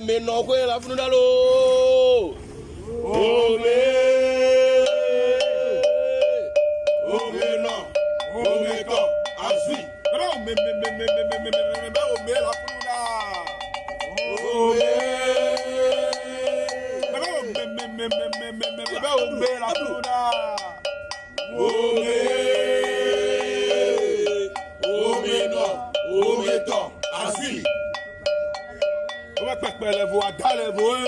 me no kwe la funudalo. Oh me no, oh me to, asui. Oh me la funudalo. Oh me la funudalo. On va faire les voix dans les voix.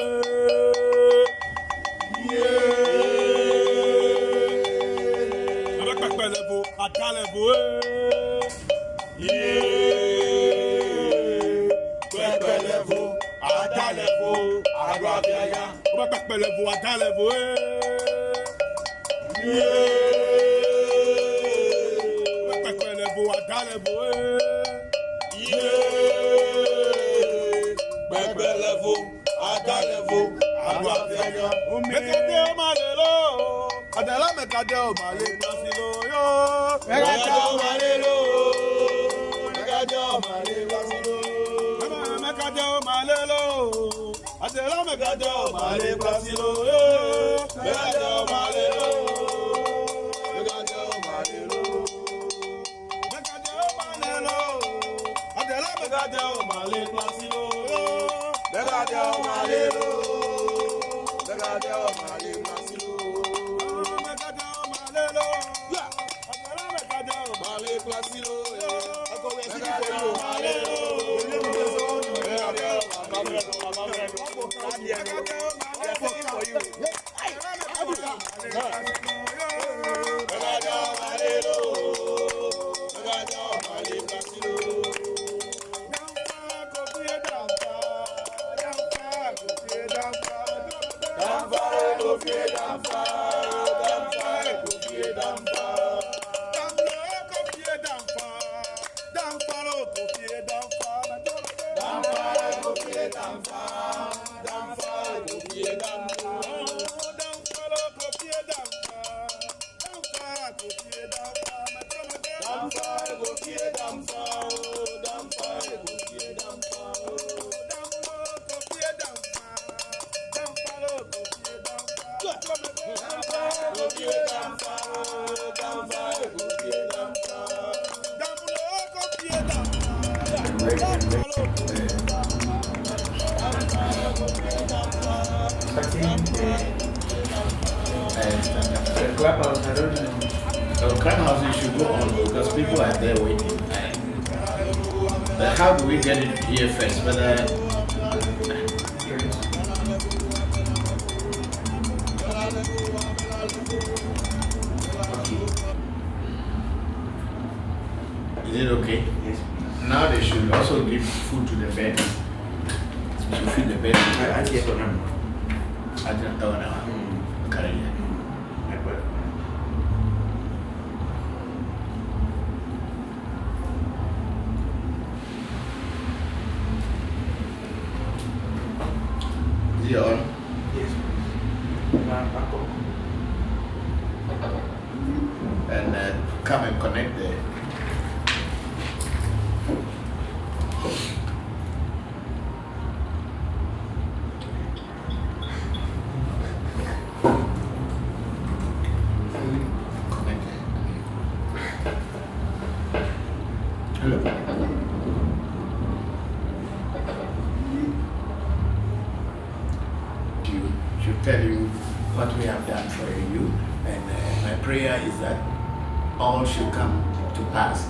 On va faire les voix dans les voix. On va faire les voix dans les voix. The clubhouse, I don't know. The clubhouse, you should go on because people are there waiting. But how do we get it here first? Whether is it okay? Yes. Now they should also give food to the bed. To feed the bed. I see it on them. I don't know now. Currently. Is it on? Yes. And come and connect there. Hello. Should tell you what we have done for you, and my prayer is that all should come to pass,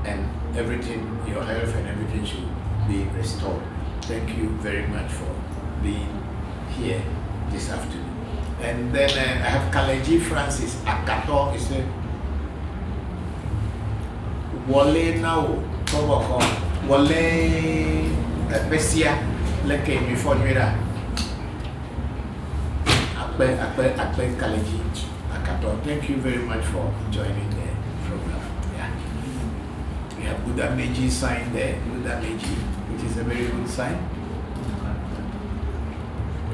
and everything, your health and everything should be restored. Thank you very much for being here this afternoon. And then I have Kaleji Francis Akato. Is a Wale now, Bokor, Wale Bessia, Leke before Mira. Akbe Kaleji Akato. Thank you very much for joining the program. Yeah. We have Buddha Meiji sign there, Buddha Meiji, which is a very good sign.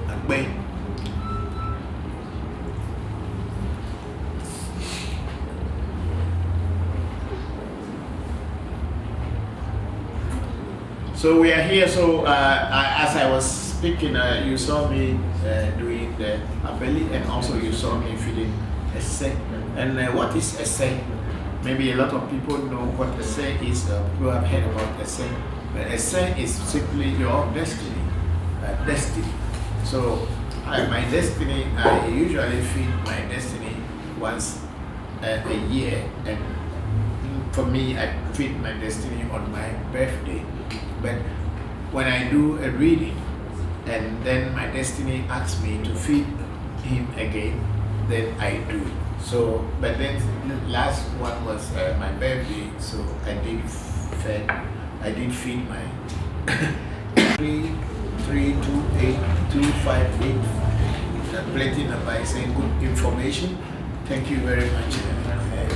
Akbe. So we are here. So as I was speaking, you saw me doing the abeli, and also you saw me feeding essay. And what is essay? Maybe a lot of people know what essay is. People have heard about essay, but essay is simply your destiny. Destiny. So my destiny, I usually feed my destiny once a year, and for me, I feed my destiny on my birthday. But when I do a reading and then my destiny asks me to feed him again, then I do. So, but then the last one was my birthday, so I did feed my 3328258 platinum by saying good information. Thank you very much,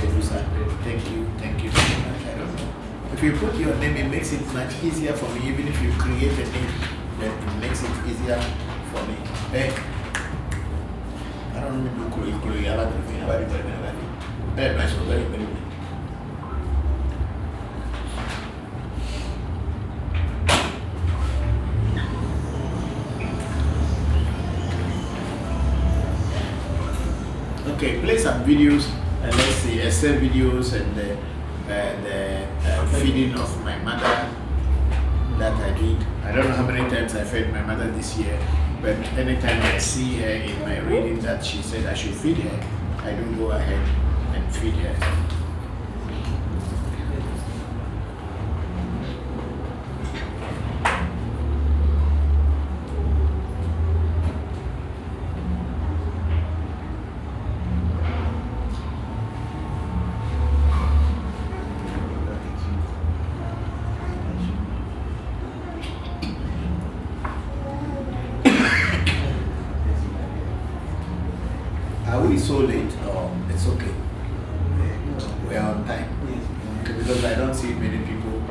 Edusa. Thank you very much. I don't know. If you put your name, it makes it much easier for me. Even if you create a name, then it makes it easier for me. Hey, I don't know if you create a lot of things. Very nice, very, very good. Okay, play some videos and let's see, essay videos and the feeding of my mother that I did. I don't know how many times I fed my mother this year, but anytime I see her in my reading that she said I should feed her, I do go ahead and feed her. Are we so late? Or it's okay. We are on time. Because I don't see many people.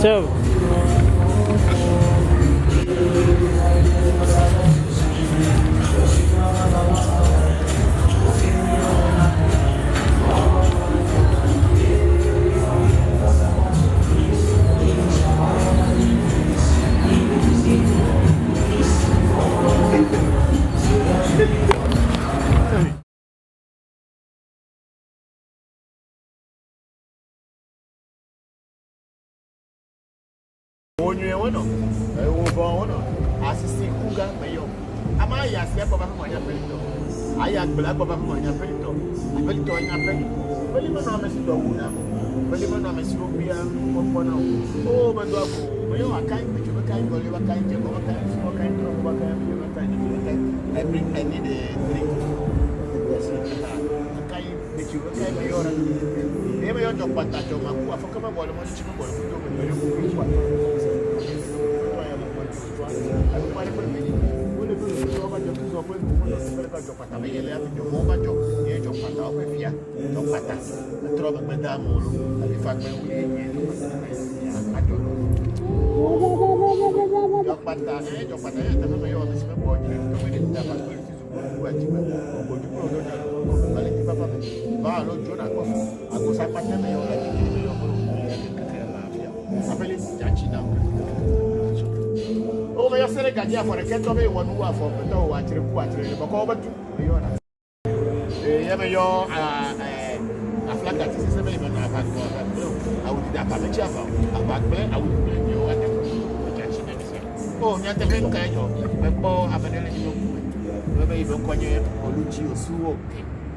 So. Voncujovi, assisting Kuga Mayo. Am I as yet of my apelito? I am black of my apelito. Apelito in apelito. Believe to Una. Believe Rubia, Mopono. Oh, my dog. Mayo, I can't make you a kind of a kind of a kind of a kind. I need a drink. I can't make you a kind of your. Never your dog, but that your Maku, I forgot about the chicken boy. Oh, my son, I got for a cat of one who are for the door. I tell you what, Bokor to a flag that is a baby. I would have a chapel. A back I would bring you at the oh, not the main kind of a ball have an eligible. Maybe even Konya or Luci or Suo.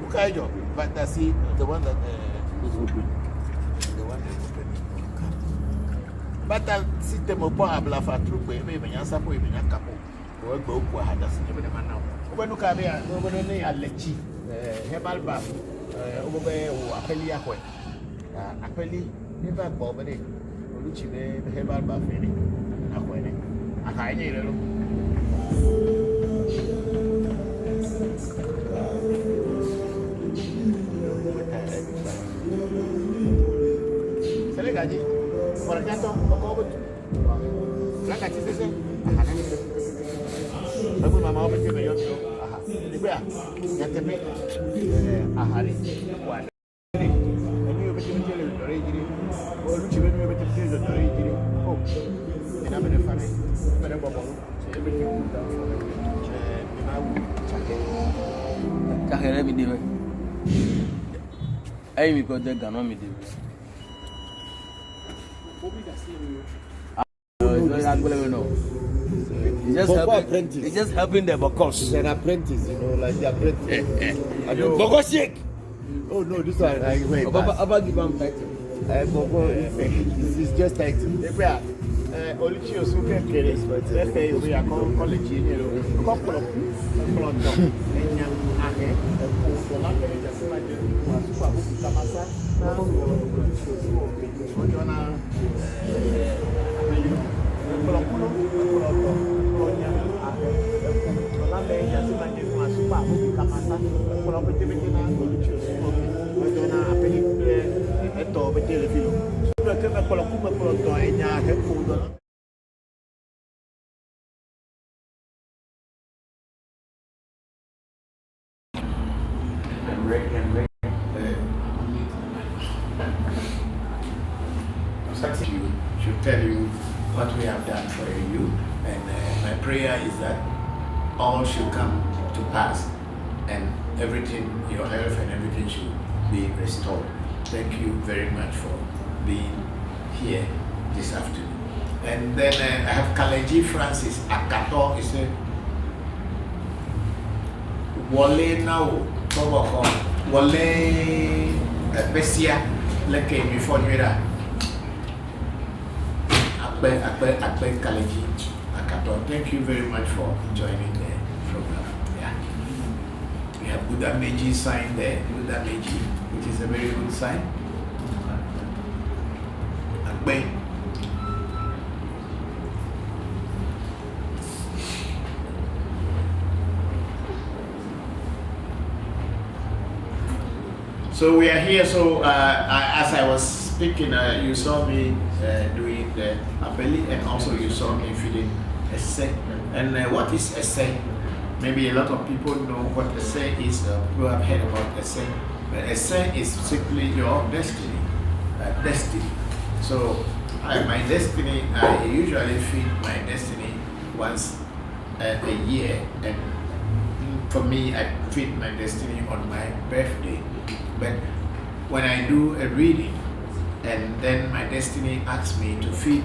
Ukajo, but I see the one that was open. The one that was open. But I see them upon a bluff at Troop, maybe Yasa, maybe Yakapo, or Bokor had us never know. When you come here, nobody I'll let you. Herbal bath over there or Apelia. Apeli never bothered it. Luci, the herbal bath in a high little. Selegadi, for a cat of like I said, I put my mouth in your get the bit. I had it. One. And you bet you tell the raging, or which you bet to tell the raging. Oh, and I'm in a funny, but a bubble. Everything will down for them. And I will check it. Can't have me do it. I will go there, Ganon, me do it. It's just helping the Bokors. He's an apprentice, you know, like the apprentice. Bokor shake. Oh no, this one I wait. About give him title. Bokor is just title. Oluchi Osuke Kere, let's we are called college, you know, couple of and young Ahe, the language of Kamasa, should tell you what we have done for you, and my prayer is that all should come to pass, and everything, your health and everything should be restored. Thank you very much for being here this afternoon. And then I have Kaleji Francis Akato is a Wale now, Wale Bessia, Leke before you that. Akbe Kaleji Akato. Thank you very much for joining the program. Yeah. We have Buddha Meiji sign there, Buddha Meiji, which is a very good sign. Akbe. So we are here. So as I was speaking, you saw me doing the appellee, and also you saw me feeding essay. And what is essay? Maybe a lot of people know what essay is. People have heard about essay. But essay is simply your destiny. Destiny. So my destiny, I usually feed my destiny once a year, and for me, I feed my destiny on my birthday. But when I do a reading, and then my destiny asks me to feed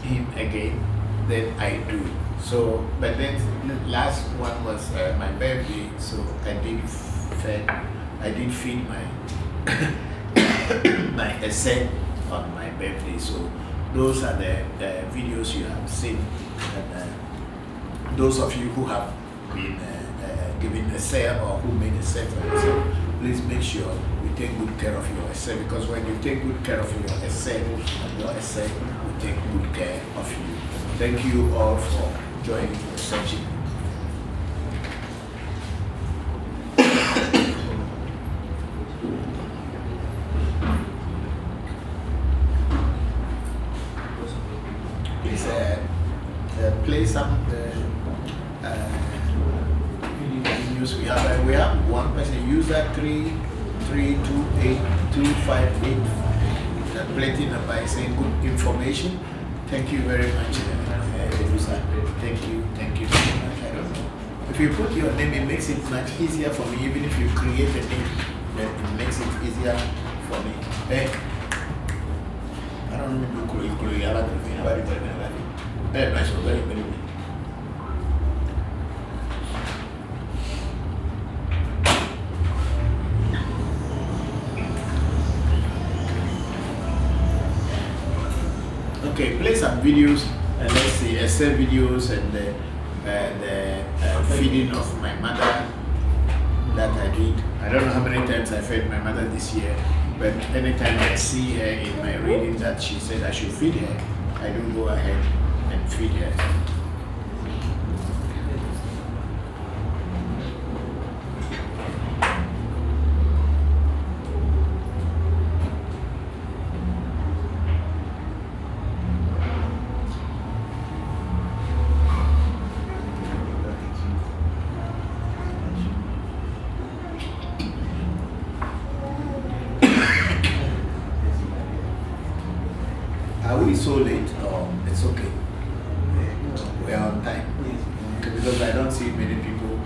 him again, then I do. So, but then the last one was my birthday, so I did feed my my essay on my birthday. So those are the videos you have seen. And those of you who have been given essay or who made essay for yourself, please make sure you take good care of your essay, because when you take good care of your essay will take good care of you. Thank you all for joining the session. Please play some videos. We have one person, user 3328258, plating number is saying good information. Thank you very much, user. Thank you very much. I don't know. If you put your name, it makes it much easier for me. Even if you create a name, then it makes it easier for me. Hey, I don't know if you very. Okay, play some videos, and let's see, essay videos and the feeding of my mother that I did. I don't know how many times I fed my mother this year, but anytime I see her in my reading that she said I should feed her, I do go ahead and feed her. Are we so late? Or it's okay? We are on time. Because I don't see many people.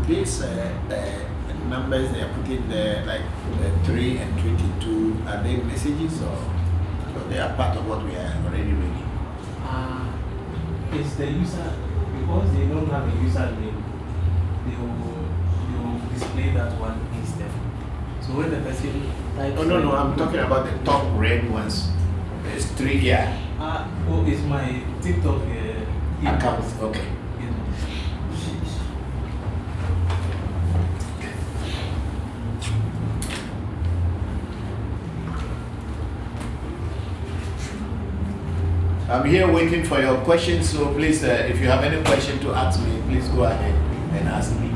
These numbers they are putting there, like 3 and 22, are they messages or they are part of what we are already reading? It's the user, because they don't have a username, they will display that one instead. So when the person types... Oh, no, I'm talking about the top red ones. There's 3 here. Oh, it's my TikTok Account, okay. I'm here waiting for your questions, so please, if you have any question to ask me, please go ahead and ask me.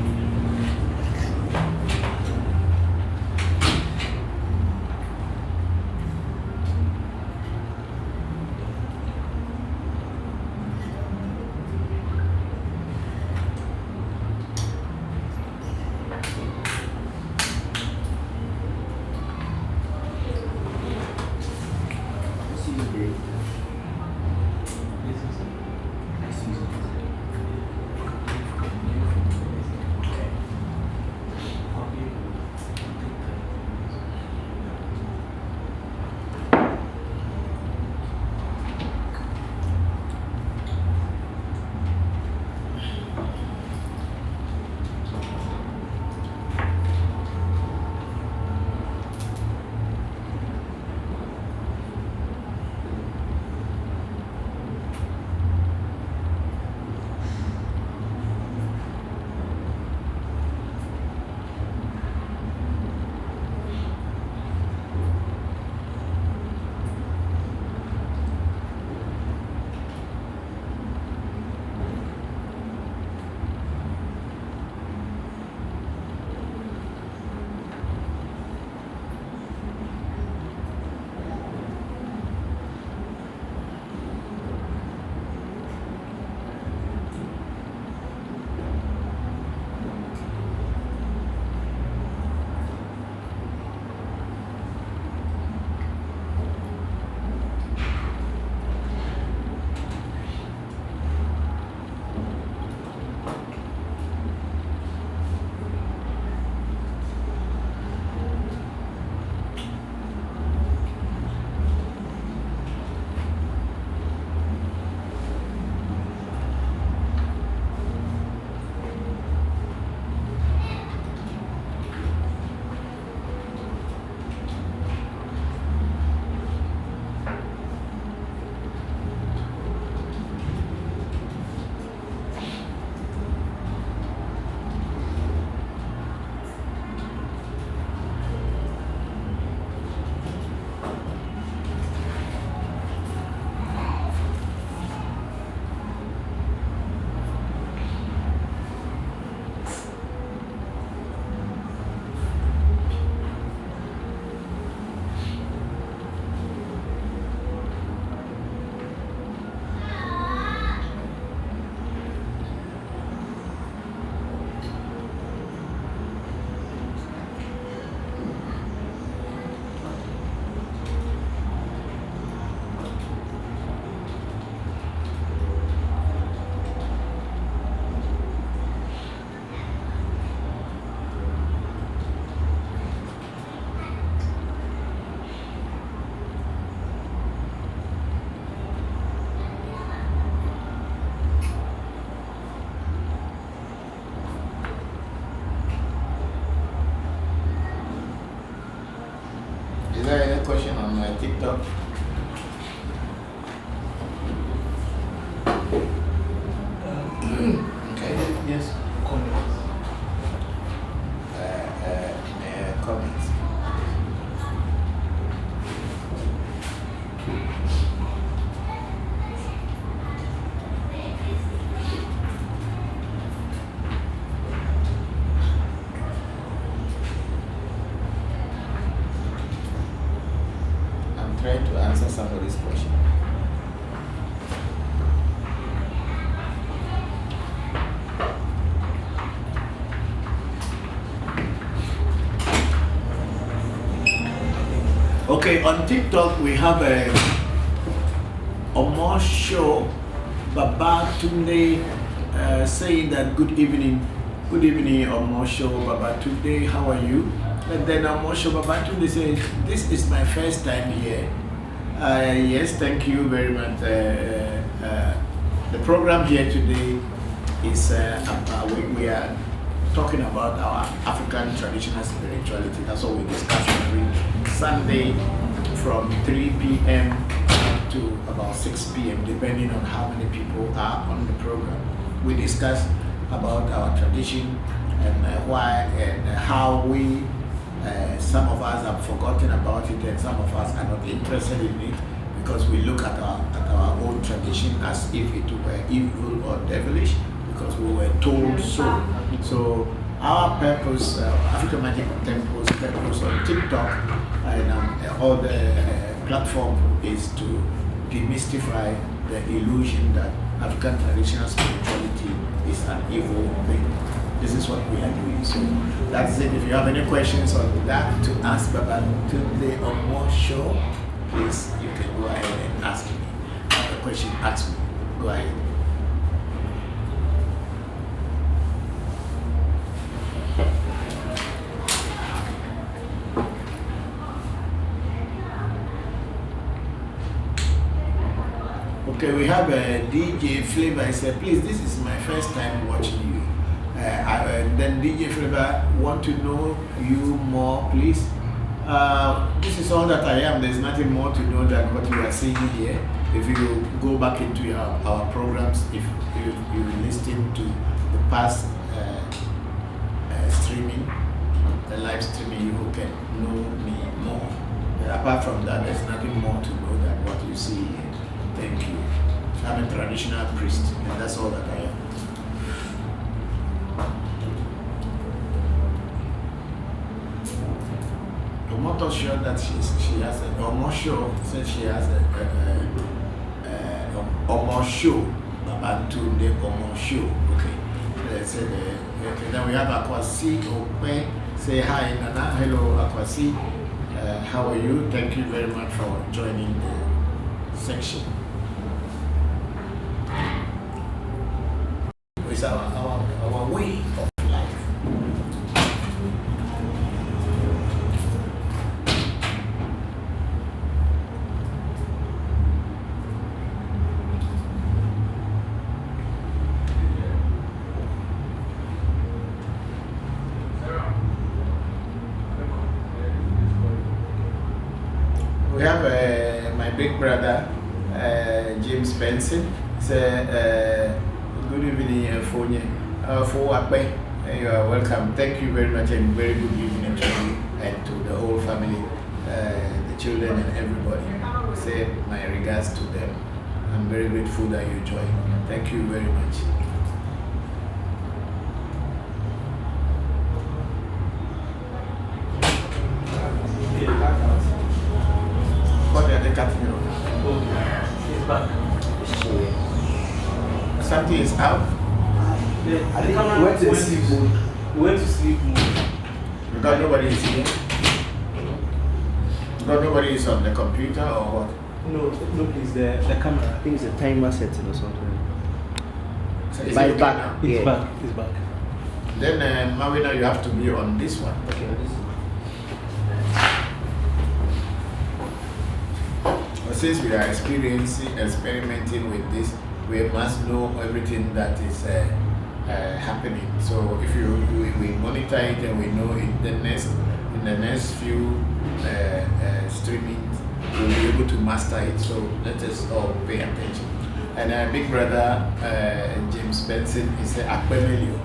question on my TikTok? Okay. Yes, comments. Comments. I'm trying to answer somebody's question. Okay, on TikTok we have a Omo show, Baba Tunde saying that good evening Omo show, Baba Tunde, how are you? And then Omo show, Baba Tunde says, this is my first time here. Yes, thank you very much. The program here today is we are talking about our African traditional spirituality. That's what we discuss every Sunday from 3 p.m. to about 6 p.m. depending on how many people are on the program. We discuss about our tradition and why and how we some of us have forgotten about it and some of us are not interested in it because we look at our own tradition as if it were evil or devilish because we were told so. So our purpose, African Magic Temple's purpose on TikTok and all the platform is to demystify the illusion that African traditional spirituality is an evil thing. This is what we are doing. So that's it. If you have any questions on that to ask Baba Tunde on more show, please you can go ahead and ask me. Have a question, ask me. Go ahead. Okay, we have a DJ Flavor. He said, please, this is my first time watching you. Then DJ Flavor, want to know you more, please. This is all that I am. There's nothing more to know than what you are seeing here. If you go back into our programs, if you listen to the past streaming, the live streaming, you can know me more. But apart from that, there's nothing more to know than what you see here. Thank you. I'm a traditional priest, and that's all that I am. Tomato showed that she has a Omo show. Says she has a Omo show. Baba Tunde Omo show. Okay. Okay. Then we have Akwasi Ope. Say hi, Nana. Hello, Akwasi. How are you? Thank you very much for joining the section. It's our way of life. We have my big brother, James Benson. Good evening, Fonya. You are welcome. Thank you very much and very good evening to you and to the whole family, the children and everybody. Say my regards to them. I'm very grateful that you joined. Thank you very much. What are they cutting you? It's back. Something is out. I think we went to sleep mode. We went to sleep mode. Because nobody is here. Because nobody is on the computer or what? No, please. The camera. I think it's a timer setting or something. So is But it it's back. now? It's Yeah. back. It's back. Then Mawina, you have to be on this one. Okay. But since we are experimenting with this, we must know everything that is happening. So if we monitor it and we know in the the next few streaming, we'll be able to master it. So let us all pay attention. And big brother James Benson is Akpemelio.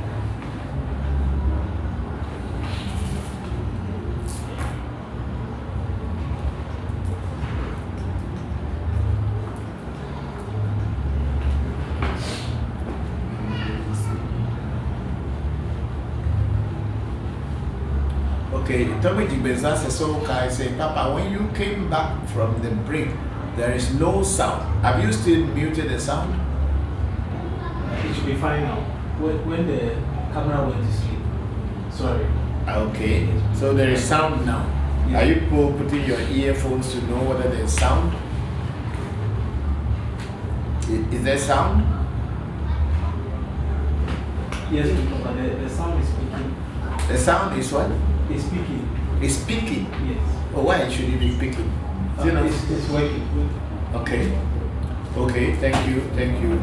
Okay, Tommy Jibeza says, so I say, Papa, when you came back from the break, there is no sound. Have you still muted the sound? It should be fine now. When the camera went to sleep. Sorry. Okay, so there is sound now. Yeah. Are you putting your earphones to know whether there is sound? Is there sound? Yes, but the sound is speaking. The sound is what? It's speaking. It's speaking. Yes. Oh, why should it be speaking? It's working. Okay. Okay. Thank you. Thank you.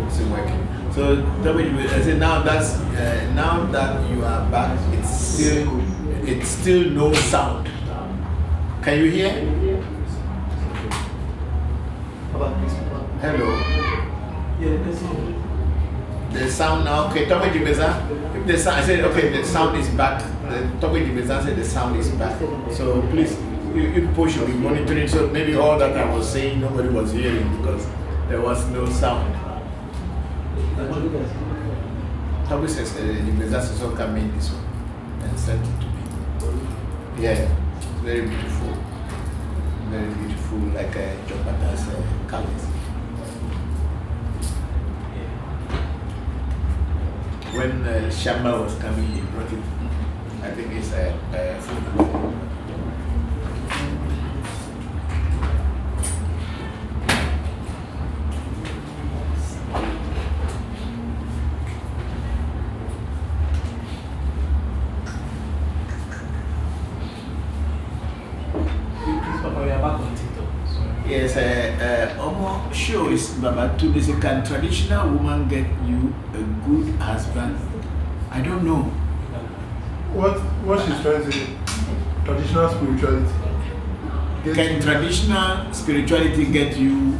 It's working. So I say now that you are back, it's still no sound. Can you hear? Hello. Yeah, the sound. The sound now. Okay. Tommy Jibeza. If the sound, I said okay. The sound is back. Tommy Jibeza said the sound is back. So please. You people should be monitoring, so maybe all that I was saying nobody was hearing because there was no sound. Tommy says the business will come in this one and send it to me. Yeah, very beautiful. Very beautiful, like Jopata's colors. When Shamba was coming, he brought it. I think it's a food. Yes, Omo show is Baba to this. Can traditional woman get you a good husband? I don't know. What she's trying to say, traditional spirituality. Can traditional spirituality get you,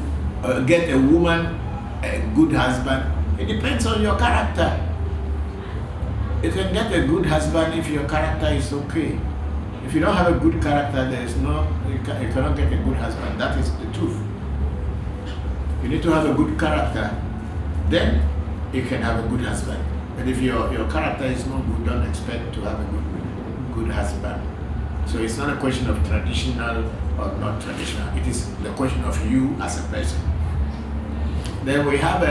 get a woman a good husband? It depends on your character. You can get a good husband if your character is okay. If you don't have a good character, you cannot get a good husband. That is the truth. You need to have a good character, then you can have a good husband. But if your character is not good, don't expect to have a good husband. So it's not a question of traditional or not traditional. It is the question of you as a person. Then we have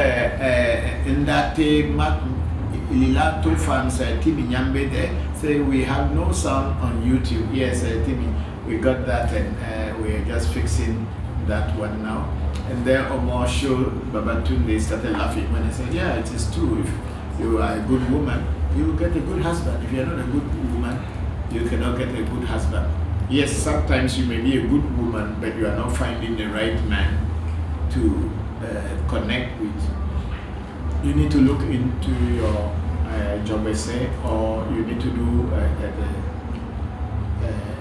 in that Lilato fans, Timmy Nyambe there, say we have no sound on YouTube. Yes, Timmy, we got that and we're just fixing that one now. And then Omar show Babatunde started laughing when I said, yeah, it is true. If you are a good woman, you will get a good husband. If you are not a good woman, you cannot get a good husband. Yes, sometimes you may be a good woman, but you are not finding the right man to connect with. You need to look into your job essay, or you need to do a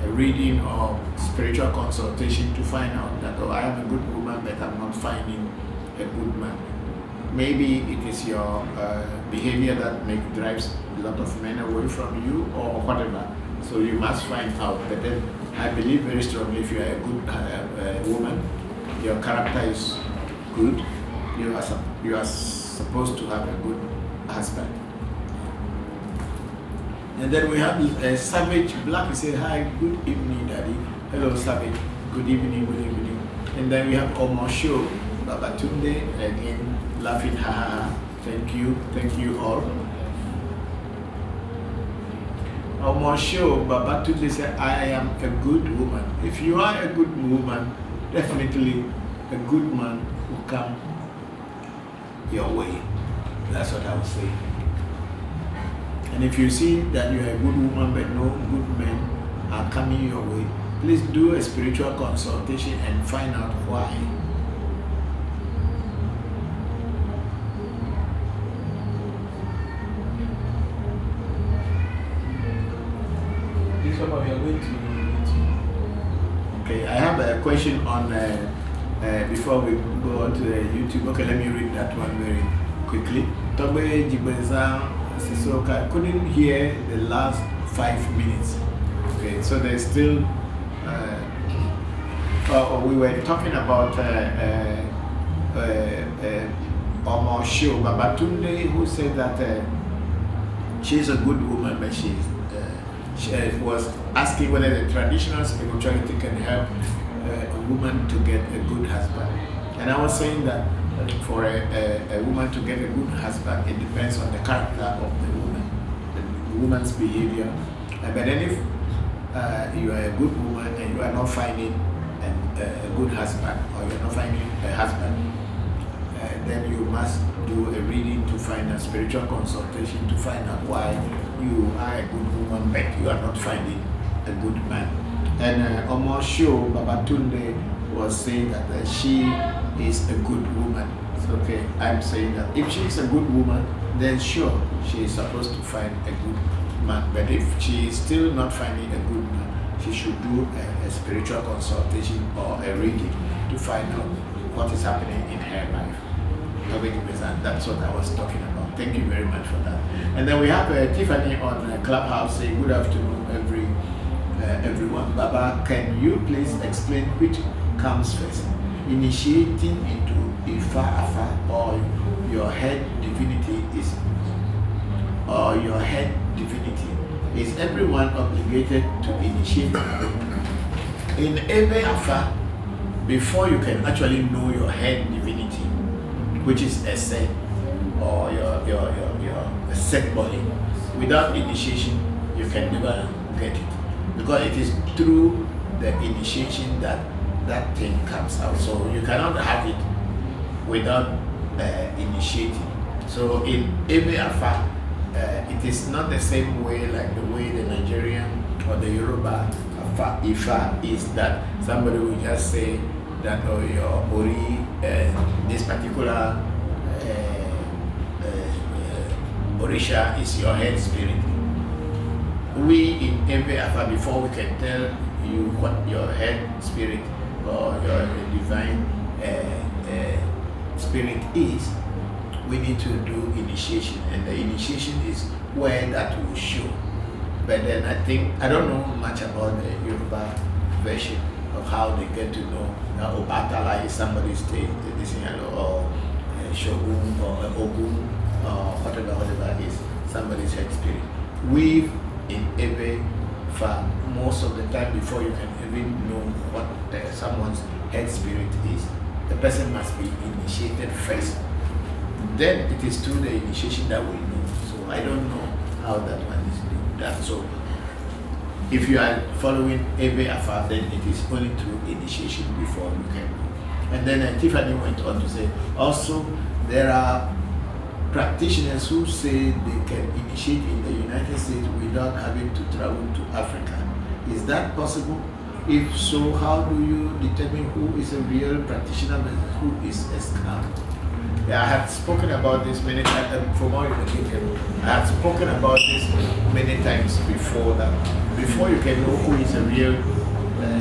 reading or spiritual consultation to find out that, oh, I am a good woman, but I'm not finding a good man. Maybe it is your behavior that drives a lot of men away from you, or whatever. So you must find out. But then I believe very strongly, if you are a good woman, your character is good, you are supposed to have a good husband. And then we have Savage Black. He said, hi, good evening, Daddy. Hello, Savage. Good evening, good evening. And then we have Omosho Babatunde again, laughing, ha ha ha. Thank you all. Omosho Babatunde said, I am a good woman. If you are a good woman, definitely a good man will come your way. That's what I would say. And if you see that you are a good woman but no good men are coming your way, please do a spiritual consultation and find out why. This Bishop, we are going to YouTube. Okay, I have a question on before we go on to the YouTube. Okay, let me read that one very quickly. Tobe Jibeza Sisoka couldn't hear the last 5 minutes. Okay, so there's still. We were talking about Omo Show Babatunde, who said that she's a good woman, but she was asking whether the traditional spirituality can help a woman to get a good husband. And I was saying that for a woman to get a good husband, it depends on the character of the woman, the woman's behavior. But then if you are a good woman and you are not finding a good husband, or you're not finding a husband, then you must do a reading to find a spiritual consultation to find out why you are a good woman but you are not finding a good man. And Omo Show Babatunde was saying that she is a good woman. So, okay, I'm saying that if she is a good woman, then sure, she is supposed to find a good man. But if she is still not finding a good man, she should do a spiritual consultation or a reading to find out what is happening in her life. That's what I was talking about. Thank you very much for that. And then we have Tiffany on Clubhouse saying, good afternoon, everyone. Baba, can you please explain which comes first? Initiating into Ifa Afa or your head divinity is Is everyone obligated to initiate? In Ebe Afa, before you can actually know your head divinity, which is a set or your set body, without initiation, you can never get it. Because it is through the initiation that that thing comes out. So you cannot have it without initiating. So in Ebe Afa, it is not the same way like the way the Nigerian or the Yoruba Ifa is, that somebody will just say that your Ori, this particular Orisha is your head spirit. We in Ebe Afa, before we can tell you what your head spirit or your divine spirit is, we need to do initiation, and the initiation is where that will show. But then I don't know much about the Yoruba version of how they get to know that Obatala is somebody's state, or Shogun or Ogun or whatever is somebody's head spirit. We in Ebe, for most of the time, before you can even know what someone's head spirit is, the person must be initiated first. Then it is through the initiation that we know. So I don't know how that one is done. So if you are following Ebe Afa, then it is only through initiation before you can know. And then Tiffany went on to say, also there are practitioners who say they can initiate in the United States without having to travel to Africa. Is that possible? If so, how do you determine who is a real practitioner and who is a scam? Yeah, I have spoken about this many times. I have spoken about this many times before, that before you can know who is a real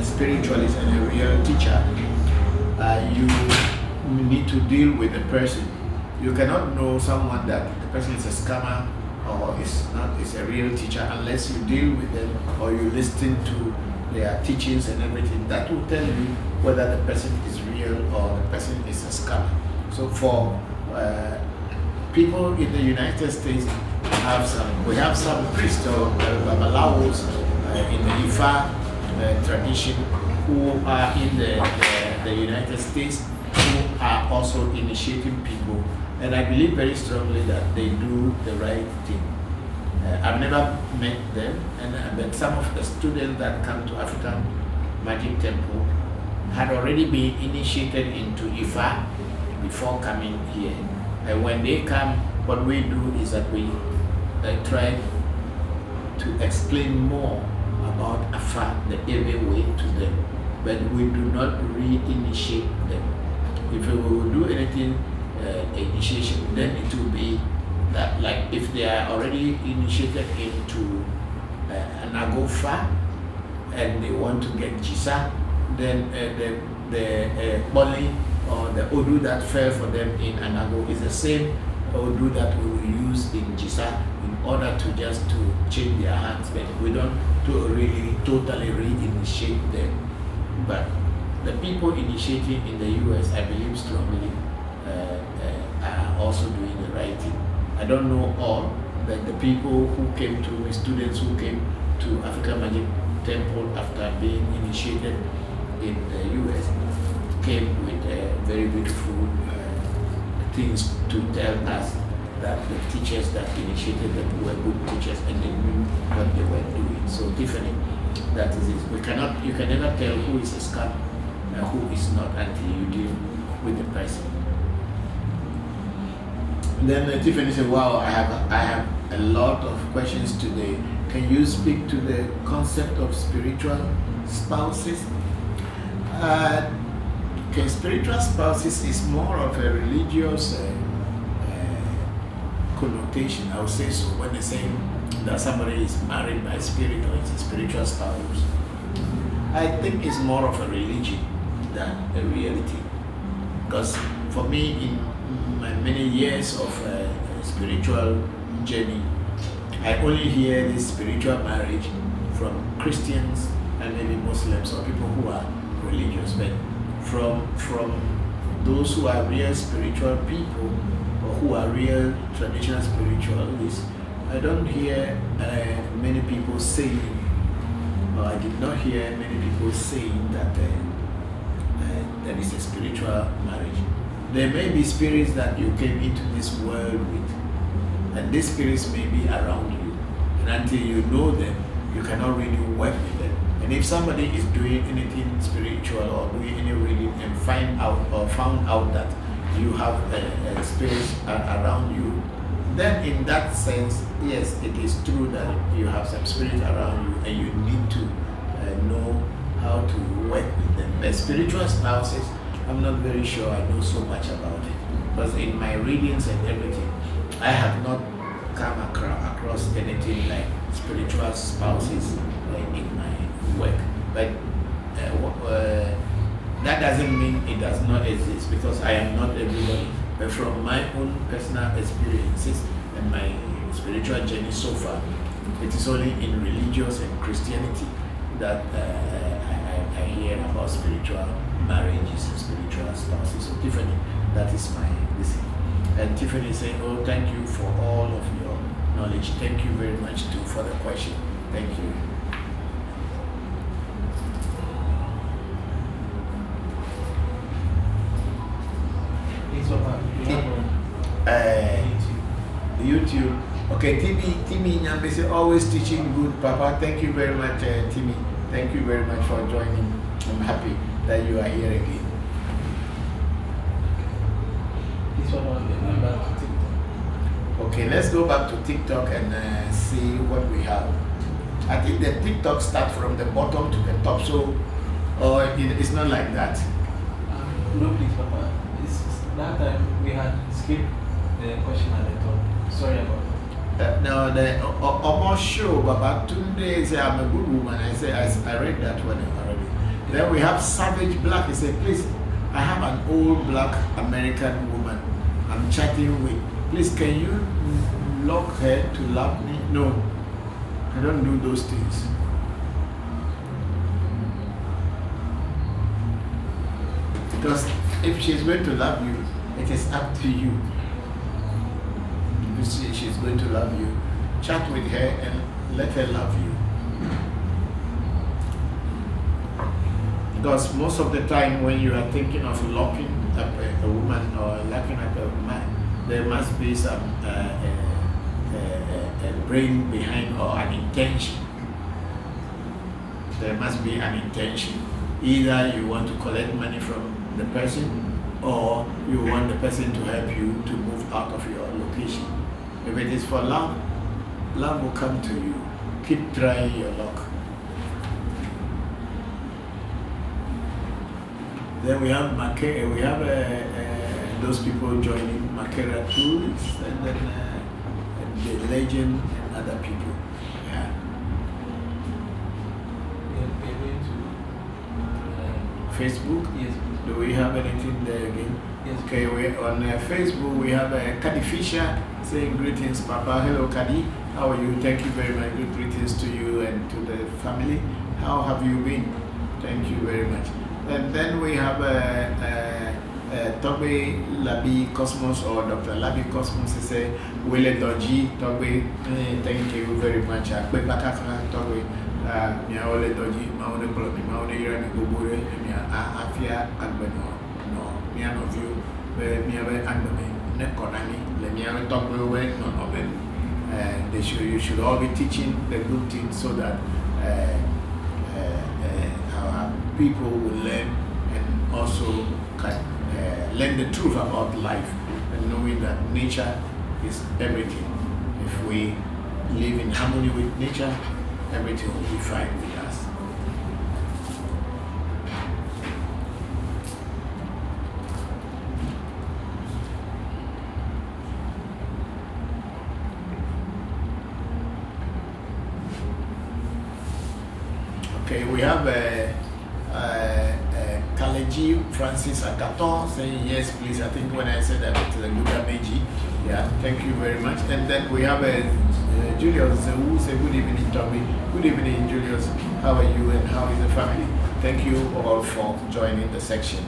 spiritualist and a real teacher, you need to deal with the person. You cannot know someone that the person is a scammer or is a real teacher unless you deal with them or you listen to their teachings and everything. That will tell you whether the person is real or the person is a scammer. So for people in the United States, we have some priests or babalawos in the Ifa tradition who are in the United States, who are also initiating people. And I believe very strongly that they do the right thing. I've never met them, but some of the students that come to African Magic Temple had already been initiated into Ifa before coming here. And when they come, what we do is that we try to explain more about Afa, the Ebe way, to them, but we do not re-initiate them. If we will do anything initiation, then it will be that, like if they are already initiated into an Agofa, and they want to get Jisa, then the Boli or the Odu that fell for them in Anago is the same Odu that we will use in Jisa in order to just to change their hands, but we don't to really totally reinitiate them. But the people initiating in the US, I believe strongly, are also doing the right thing. I don't know all, but the people who came to me, students who came to African Magic Temple after being initiated in the US, came with very beautiful things to tell us that the teachers that initiated them were good teachers and they knew what they were doing. So Tiffany, that is it. You can never tell who is a scam and who is not until you deal with the person. Then Tiffany said, wow, I have a lot of questions today. Can you speak to the concept of spiritual spouses? Okay, spiritual spouses is more of a religious connotation, I would say so. When they say that somebody is married by spirit or it's a spiritual spouse, I think it's more of a religion than a reality. Because for me, in my many years of spiritual journey, I only hear this spiritual marriage from Christians and maybe Muslims or people who are religious, but from those who are real spiritual people or who are real traditional spiritualists, I don't hear many people saying, or I did not hear many people saying that there is a spiritual marriage. There may be spirits that you came into this world with, and these spirits may be around you, and until you know them, you cannot really work with them. And if somebody is doing anything spiritual or doing any reading and found out that you have a spirit around you, then in that sense, yes, it is true that you have some spirit around you and you need to know how to work with them. But spiritual spouses, I'm not very sure I know so much about it. Because in my readings and everything, I have not come across anything like spiritual spouses in my work. But that doesn't mean it does not exist, because I am not everybody. But from my own personal experiences and my spiritual journey so far, it is only in religious and Christianity that I hear about spiritual marriages and spiritual spouses. So Tiffany, that is my listen. And Tiffany is saying, oh, thank you for all of your knowledge. Thank you very much too for the question. Thank you. YouTube. Okay, Timmy Nyambe say always teaching good, Papa. Thank you very much, Timmy. Thank you very much for joining. I'm happy that you are here again. Okay, let's go back to TikTok and see what we have. I think the TikTok starts from the bottom to the top, so it's not like that. No, please, Papa. That time we had skipped the question at the top. Sorry about that. No, the almost show, Baba Tunde say I'm a good woman. I say I read that one already. Then we have Savage Black. He said, please, I have an old black American woman I'm chatting with. Please, can you lock her to love me? No, I don't do those things. Because if she's going to love you, it is up to you. If you see she's going to love you, chat with her and let her love you. Because most of the time when you are thinking of locking up a woman or locking up a man, there must be some a brain behind or an intention. There must be an intention. Either you want to collect money from the person, or you want the person to help you to move out of your location. If it is for love, love will come to you. Keep trying your luck. Then we have those people joining Makera Tools, and then the Legend and other people. Yeah. Facebook. Yes, please. Do we have anything there again? Yes. Okay, we on Facebook we have Kadi Fisher saying greetings, Papa. Hello, Kadi. How are you? Thank you very much. Good greetings to you and to the family. How have you been? Thank you very much. And then we have Tobe Labi Cosmos or Dr. Labi Cosmos. He say Wile Doji Tobe. Thank you very much. Tobe. Miaole Doji, Maone Brody, Maone Irani Gubure, Mia Afia Agbeno, no, Mian of you, Miawe Agbene, Nekonani, Lemiawe Tobe, none of them. You should all be teaching the good things so that our people will learn and also can learn the truth about life and knowing that nature is everything. If we live in harmony with nature, everything will be fine with us. Okay, we have Kaleji Francis Akaton saying yes, please. I think when I said that it's a good Meji. Yeah, thank you very much. And then we have Julius who say good evening, Tommy. Good evening, Julius. How are you and how is the family? Thank you all for joining the section.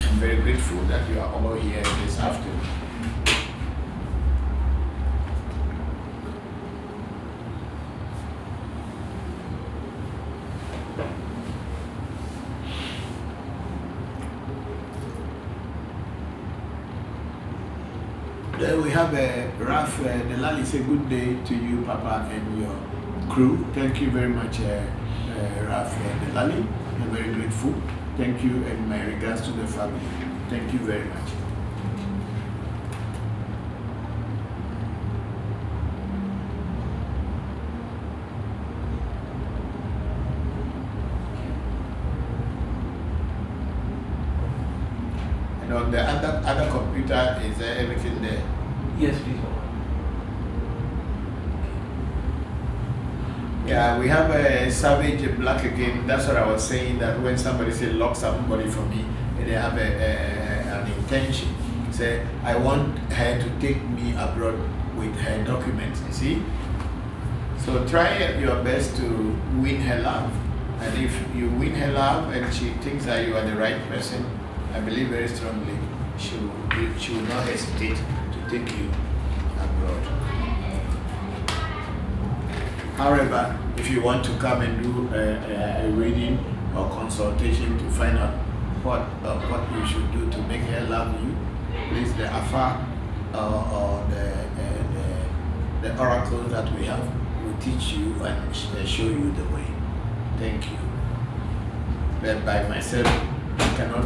I'm very grateful that you are all here this afternoon. Then we have Ralph Delali say good day to you, Papa, and your crew. Thank you very much, Ralph Delali. I'm very grateful. Thank you, and my regards to the family. Thank you very much. And on the other computer, is there everything there? Yes, please. Yeah, we have a Savage Black again. That's what I was saying, that when somebody say lock somebody for me, they have an intention. Say, I want her to take me abroad with her documents, you see? So try your best to win her love. And if you win her love and she thinks that you are the right person, I believe very strongly she will not hesitate to take you abroad. However, if you want to come and do a reading or consultation to find out what you should do to make her love you, please the Afa or the oracles that we have will teach you and show you the way. Thank you. But by myself, I cannot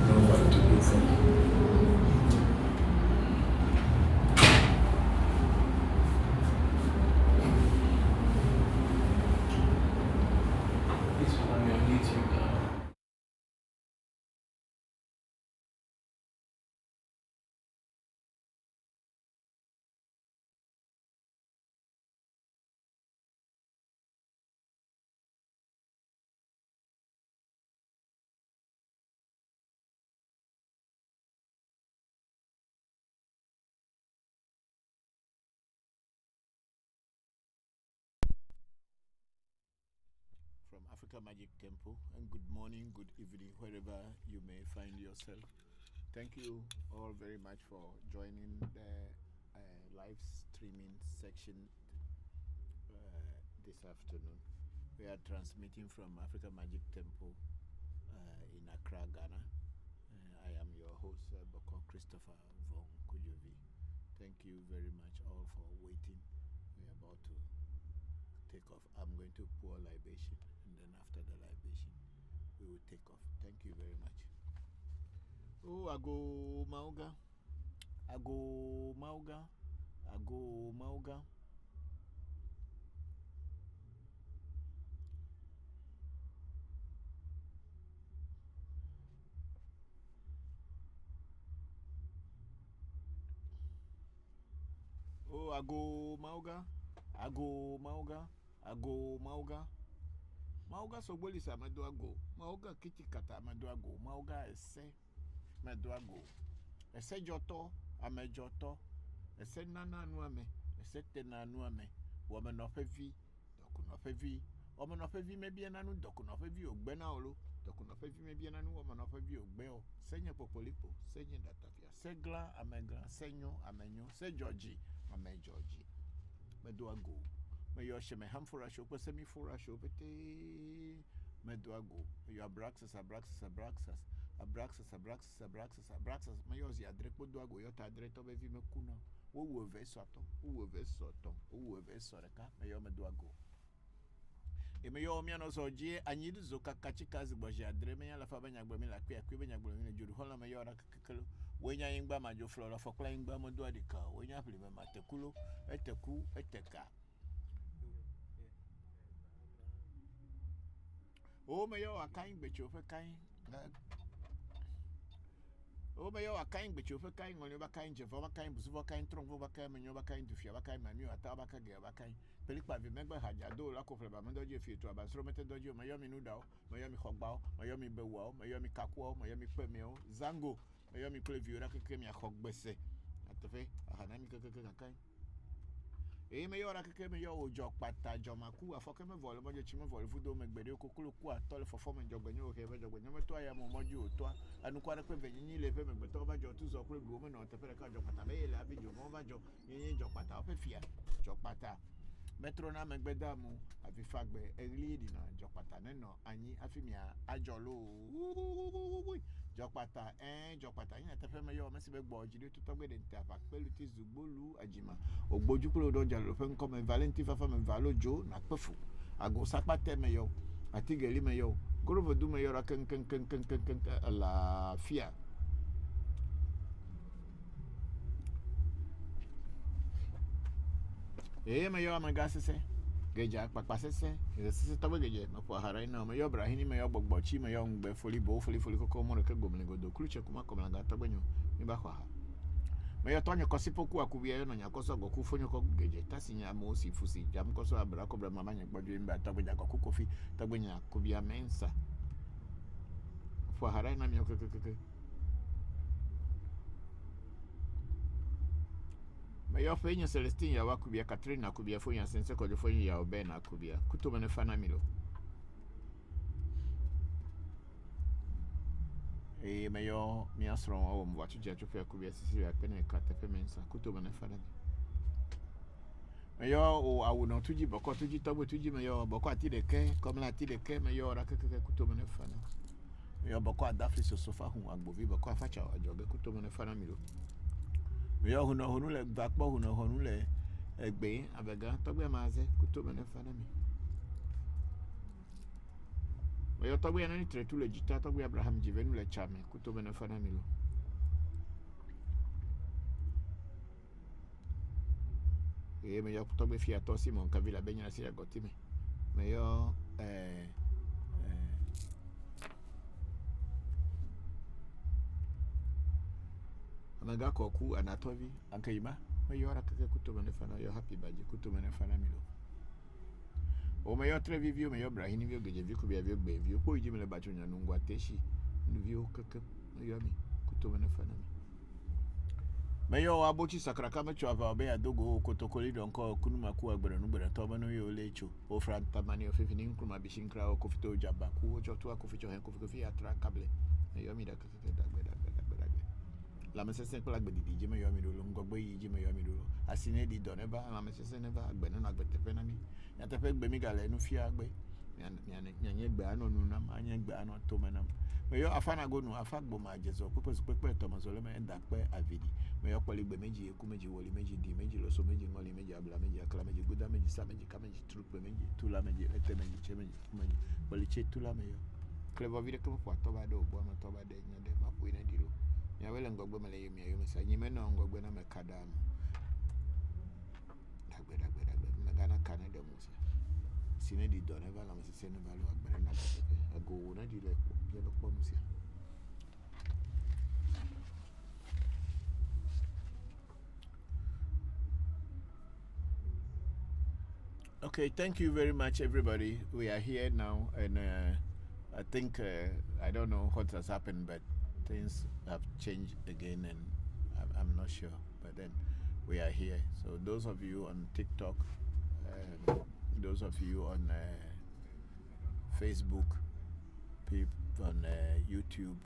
know what to do for you. This one on YouTube. From Africa Magic Temple, and good morning, good evening, wherever you may find yourself. Thank you all very much for joining the live streaming section this afternoon. We are transmitting from Africa Magic Temple in Accra, Ghana. I am your host, Bokor Christopher Voncujovi. Thank you very much all for waiting. We are about to take off. I'm going to pour libation, and then after the libation, we will take off. Thank you very much. Oh, Ago Mauga. Ago Mauga. Ago Mauga. Oh, Ago Mauga. Ago Mauga. Ago Mauga. Mauga Sobolisa Maduago, Mauga Kitty Kata Maduago, Mauga Esse Maduago, Esse Joto, Amejoto, Esse Nana Nuame, Esse Tena Nuame, woman of heavy, Dokun of heavy, woman of heavy may be an anu, Dokun of heavy, Benaolo, Dokun of heavy may be an anu, woman of heavy, Bell, Senya Popolipo, Senya Datafia, Segla, Amegla, Senyo, Amenyo, Se Georgie, Ame Georgie, Maduago. May you shame a handful of show, semi for a show, but Meduago. You are Braxas, Abraxas. May yours, ya drepo duago, your tadret of every mecuna. Who will vesato, may your Meduago. E may your mianos or G, I need Zoka Kachikas, was ya dreaming la Fabana Gbamila, Quibina Gbamina, Juhola Mayora Kakalo, when ya in Bamajo Flora for Klein Bamoduadica, when you have live Mateculo, Eteku, Eteka. Oh, may you a kind bitch of a kind. Oh, may you a kind bitch of a kind, on your kind, Java kind, Buzuva kind, Tromova kind, and your kind to Fiava Manu, a Tabaka Gava kind. Pelipa, remember, had ya do lack of Labamandoji if you to Abasrometed Dojo, Miami Nudao, Miami Hogbao, Miami Bewell, Miami Caquo, Miami Pemio, Zango, Miami Cleview, Rakemia Hogbese. At the way, a Hanami kind. E me yora keke me yo ojo pata jomaku afoke me vole mojo chime vole fudo me gbede kokulu ku atole fofo me jogbenyo ke be jogbenyo me to aya mo mojo to anu kwa pe venyi le fe me gbeto ba jo tu zo kure gbo me no te pere ka jo pata me le abi jo mo ba jo yin jo pata o fe fia jo pata metro na me gbeda mu afi fagbe eli di na jo pata ne no anyi afimia ajolo jo pata yin te fe me yo me se be gbo jide to to gbede nta fa pelu ti zugbolu ajima ogbojukulo do jalo fe nko me valenti fa me valo jo na pefu ago sapate me yo atigeli me yo gorovo du me yo ra ken la fia me yo amagase se geja papasese se to geje no po harai na me yo brahini me yo gbogbochi me yo ngbe foli koko mo ke gomle godo kluche kuma komla ga tagbenyo mi ba kwa me yo tonyo kosipoku akubia yo no nyakoso goku fonyo ko geje tasinya mo si fusi jam koso abra ko bra mama nya gbodwe mba tagbeja goku kofi tagbenya akubia mensa fo harai na mi yo keke me yo fenyo Celestine ya wakubia Katrina akubia fonya sense ko fonyo ya obena akubia kutoba ne fana milo e me yo mi asro o mo watu je chofe akubia sisi ya pene ka tefe mensa kutoba ne fana me yo o awu no tuji boko tuji tobo tuji me yo boko atideke comme la atideke me yo ra keke kutoba ne fana me yo boko adafri so sofa hu agbovi boko afacha ajoge kutoba ne fana milo yo hunu le gbakpo hunu le egbe abega togbe maze kutobe ne fana mi yo togbe na ni tretu le jita togbe Abraham jivenu le chame kutobe ne fana mi lo me yo togbe fia to Simon Kavila benya si agotime me yo Amaga koku anatovi ankaima me yo ra keke kutobe ne fana yo happy baje kutobe ne fana mi lo o me yo trevi vio me yo brahini vio geje vio kubia vio gbe vio ko ijime le bacho nya nungwa teshi vio keke me yo mi kutobe ne fana mi me yo abochi sakraka me chwa obe adogo kotokoli donko kunuma ku agbere nu gbere to banu yo lecho o franta mani o fifini nkruma bishinkra o kofito jaba ku o chotu akofito hen kofi atra kable me yo mi da keke dagbe la mesese ko lagbe didi je me yo mi do ngogbe yi je me yo mi do asine di do neba la mesese neba agbe na agbe tepe na mi ya tepe gbe mi gale nu fi agbe nye gbe ano nu na ma nye gbe ano to menam me yo afana go nu afagbo ma jezo pepe to ma zole me nda pe avidi me yo poli gbe meji eku meji woli meji di meji loso meji ngoli meji abla meji akla meji guda meji sa meji ka meji trupe meji tula meji ete meji che meji meji poli che tula me yo klevo vide ko po to ba do bo ma to ba de nya de ma po ina dilo ya wele ngogbe mele yemi ayo mesa nyime no ngogbe na mekadam dagbe megana Canada musa sine di do never la mese ne valo agbere na tepe ago na di le bia lo kwa musa Okay, thank you very much, everybody. We are here now, and I think I don't know what has happened, but things have changed again, and I'm not sure. But then we are here. So those of you on TikTok, those of you on Facebook, people on YouTube,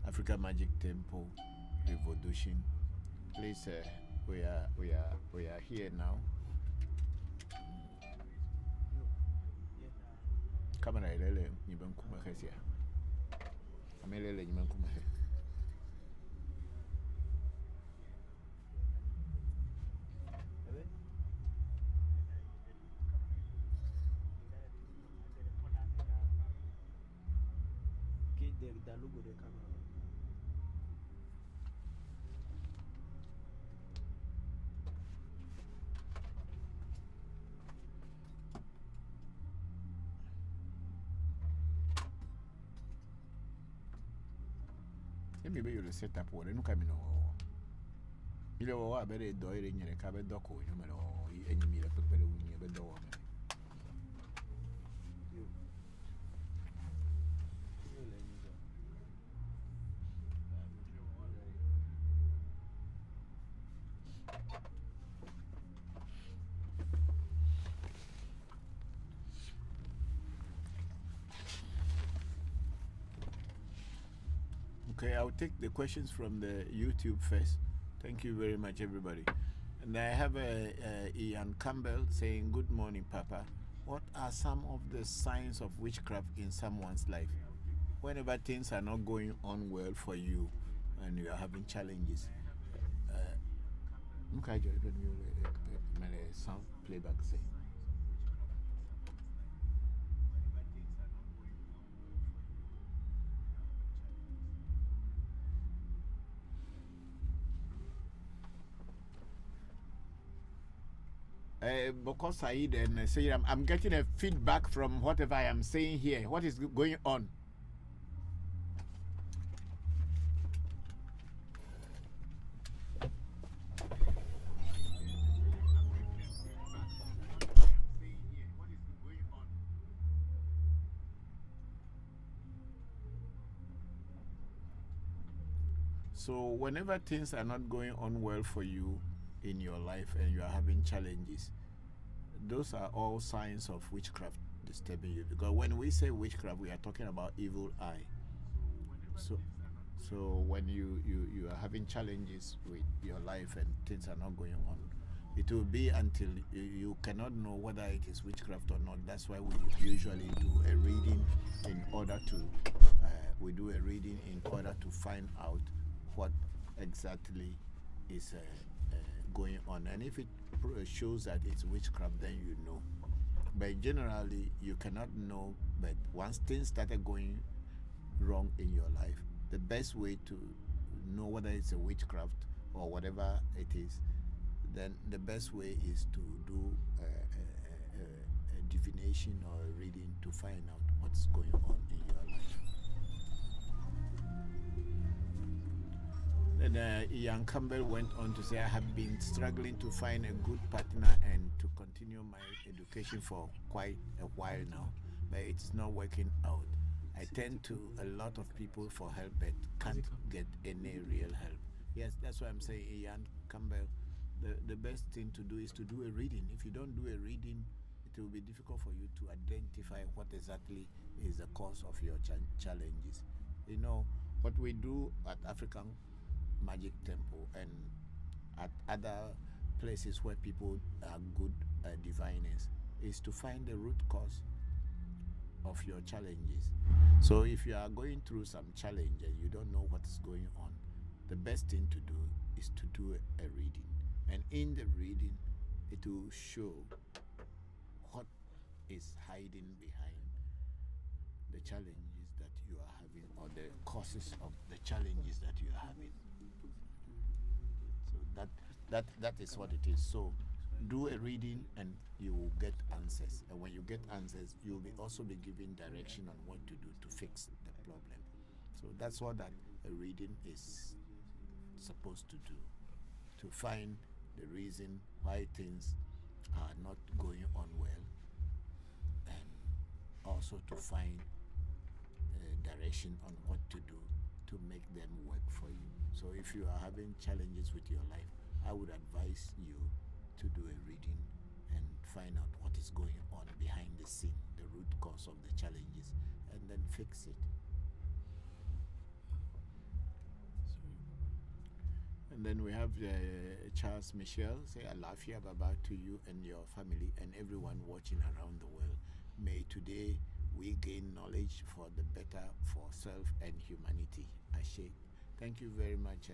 Africa Magic Temple Revolution. Please, we are here now. Kamera ilele nyibankuma khasia. Amelele nyibankuma khe. The logo the camera. Maybe you'll set up one and come in. You know, I better do it in your cabin doco, you know, any meal up with the door. Okay, I'll take the questions from the YouTube first. Thank you very much, everybody. And I have Ian Campbell saying, "Good morning, Papa. What are some of the signs of witchcraft in someone's life? Whenever things are not going on well for you and you are having challenges." Sound playback say. Bokor Said and say I'm getting a feedback from whatever I am saying here. What is going on? So whenever things are not going on well for you in your life and you are having challenges, those are all signs of witchcraft disturbing you. Because when we say witchcraft, we are talking about evil eye. So when you are having challenges with your life and things are not going on, it will be until you cannot know whether it is witchcraft or not. That's why we usually do a reading in order to find out what exactly is going on. And if it shows that it's witchcraft, then you know. But generally, you cannot know. But once things started going wrong in your life, the best way to know whether it's a witchcraft or whatever it is, then the best way is to do a divination or a reading to find out what's going on in your life. And Ian Campbell went on to say, "I have been struggling to find a good partner and to continue my education for quite a while now, but it's not working out. I turn to a lot of people for help, but can't get any real help." Yes, that's why I'm saying, Ian Campbell, the best thing to do is to do a reading. If you don't do a reading, it will be difficult for you to identify what exactly is the cause of your challenges. You know, what we do at African Magic Temple and at other places where people are good diviners is to find the root cause of your challenges. So if you are going through some challenge and you don't know what's going on, the best thing to do is to do a reading. And in the reading, it will show what is hiding behind the challenges that you are having or the causes of the challenges that you are having. So that is what it is. So do a reading and you will get answers. And when you get answers, you will also be given direction on what to do to fix the problem. So that's what that a reading is supposed to do, to find the reason why things are not going on well, and also to find direction on what to do to make them work for you. So if you are having challenges with your life, I would advise you to do a reading and find out what is going on behind the scene, the root cause of the challenges, and then fix it. And then we have Charles Michel say, Alafia Baba to you and your family and everyone watching around the world. May today we gain knowledge for the better for self and humanity. Ashe. Thank you very much,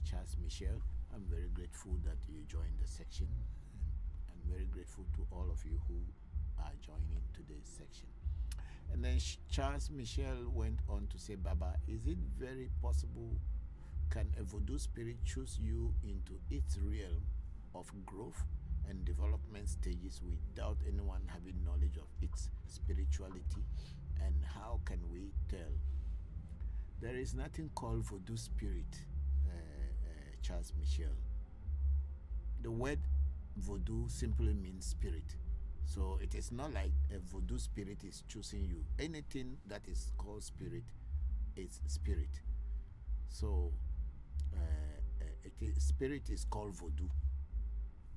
Charles Michel. I'm very grateful that you joined the section. I'm very grateful to all of you who are joining today's section. And then Charles Michel went on to say, Baba, is it very possible? Can a voodoo spirit choose you into its realm of growth and development stages without anyone having knowledge of its spirituality? And how can we tell? There is nothing called voodoo spirit, Charles Michel. The word voodoo simply means spirit. So it is not like a voodoo spirit is choosing you. Anything that is called spirit is spirit. So spirit is called voodoo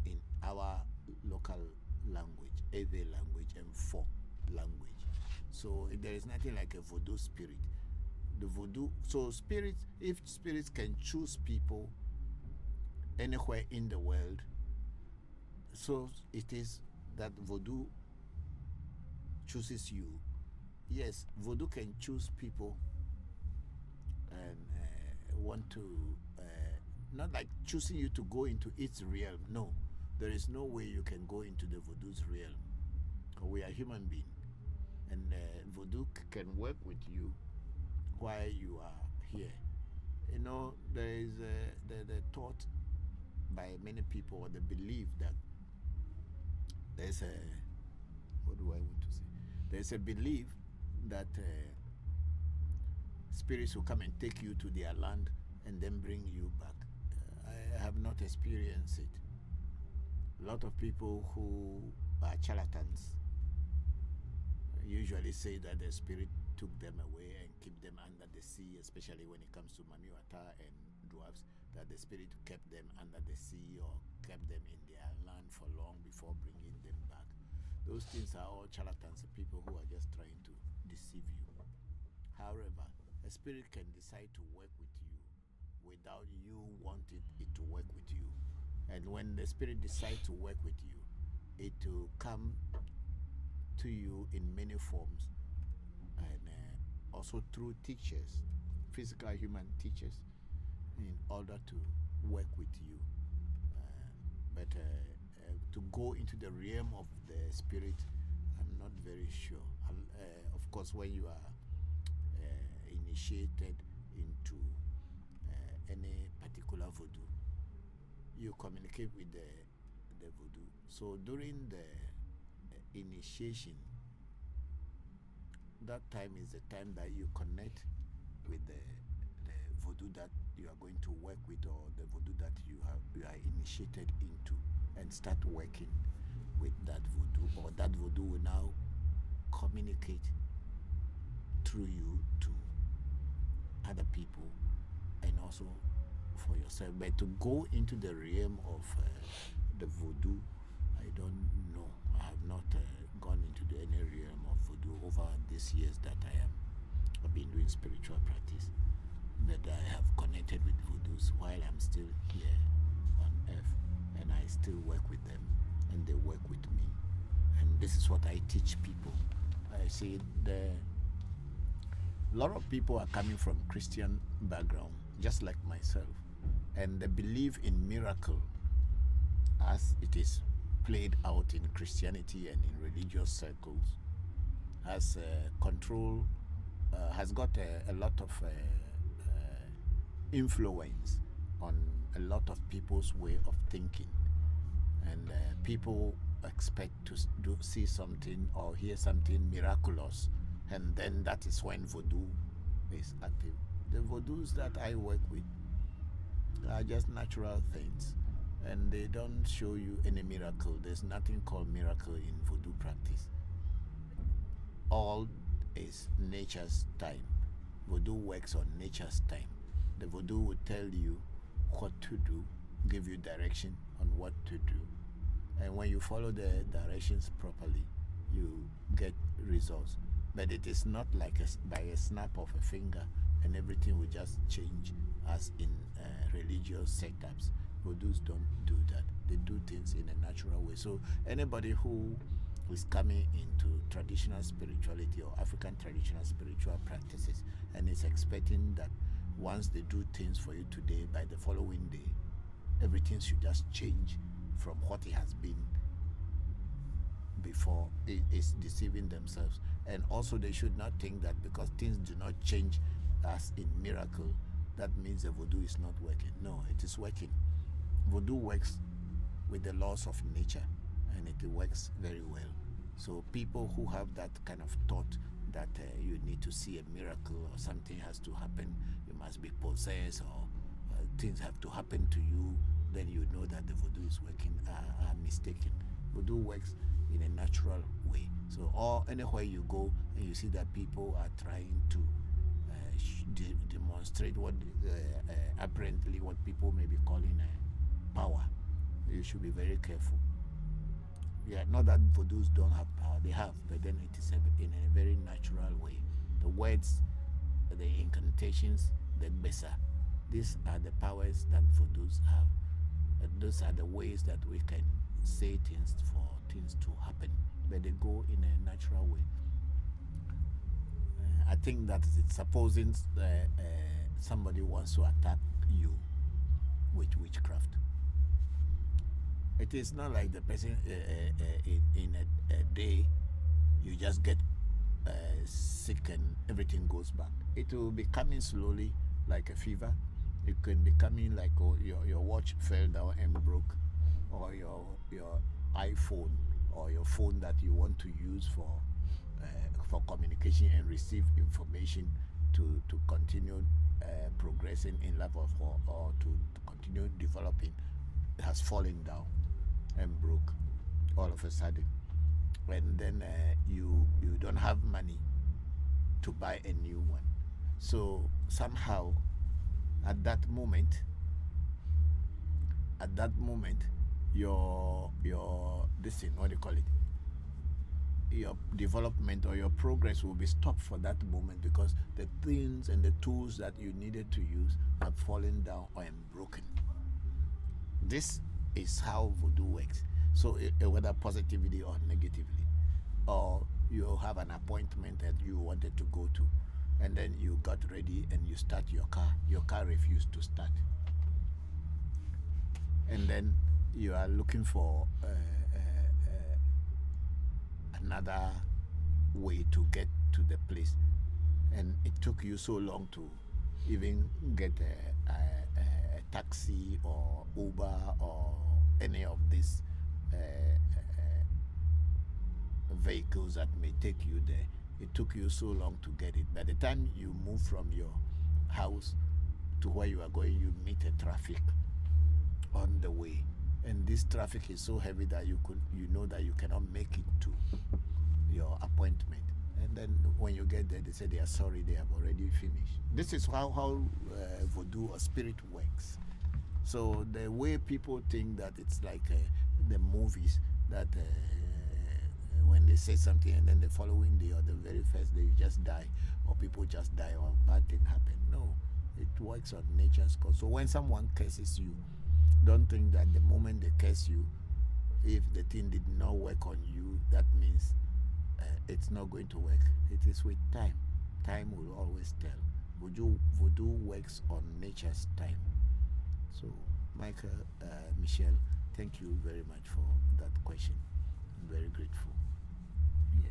in our local language, Ewe language, and Fo language. So there is nothing like a voodoo spirit. The voodoo, so spirits, if spirits can choose people anywhere in the world, so it is that voodoo chooses you. Yes, voodoo can choose people and want to not like choosing you to go into its realm. No, there is no way you can go into the voodoo's realm. We are human beings, and voodoo can work with you while you are here. You know, there is the thought by many people, or the belief that there's a, what do I want to say? There's a belief that spirits will come and take you to their land and then bring you back. I have not experienced it. A lot of people who are charlatans usually say that the spirit took them away and keep them under the sea, especially when it comes to Mamiwata and dwarfs, that the spirit kept them under the sea or kept them in their land for long before bringing them back. Those things are all charlatans, people who are just trying to deceive you. However, a spirit can decide to work with you without you wanting it to work with you. And when the spirit decides to work with you, it will come to you in many forms, and also through teachers, physical human teachers, in order to work with you. But to go into the realm of the spirit, I'm not very sure. Of course, when you are initiated into any particular voodoo, you communicate with the voodoo. So during the initiation, that time is the time that you connect with the voodoo that you are going to work with, or the voodoo that you are initiated into, and start working with that voodoo, or that voodoo will now communicate through you to other people and also for yourself. But to go into the realm of the voodoo, I don't know. I have not gone into any realm of voodoo over these years that I've been doing spiritual practice. But I have connected with voodoos while I'm still here on earth, and I still work with them, and they work with me. And this is what I teach people. I say a lot of people are coming from Christian background, just like myself, and they believe in miracle as it is played out in Christianity and in religious circles, has control, has got a lot of influence on a lot of people's way of thinking, and people expect to see something or hear something miraculous, and then that is when voodoo is active. The voodoos that I work with are just natural things. and they don't show you any miracle. There's nothing called miracle in voodoo practice. All is nature's time. Voodoo works on nature's time. The voodoo will tell you what to do, give you direction on what to do. And when you follow the directions properly, you get results. But it is not like by a snap of a finger and everything will just change as in religious setups. Voodoos don't do that. They do things in a natural way. So anybody who is coming into traditional spirituality or African traditional spiritual practices and is expecting that once they do things for you today, by the following day, everything should just change from what it has been before, it is deceiving themselves. And also they should not think that because things do not change as in miracle, that means the voodoo is not working. No, it is working. Voodoo works with the laws of nature, and it works very well. So people who have that kind of thought that you need to see a miracle or something has to happen, you must be possessed or things have to happen to you, then you know that the voodoo is working, are mistaken. Voodoo works in a natural way. So anywhere you go and you see that people are trying to demonstrate what apparently what people may be calling power, you should be very careful. Yeah, not that voodoos don't have power, they have, but then it is in a very natural way. The words, the incantations, the besa, these are the powers that voodoos have. Those are the ways that we can say things for things to happen, but they go in a natural way. I think that is it. Supposing somebody wants to attack you with witchcraft, it is not like the person in a day you just get sick and everything goes back. It will be coming slowly like a fever. It can be coming like your watch fell down and broke, or your iPhone or your phone that you want to use for communication and receive information to continue progressing in life or to continue developing has fallen down and broke all of a sudden, and then you don't have money to buy a new one. So somehow at that moment your this thing, what do you call it, your development or your progress will be stopped for that moment because the things and the tools that you needed to use have fallen down or broken. This is how voodoo works. So whether positively or negatively, or you have an appointment that you wanted to go to, and then you got ready and you start your car refused to start, and then you are looking for another way to get to the place, and it took you so long to even get a taxi or Uber or any of these vehicles that may take you there. It took you so long to get it. By the time you move from your house to where you are going, you meet a traffic on the way, and this traffic is so heavy that you know that you cannot make it to your appointment. And then when you get there, they say they are sorry, they have already finished. This is how voodoo or spirit works. So the way people think that it's like the movies that when they say something and then the following day or the very first day you just die, or people just die, or bad thing happen. No, it works on nature's course. So when someone curses you, don't think that the moment they curse you, if the thing did not work on you, that means it's not going to work. It is with time. Time will always tell. Voodoo works on nature's time. So, Michael, Michelle, thank you very much for that question. I'm very grateful. Yeah.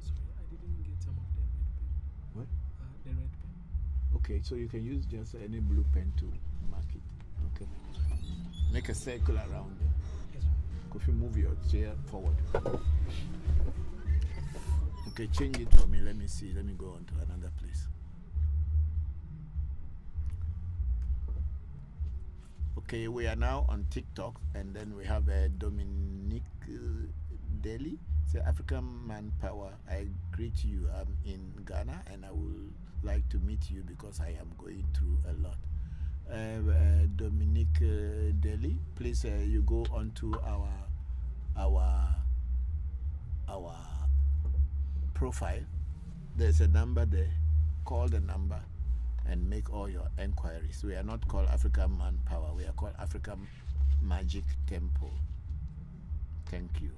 Sorry, I didn't get some of the red pen. What? The red pen. Okay, so you can use just any blue pen to mark it. Okay. Make a circle around it. Yes, sir. If you move your chair forward. Okay, change it for me. Let me see. Let me go on to another place. Okay, we are now on TikTok, and then we have Dominique Daly. Say, African Manpower, I greet you. I'm in Ghana, and I would like to meet you because I am going through a lot. Dominique Daly, please, you go onto our profile. There's a number there. Call the number and make all your enquiries. We are not called African Manpower. We are called African Magic Temple. Thank you.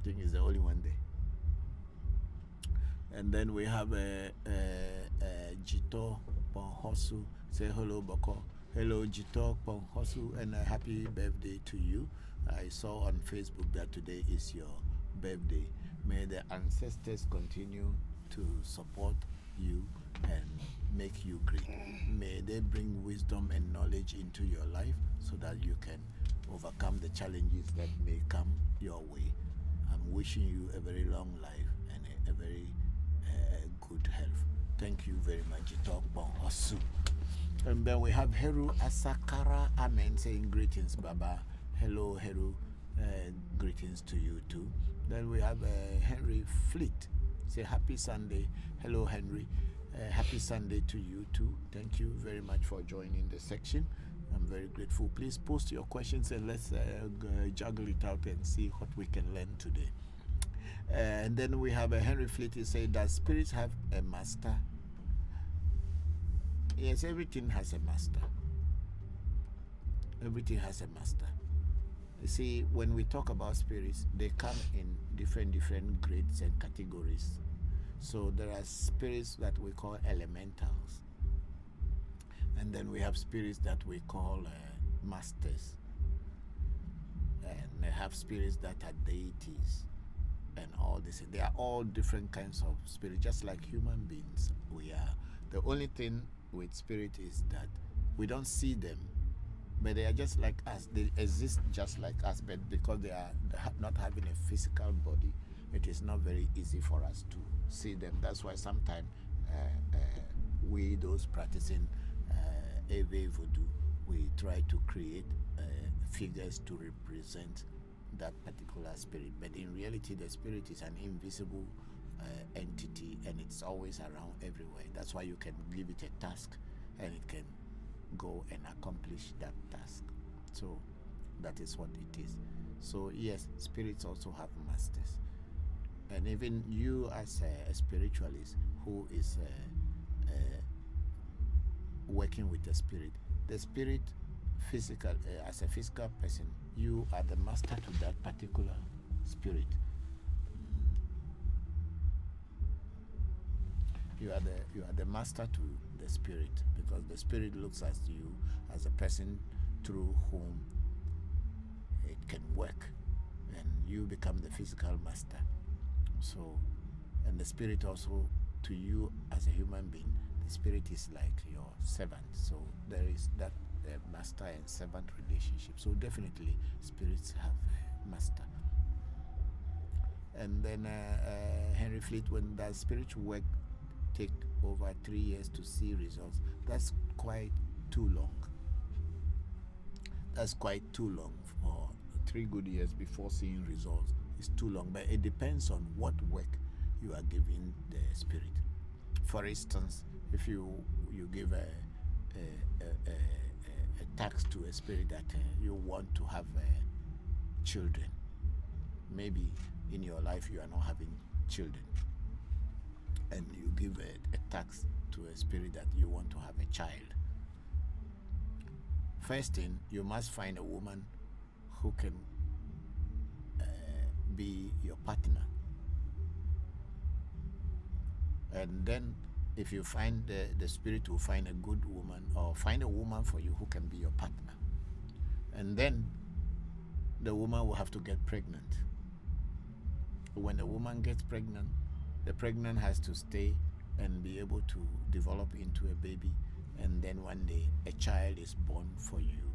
I think it's the only one there. And then we have Jito Ponhosu. Say hello, Bokor. Hello, Jito Ponhosu, and a happy birthday to you. I saw on Facebook that today is your birthday. May the ancestors continue to support you and make you great. May they bring wisdom and knowledge into your life so that you can overcome the challenges that may come your way. I'm wishing you a very long life and a very good health. Thank you very much, Jitok Bonhosu. And then we have Heru Asakara Amen saying greetings, Baba. Hello, Heru. Greetings to you too. Then we have Henry Fleet. Say happy Sunday. Hello, Henry. Happy Sunday to you too. Thank you very much for joining the section. I'm very grateful. Please post your questions and let's juggle it out and see what we can learn today. And then we have Henry Fleet. He said, does spirits have a master? Yes, everything has a master. Everything has a master. You see, when we talk about spirits, they come in different grades and categories. So there are spirits that we call elementals. And then we have spirits that we call masters. And they have spirits that are deities and all this. They are all different kinds of spirits, just like human beings we are. The only thing with spirit is that we don't see them, but they are just like us. They exist just like us, but because they are not having a physical body, it is not very easy for us to see them. That's why sometimes we, those practicing Ewe Voodoo, we try to create figures to represent that particular spirit. But in reality, the spirit is an invisible entity, and it's always around everywhere. That's why you can give it a task and it can go and accomplish that task. So that is what it is. So yes, spirits also have masters. And even you as a spiritualist who is working with the spirit physical, as a physical person, you are the master to that particular spirit. You are the master to the spirit, because the spirit looks at you as a person through whom it can work, and you become the physical master. So, and the spirit also to you as a human being, the spirit is like your servant. So there is that master and servant relationship. So definitely spirits have a master. And then Henry Fleet, when that spiritual work take over 3 years to see results, that's quite too long. That's quite too long. For 3 good years before seeing results is too long. But it depends on what work you are giving the spirit. For instance, if you give a task to a spirit that you want to have children, maybe in your life you are not having children, and you give a task to a spirit that you want to have a child. First thing, you must find a woman who can be your partner. And then if you find the spirit will find a good woman, or find a woman for you who can be your partner. And then the woman will have to get pregnant. When the woman gets pregnant, the pregnant has to stay and be able to develop into a baby, and then one day a child is born for you.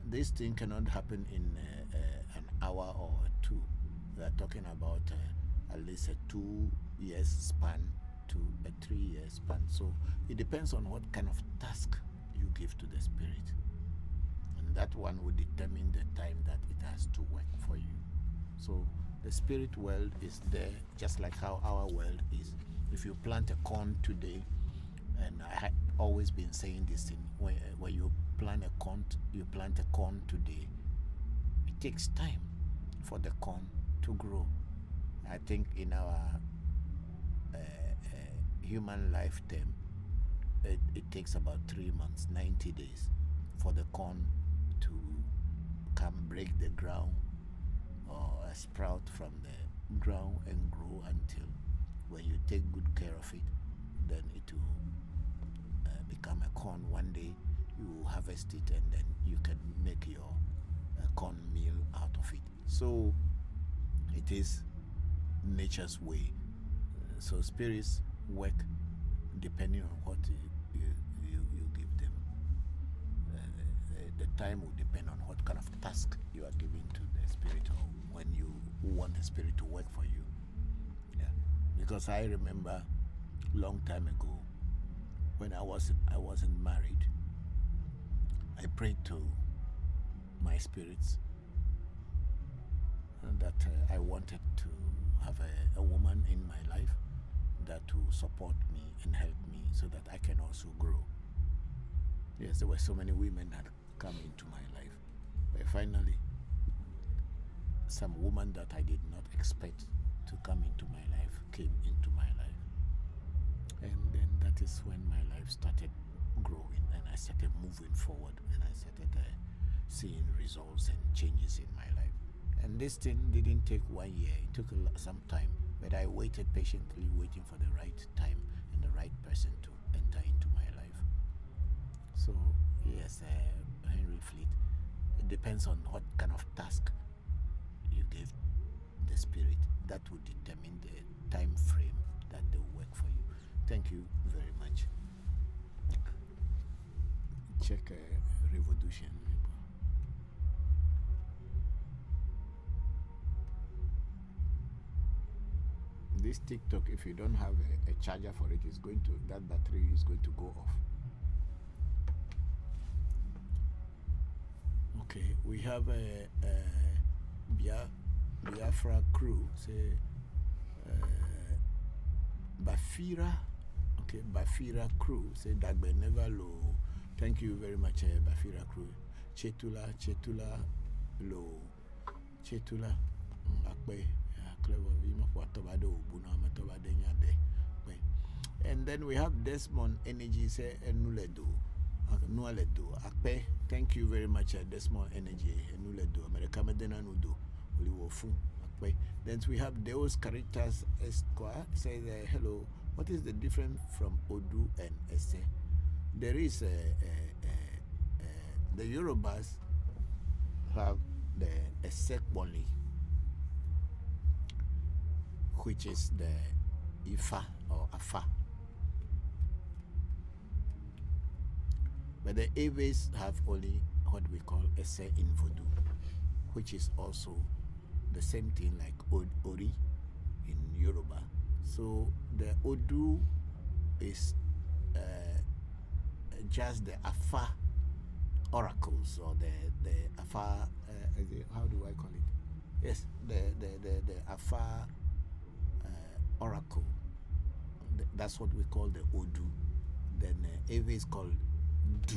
This thing cannot happen in an hour or 2. We are talking about at least a 2 years span to a 3 year span. So it depends on what kind of task you give to the spirit. And that one will determine the time that it has to work for you. So the spirit world is there just like how our world is. If you plant a corn today, and I have always been saying this thing, when you plant a corn today, it takes time for the corn to grow. I think in our human lifetime, it takes about 3 months, 90 days for the corn to come break the ground or sprout from the ground and grow until when you take good care of it, then it will become a corn. One day you will harvest it and then you can make your corn meal out of it. So it is nature's way. So spirits work depending on what you give them. The time will depend on what kind of task you are giving to the spirit, or when you want the spirit to work for you. Yeah, because I remember long time ago when I wasn't married, I prayed to my spirits that I wanted to have a woman in my life that will support me and help me so that I can also grow. Yes, there were so many women that come into my life, but finally some woman that I did not expect to come into my life came into my life, and then that is when my life started growing and I started moving forward and I started seeing results and changes in my life. And this thing didn't take 1 year, it took some time, but I waited patiently, waiting for the right time and the right person to enter into my life. So yes, Henry Fleet, it depends on what kind of task you give the spirit. That will determine the time frame that they will work for you. Thank you very much. Check Revolution. This TikTok, if you don't have a charger for it, that battery is going to go off. Okay, we have a Biafra crew. Say Bafira. Okay, Bafira crew. Say Dagbe never low. Thank you very much, Bafira crew. Chetula low. Chetula Akbe. And then we have Desmond Energy. Say Enuledo. Nualedo Akpe. Thank you very much, Desmond Energy. Enuledo America Medena Nudo. Uliwofu Akpe. Then we have Deus Caritas Esquire. Say hello. What is the difference from Odu and Ese? There is the Yorubas have the Esekwali, which is the Ifa or Afa. But the Eves have only what we call Ese in Voodoo, which is also the same thing like Ori in Yoruba. So the Odu is just the Afa oracles, or the Afa, how do I call it? Yes, the Afa oracle. That's what we call the Odu. Then Eve is called Du.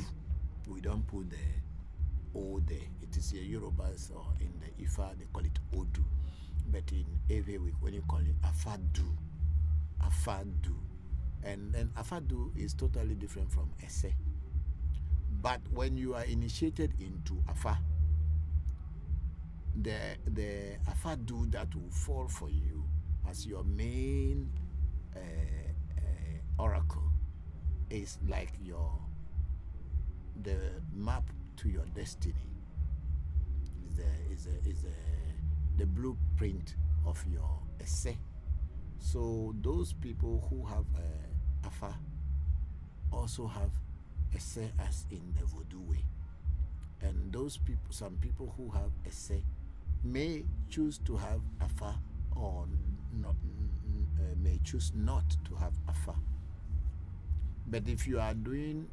We don't put the O there. It is a Yorubas, or in the Ifa they call it Odu. But in Eve we only call it Afadu. Afadu. And then Afadu is totally different from Ese. But when you are initiated into Afa, the Afadu that will fall for you as your main oracle is like the map to your destiny. Is the blueprint of your essay. So those people who have Afa also have essay as in the Voodoo way. And those people, some people who have essay may choose to have Afa, or not, may choose not to have Afa. But if you are doing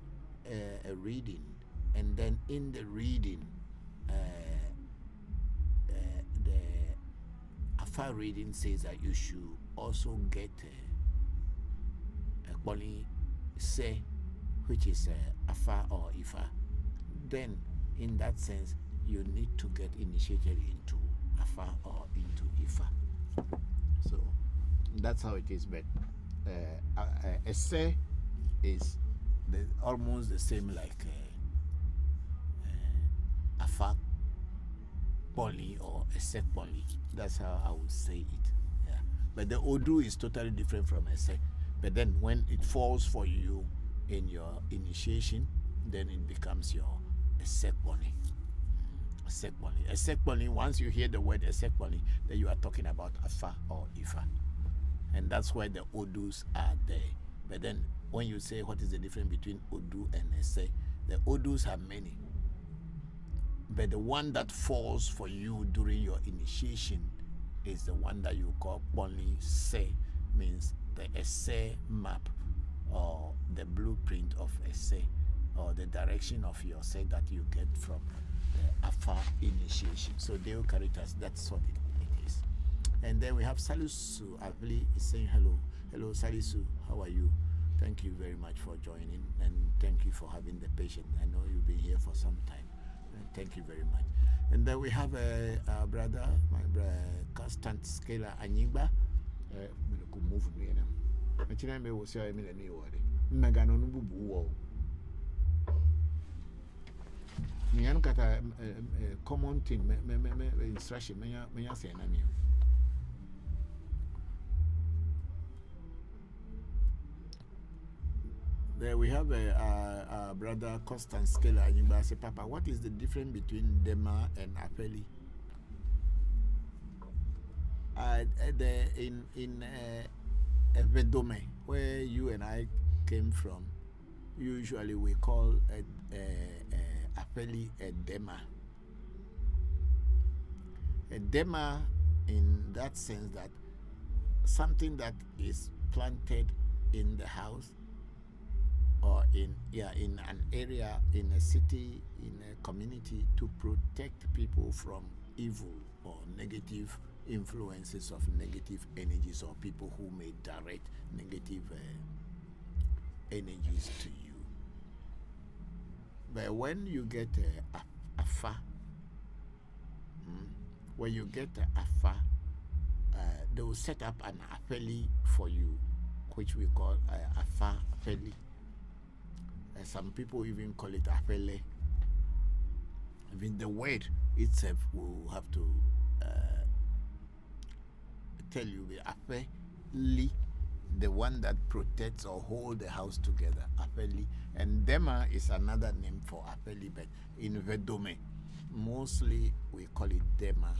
a reading, and then in the reading, the Afa reading says that you should also get a Boli say, which is Afa or Ifa. Then, in that sense, you need to get initiated into Afa or into Ifa. So that's how it is. But a say is almost the same like Afa Boli or a set Boli. That's how I would say it. Yeah. But the Odu is totally different from a say. But then when it falls for you in your initiation, then it becomes your Esekponi. Esekponi. Esekponi, once you hear the word Esekponi, then you are talking about Afa or Ifa. And that's why the Odus are there. But then when you say what is the difference between Odu and Ese, the Odus have many. But the one that falls for you during your initiation is the one that you call Boni Se, means the Ese map or the blueprint of Ese, or the direction of your say that you get from the Afa initiation. So Deo Caritas, that's what it is. And then we have Salisu Avli is saying hello. Hello Salisu, how are you? Thank you very much for joining, and thank you for having the patience. I know you've been here for some time. Thank you very much. And then we have a brother, my brother, Constant Scalar Anyigba. Could move me now. I think I will say I'm in a new word. Megano Nubu. Me kata common thing me instruction me say na me. There we have a brother Constant Scalar Anyigba say, Papa, what is the difference between Dema and Apeli? In Vedome, where you and I came from, usually we call Apeli a Dema. A Dema, in that sense, that something that is planted in the house, or in an area, in a city, in a community, to protect people from evil or negative influences of negative energies, or people who may direct negative energies to you. But when you get Afa, when you get Afa, they will set up an Apeli for you, which we call Afa Apeli. Some people even call it Apele. Even the word itself will have to tell you the Apeli, the one that protects or holds the house together, Apeli. And Dema is another name for Apeli, but in Vedome, mostly we call it Dema.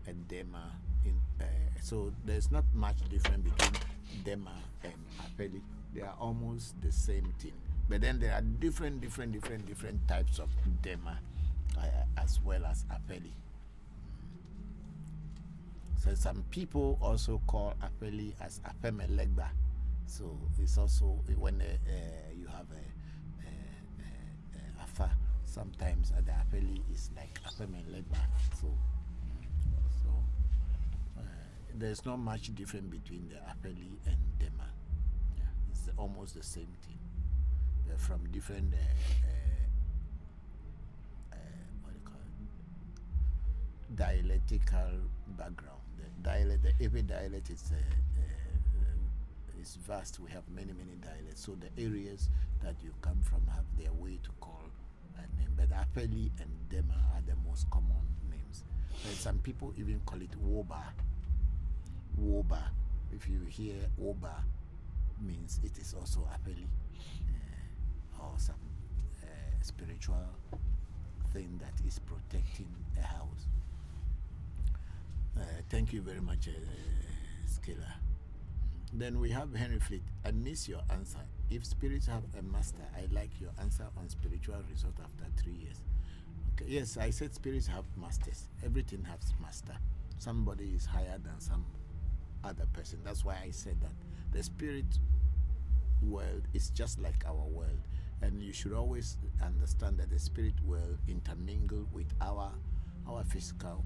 A Dema. So there's not much difference between Dema and Apeli. They are almost the same thing. But then there are different types of Dema as well as Apeli. So some people also call Apeli as Apemelegba. So it's also when you have a Afa, sometimes the Apeli is like Apemelegba. So there's not much difference between the Apeli and Dema. Yeah, it's almost the same thing. They're from different what do you call it? Dialectical background. The every dialect is vast. We have many dialects. So the areas that you come from have their way to call a name. But Apeli and Dema are the most common names. And some people even call it Woba. Woba. If you hear Woba, means it is also Apeli, or some spiritual thing that is protecting a house. Thank you very much, Scalar. Then we have Henry Fleet. I miss your answer. If spirits have a master, I like your answer on spiritual result after 3 years. Okay. Yes, I said spirits have masters. Everything has master. Somebody is higher than some other person. That's why I said that the spirit world is just like our world, And you should always understand that the spirit will intermingle with our physical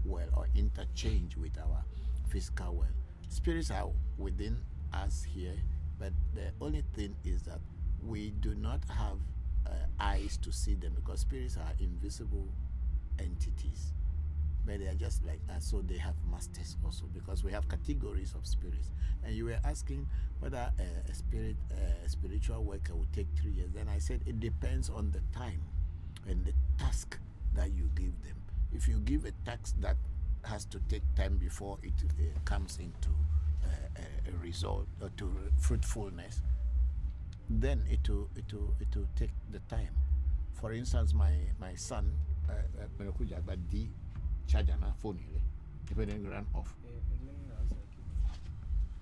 world, or interchange with our physical world. Spirits are within us here, but the only thing is that we do not have eyes to see them, because spirits are invisible entities, but they are just like us. So they have masters also, because we have categories of spirits. And you were asking whether a spiritual worker will take 3 years. Then I said it depends on the time and the task that you give them. If you give a task that has to take time before it comes into a result or to fruitfulness, then it will take the time. For instance, my son, di charger na phone ile, if it didn't run off.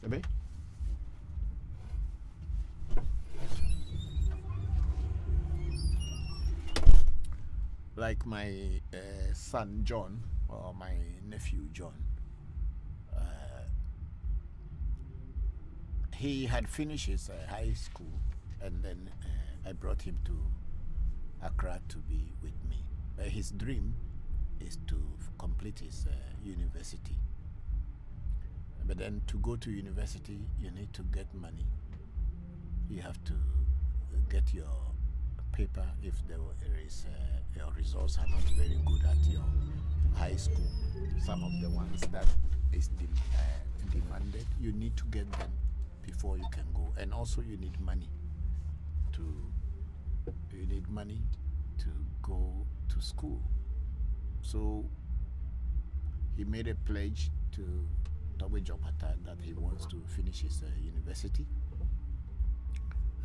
Okay? Like my son John, or my nephew John, he had finished his high school, and then I brought him to Accra to be with me. His dream is to complete his university. But then to go to university, you need to get money. You have to get your paper if there is your results are not very good at your high school. Some of the ones that is demanded, you need to get them before you can go. And also you need money to go to school. So he made a pledge to Toby Jopata that he wants to finish his university.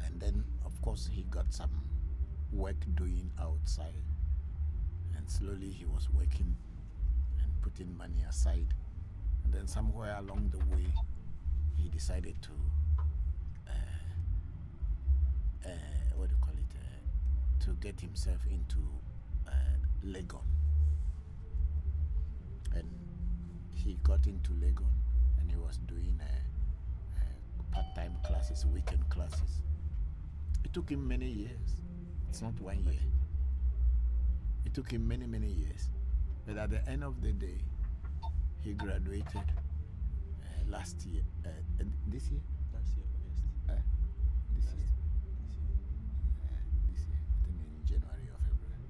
And then of course he got some work doing outside, and slowly he was working and putting money aside. And then somewhere along the way he decided to to get himself into Legon. And he got into Legon, and he was doing part-time classes, weekend classes. It took him many years. It's not 1 year. It took him many years. But at the end of the day, he graduated last year. This year? Last year, August. This year. This year. I think in January or February.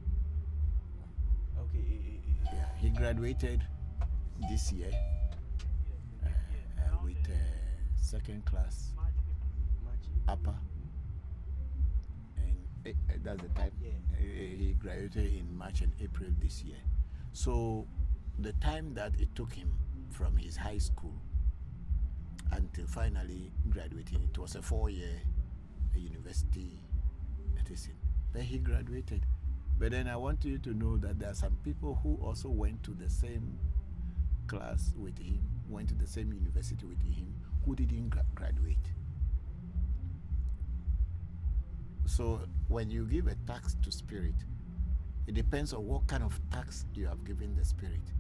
Okay. Yeah, he graduated this year with second class upper. That's the time. Yeah. He graduated in March and April this year. So the time that it took him from his high school until finally graduating, it was a 4-year university medicine. But he graduated. But then I want you to know that there are some people who also went to the same class with him, went to the same university with him, who didn't graduate. So when you give a tax to spirit, it depends on what kind of tax you have given the spirit,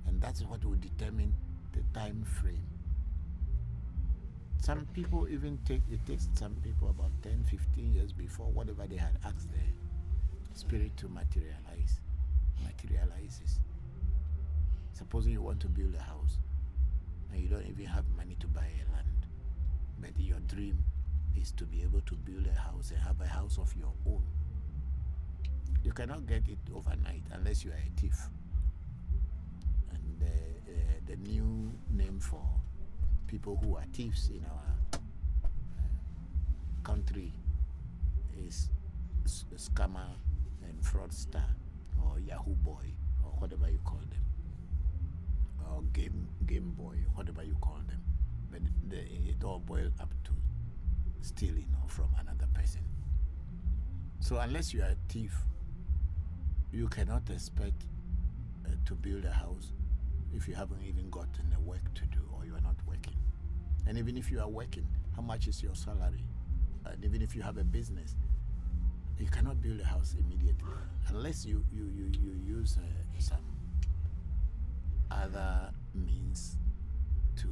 and that's what will determine the time frame. Some people even takes some people about 10-15 years before whatever they had asked the spirit to materializes. Supposing you want to build a house and you don't even have money to buy a land, but your dream is to be able to build a house and have a house of your own. You cannot get it overnight unless you are a thief. And the new name for people who are thieves in our country is scammer and fraudster, or Yahoo boy, or whatever you call them, or game boy, whatever you call them. But it all boils up to stealing from another person. So unless you are a thief, you cannot expect to build a house if you haven't even gotten the work to do, or you are not working. And even if you are working, how much is your salary? And even if you have a business, you cannot build a house immediately unless you use some other means to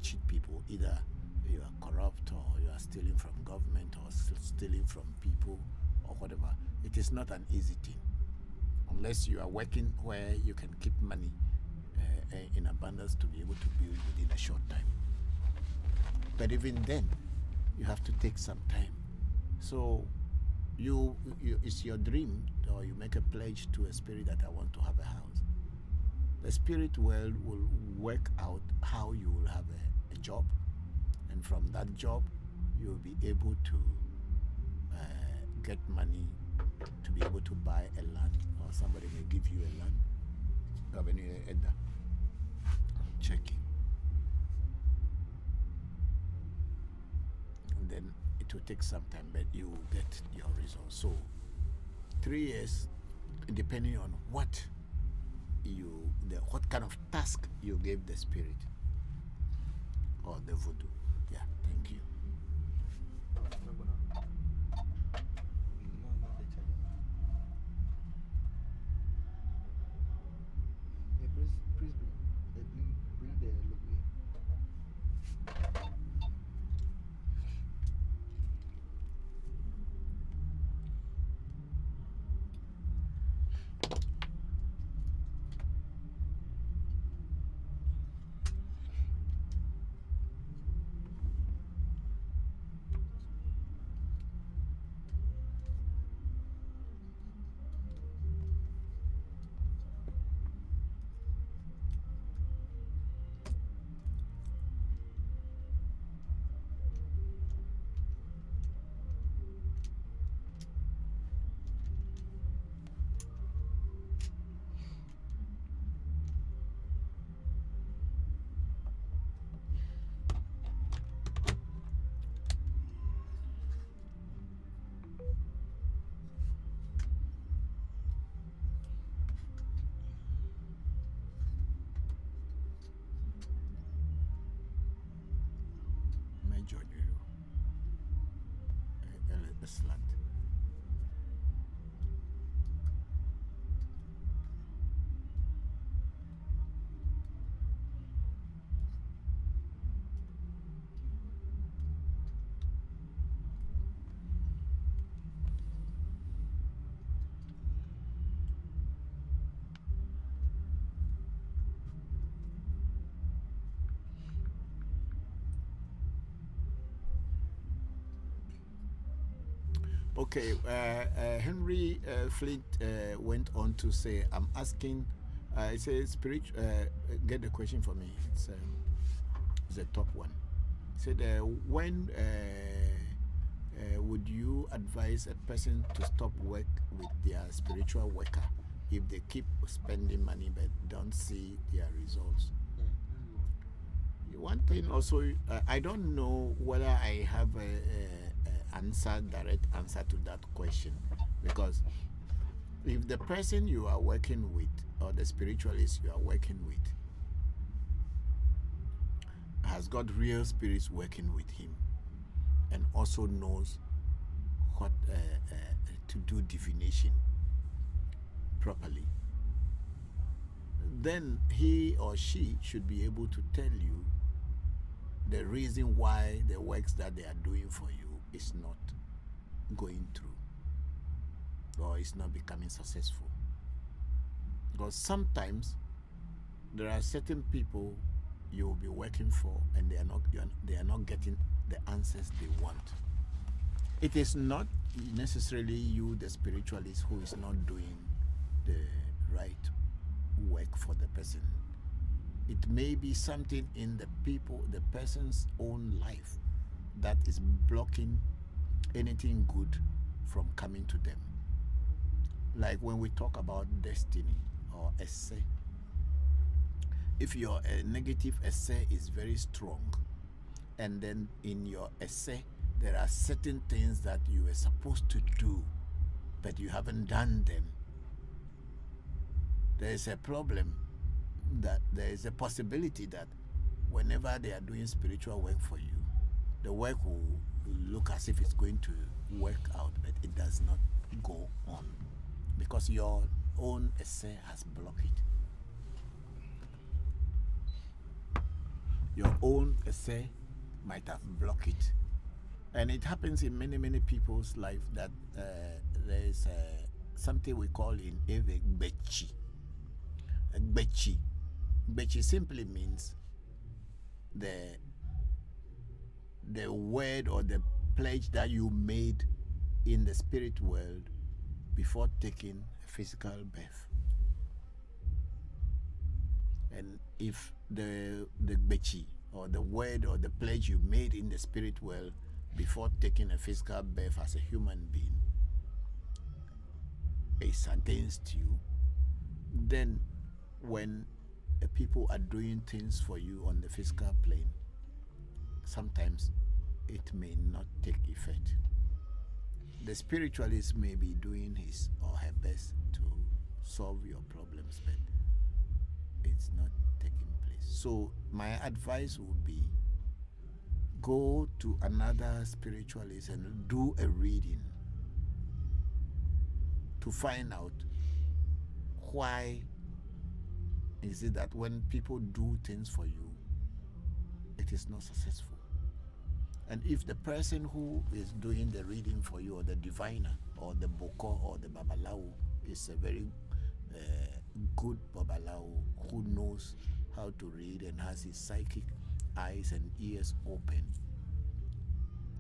cheat people. Either you are corrupt or you are stealing from government or stealing from people or whatever. It is not an easy thing unless you are working where you can keep money in abundance to be able to build within a short time. But even then, you have to take some time. So you it's your dream, or you make a pledge to a spirit that I want to have a house. The spirit world will work out how you will have a job, and from that job you will be able to get money to be able to buy a land, or somebody may give you a land. I'm checking. And then it will take some time, but you will get your results. So 3 years, depending on what kind of task you gave the spirit or the voodoo. Yeah, thank you. Bring the logo here. Slant. Okay, Henry Flint went on to say, I'm asking, it says, get the question for me. It's the top one. He said, when would you advise a person to stop work with their spiritual worker if they keep spending money but don't see their results? One thing also, I don't know whether I have a direct answer to that question, because if the person you are working with or the spiritualist you are working with has got real spirits working with him and also knows what to do divination properly, then he or she should be able to tell you the reason why the works that they are doing for you is not going through or is not becoming successful. Because sometimes there are certain people you will be working for and they are not getting the answers they want. It is not necessarily you, the spiritualist, who is not doing the right work for the person. It may be something in the person's own life that is blocking anything good from coming to them. Like when we talk about destiny or essay, if your negative essay is very strong, and then in your essay there are certain things that you were supposed to do but you haven't done them, there is a problem, that there is a possibility that whenever they are doing spiritual work for you, the work will look as if it's going to work out, but it does not go on because your own essay has blocked it. Your own essay might have blocked it. And it happens in many people's life that there is something we call in Ewe Bechi. Bechi. Bechi simply means the word or the pledge that you made in the spirit world before taking a physical birth. And if the bechi or the word or the pledge you made in the spirit world before taking a physical birth as a human being is against you, then when people are doing things for you on the physical plane, sometimes it may not take effect. The spiritualist may be doing his or her best to solve your problems, but it's not taking place. So my advice would be, go to another spiritualist and do a reading to find out why is it that when people do things for you, it is not successful. And if the person who is doing the reading for you, or the diviner, or the Bokor, or the Babalawo, is a very good Babalawo who knows how to read and has his psychic eyes and ears open,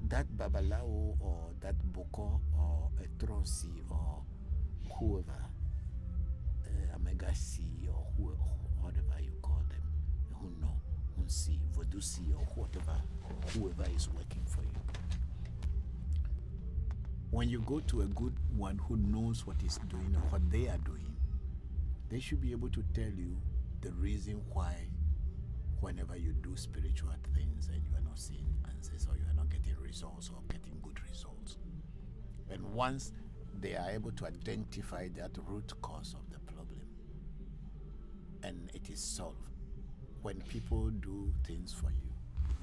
that Babalawo or that Bokor or a Tronsi or whoever, Amegasi or whatever you call them, who know, who see, Vodusi or whoever is working for you. When you go to a good one who knows what he's doing or what they are doing, they should be able to tell you the reason why whenever you do spiritual things and you are not seeing answers or you are not getting results or getting good results. And once they are able to identify that root cause of the problem and it is solved, when people do things for you,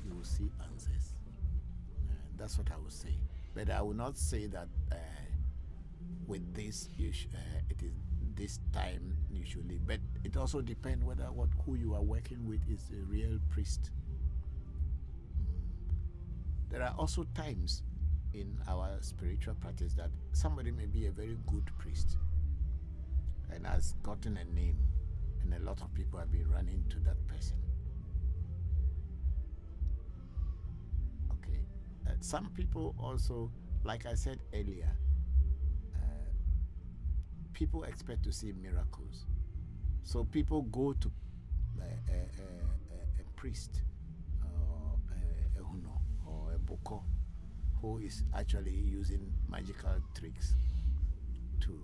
you will see answers. That's what I would say. But I will not say that with this it is this time usually. But it also depends whether who you are working with is a real priest. There are also times in our spiritual practice that somebody may be a very good priest and has gotten a name, and a lot of people have been running to that person. Okay. Some people also, like I said earlier, people expect to see miracles. So people go to a priest or a huno or a bokor who is actually using magical tricks to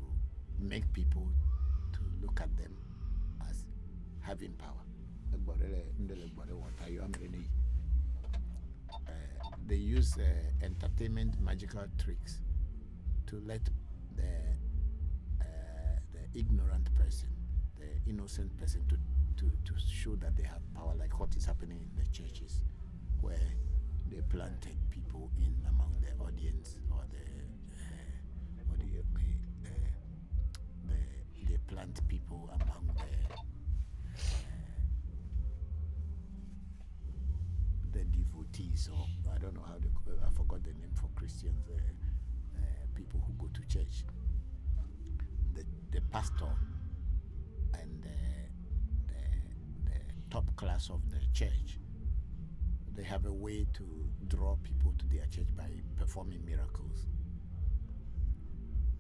make people to look at them as having power. They use entertainment magical tricks to let the ignorant person, the innocent person, to show that they have power, like what is happening in the churches, where they planted people in among the audience, or they plant people among the devotees, or I don't know how they call it, I forgot the name for Christians, people who go to church. The pastor and the top class of the church, they have a way to draw people to their church by performing miracles.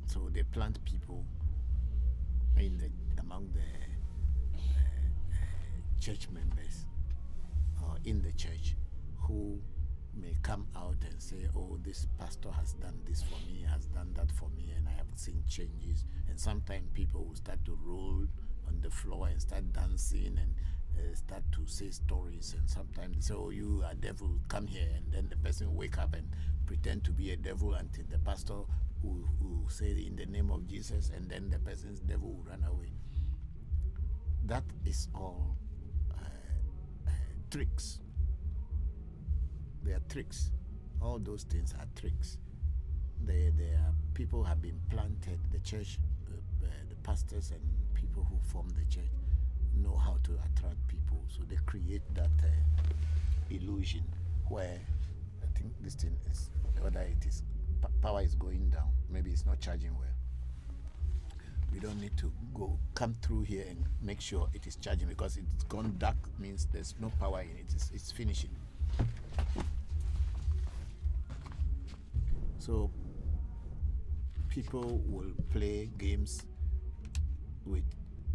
So they plant people among the church members or in the church who may come out and say, oh, this pastor has done this for me, has done that for me, and I have seen changes. And sometimes people will start to roll on the floor and start dancing and start to say stories. And sometimes they say, oh, you are devil, come here. And then the person will wake up and pretend to be a devil until the pastor will say in the name of Jesus, and then the person's devil will run away. That is all tricks. They are tricks. All those things are tricks. They are people have been planted. The church, the pastors and people who form the church know how to attract people. So they create that illusion where I think this thing is, whether it is power is going down, maybe it's not charging well. We don't need to come through here and make sure it is charging, because it's gone dark means there's no power in it. It's finishing. So people will play games with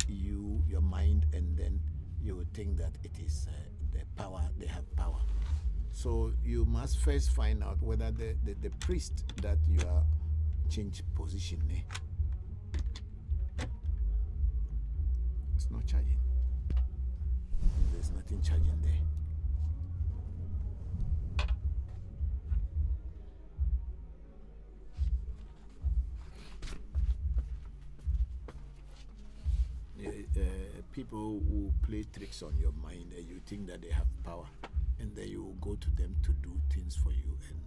your mind, and then you will think that it is the power, they have power. So you must first find out whether the priest that you are change position, it's not charging. There's nothing charging there. People who play tricks on your mind, and you think that they have power, and then you go to them to do things for you, and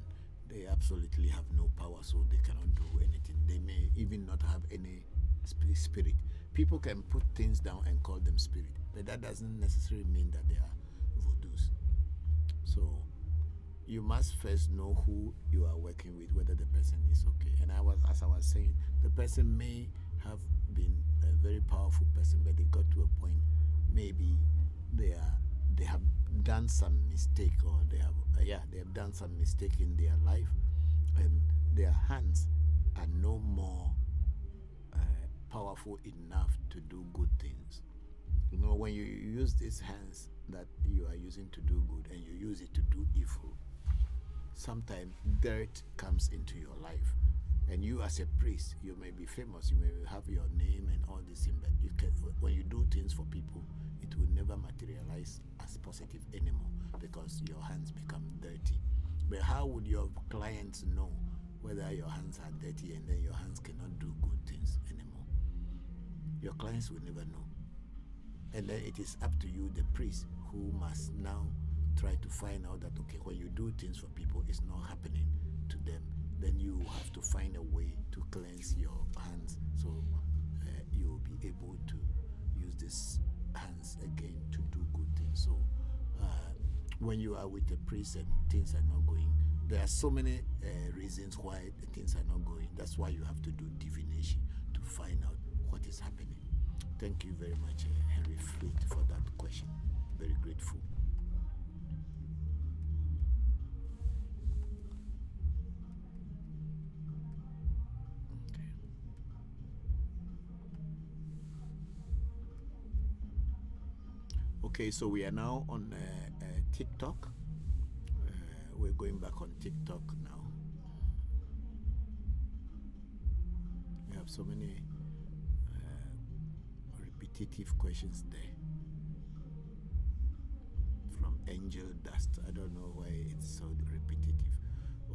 they absolutely have no power, so they cannot do anything. They may even not have any spirit. People can put things down and call them spirit, but that doesn't necessarily mean that they are voodoos. So you must first know who you are working with, whether the person is okay. And as I was saying, the person may have been a very powerful person, but they got to a point, maybe they have done some mistake, or they have done some mistake in their life, and their hands are no more powerful enough to do good things. You know, when you use these hands that you are using to do good, and you use it to do evil, sometimes dirt comes into your life. And you as a priest, you may be famous, you may have your name and all this thing, but when you do things for people, it will never materialize as positive anymore, because your hands become dirty. But how would your clients know whether your hands are dirty and then your hands cannot do good things anymore? Your clients will never know. And then it is up to you, the priest, who must now try to find out that, okay, when you do things for people, it's not happening to them. Then you have to find a way to cleanse your hands, so you will be able to use these hands again to do good things. So when you are with a priest and things are not going, there are so many reasons why the things are not going. That's why you have to do divination to find out what is happening. Thank you very much, Henry Fleet, for that question. Very grateful. Okay, so we are now on TikTok. We're going back on TikTok now. We have so many repetitive questions there. From Angel Dust. I don't know why it's so repetitive.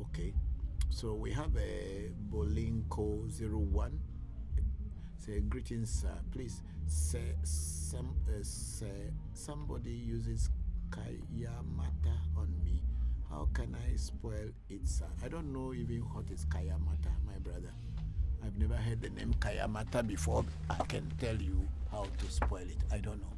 Okay, so we have a Bolinko01. Say, greetings, please say somebody uses kaya mata on me. How can I spoil it, sir? I don't know even what is kaya mata, my brother. I've never heard the name kaya mata before. I can tell you how to spoil it. I don't know.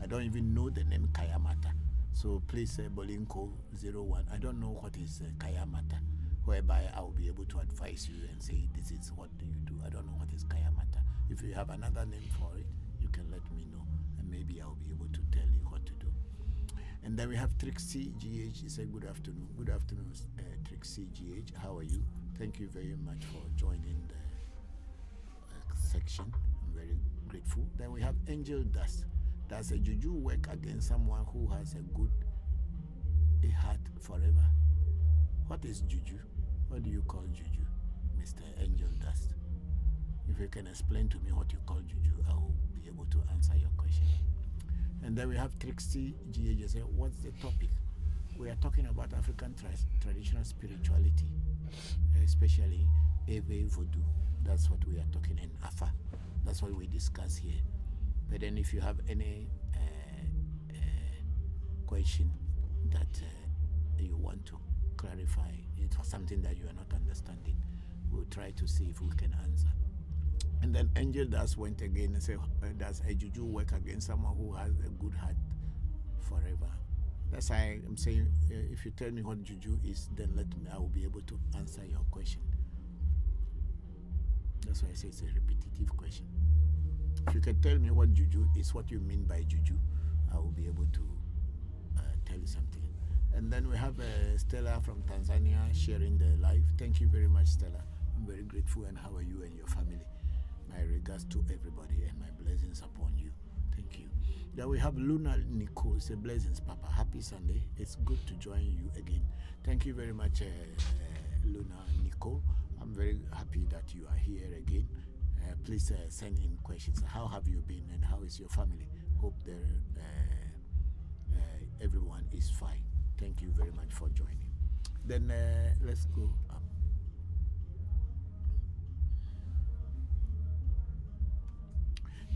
I don't even know the name kaya mata. So please say Bolinko01. I don't know what is kaya mata, whereby I will be able to advise you and say, this is what you do. I don't know what is kaya mata. If you have another name for it, you can let me know, and maybe I'll be able to tell you what to do. And then we have Trixie GH. He said, good afternoon. Good afternoon, Trixie GH. How are you? Thank you very much for joining the section. I'm very grateful. Then we have Angel Dust. Does a juju work against someone who has a good heart forever? What is juju? What do you call juju, Mr. Angel Dust? If you can explain to me what you call juju, I will be able to answer your question. And then we have Trixie GAJ. What's the topic? We are talking about African traditional spirituality, especially Ewe Voodoo. That's what we are talking in Afa. That's what we discuss here. But then if you have any question that you want to clarify, it's something that you are not understanding, we'll try to see if we can answer. And then Angel Das went again and said, does a juju work against someone who has a good heart forever? That's why I'm saying if you tell me what juju is, then I will be able to answer your question. That's why I say it's a repetitive question. If you can tell me what juju is, what you mean by juju, I will be able to tell you something. And then we have Stella from Tanzania sharing the live. Thank you very much, Stella. I'm very grateful. And how are you and your family? My regards to everybody and my blessings upon you. Thank you. Then we have Luna Nicole. Say blessings, Papa. Happy Sunday. It's good to join you again. Thank you very much, Luna Nicole. I'm very happy that you are here again. Please send in questions. How have you been and how is your family? Hope everyone is fine. Thank you very much for joining. Then let's go up.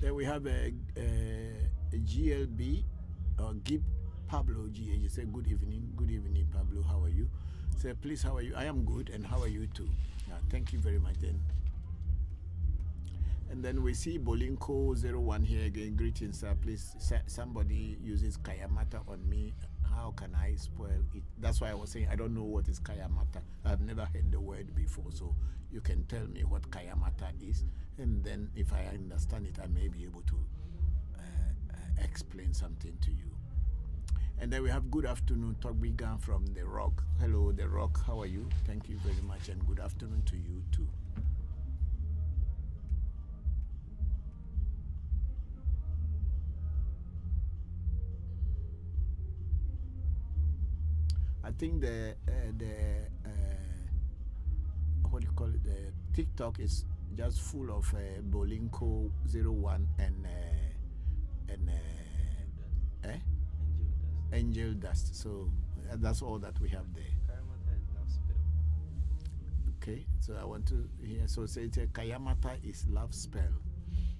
Then we have a GLB or Gib Pablo GH. You say good evening, Pablo. How are you? Say please, how are you? I am good, and how are you too? Thank you very much. Then. And then we see Bolinko01 here again. Greetings, please. Somebody uses Kayamata on me. How can I spoil it? That's why I was saying I don't know what is Kayamata. I've never heard the word before. So you can tell me what Kayamata is. And then if I understand it, I may be able to explain something to you. And then we have good afternoon, Togbigan from The Rock. Hello, The Rock. How are you? Thank you very much. And good afternoon to you too. I think the what do you call it? The TikTok is just full of Bolinko01 and Angel Dust. So that's all that we have there. Okay, so I want to hear. So say it's a Kayamata is love spell.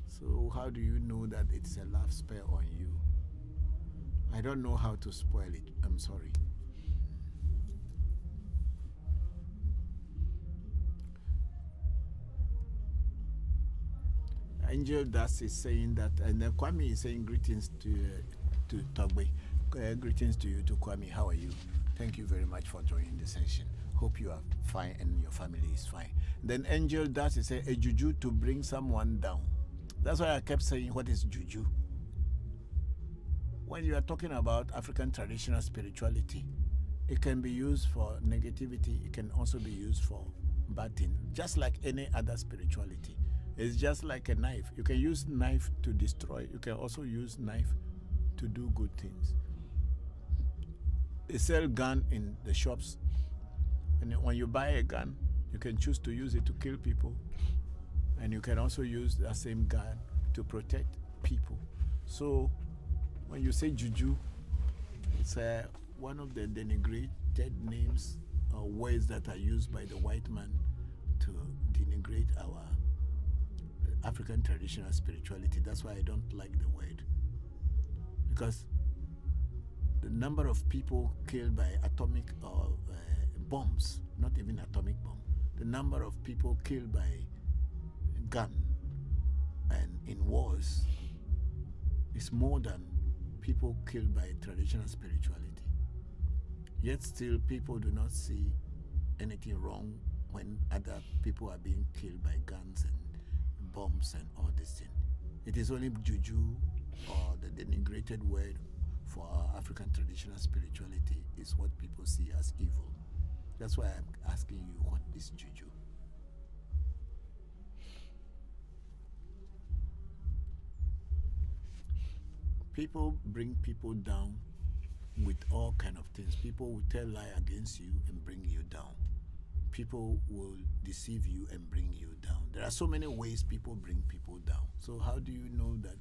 So how do you know that it's a love spell on you? I don't know how to spoil it. I'm sorry. Angel Dust is saying that, and then Kwame is saying greetings to Togbe. Greetings to you, to Kwame. How are you? Thank you very much for joining the session. Hope you are fine and your family is fine. Then Angel Dust is saying a juju to bring someone down. That's why I kept saying, what is juju? When you are talking about African traditional spirituality, it can be used for negativity. It can also be used for bad things, just like any other spirituality. It's just like a knife. You can use knife to destroy. You can also use knife to do good things. They sell gun in the shops. And when you buy a gun, you can choose to use it to kill people. And you can also use that same gun to protect people. So when you say juju, it's one of the denigrated names or words that are used by the white man to denigrate our African traditional spirituality. That's why I don't like the word. Because the number of people killed by atomic or bombs, not even atomic bomb, the number of people killed by gun and in wars is more than people killed by traditional spirituality. Yet still people do not see anything wrong when other people are being killed by guns and bombs and all this thing. It is only juju or the denigrated word for our African traditional spirituality is what people see as evil. That's why I'm asking you, what is juju? People bring people down with all kind of things. People will tell lie against you and bring you down. People will deceive you and bring you down. There are so many ways people bring people down. So how do you know that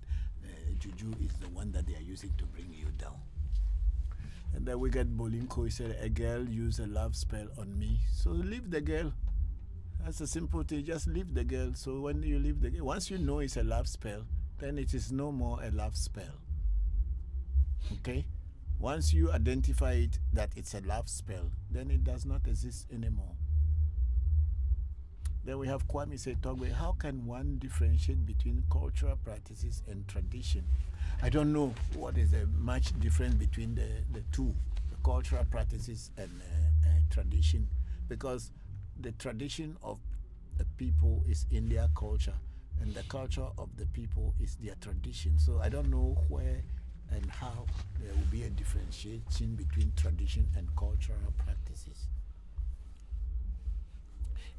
juju is the one that they are using to bring you down? And then we get Bolinko. He said, a girl used a love spell on me. So leave the girl. That's a simple thing. Just leave the girl. So when you leave the girl, once you know it's a love spell, then it is no more a love spell. Okay? Once you identify it that it's a love spell, then it does not exist anymore. Then we have Kwame say, Togwe, how can one differentiate between cultural practices and tradition? I don't know what is the much difference between the two, the cultural practices and tradition, because the tradition of the people is in their culture, and the culture of the people is their tradition. So I don't know where and how there will be a differentiation between tradition and cultural practices.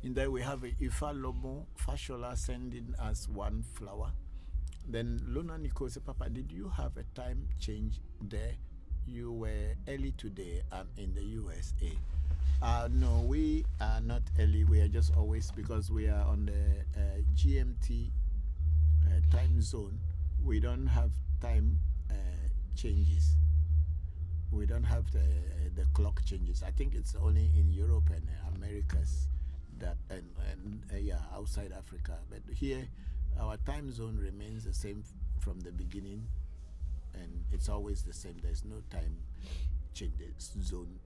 In there we have Ifa Lobo Fashola sending us one flower. Then Luna Nico said, Papa, did you have a time change there? You were early today. I'm in the USA. No, we are not early. We are just always, because we are on the GMT time zone. We don't have time changes. We don't have the clock changes. I think it's only in Europe and Americas that and outside Africa. But here, our time zone remains the same from the beginning, and it's always the same. There's no time change.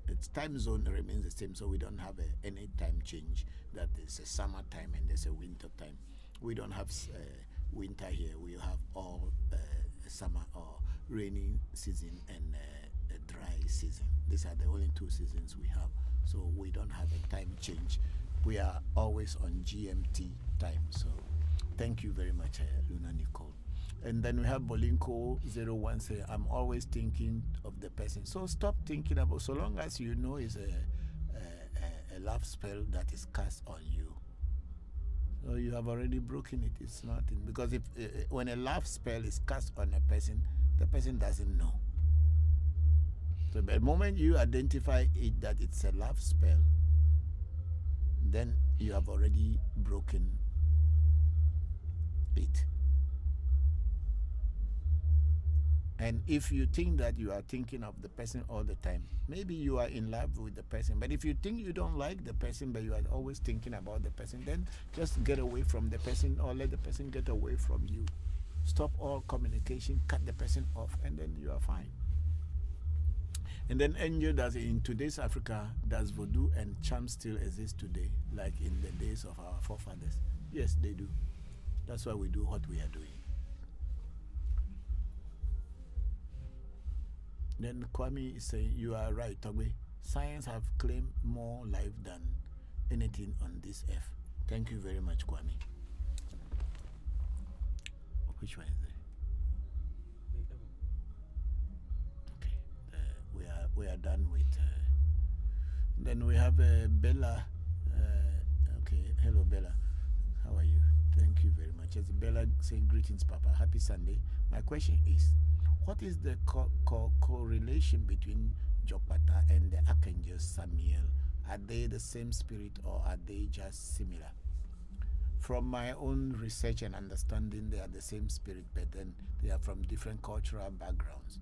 Its time zone remains the same, so we don't have any time change. That is a summer time and there's a winter time. We don't have winter here. We have all summer or rainy season and a dry season. These are the only two seasons we have. So we don't have a time change. We are always on GMT time. So thank you very much, Luna Nicole. And then we have Bolinko01 say, I'm always thinking of the person. So stop thinking about, so long as you know it's a love spell that is cast on you. So you have already broken it. It's nothing. Because if when a love spell is cast on a person, the person doesn't know. So the moment you identify it that it's a love spell, then you have already broken it. And if you think that you are thinking of the person all the time, maybe you are in love with the person. But if you think you don't like the person, but you are always thinking about the person, then just get away from the person, or let the person get away from you. Stop all communication, cut the person off, and then you are fine. And then Angel does, in today's Africa, does voodoo and charm still exist today, like in the days of our forefathers? Yes, they do. That's why we do what we are doing. Then Kwame is saying, you are right, Togwe. Science have claimed more life than anything on this earth. Thank you very much, Kwame. Which one is it? Okay, we are done with. Then we have Bella. Okay, hello Bella. How are you? Thank you very much. As Bella saying, greetings, Papa. Happy Sunday. My question is, what is the correlation between Jokpata and the Archangel Samuel? Are they the same spirit or are they just similar? From my own research and understanding, they are the same spirit, but then they are from different cultural backgrounds.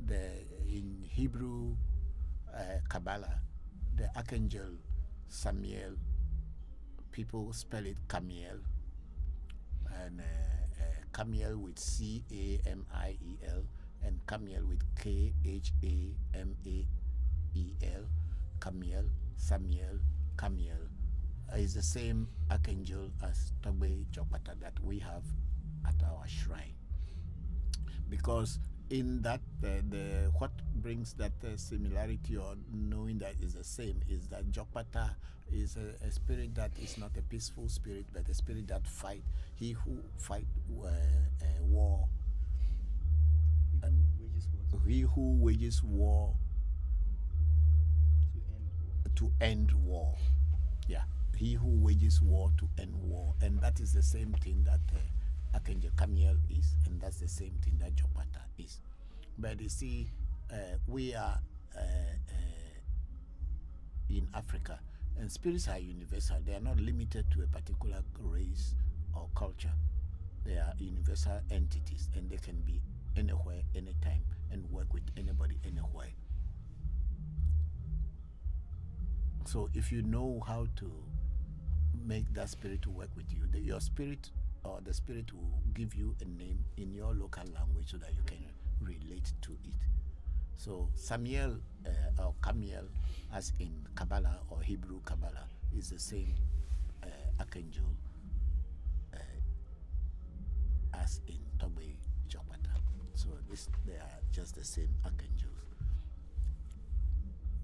In Hebrew Kabbalah, the Archangel Samuel, people spell it Camiel, and Camiel with Camiel, and Camiel with Khamael, Camiel, Samuel, Camiel is the same archangel as Togbe Jokpata that we have at our shrine. Because in that, what brings that similarity or knowing that is the same is that Jokpata is a spirit that is not a peaceful spirit, but a spirit that fight. He who fight war. He who wages war to end war. Yeah, he who wages war to end war, and that is the same thing that Archangel Camiel is, and that's the same thing that Jokpata is. But you see, we are in Africa, and spirits are universal. They are not limited to a particular race or culture. They are universal entities, and they can be anywhere, anytime, and work with anybody, anywhere. So if you know how to make that spirit to work with you, your spirit or the spirit will give you a name in your local language so that you can relate to it. So Samuel or Camiel, as in Kabbalah or Hebrew Kabbalah, is the same archangel as in Togbe Jopata. So they are just the same archangels.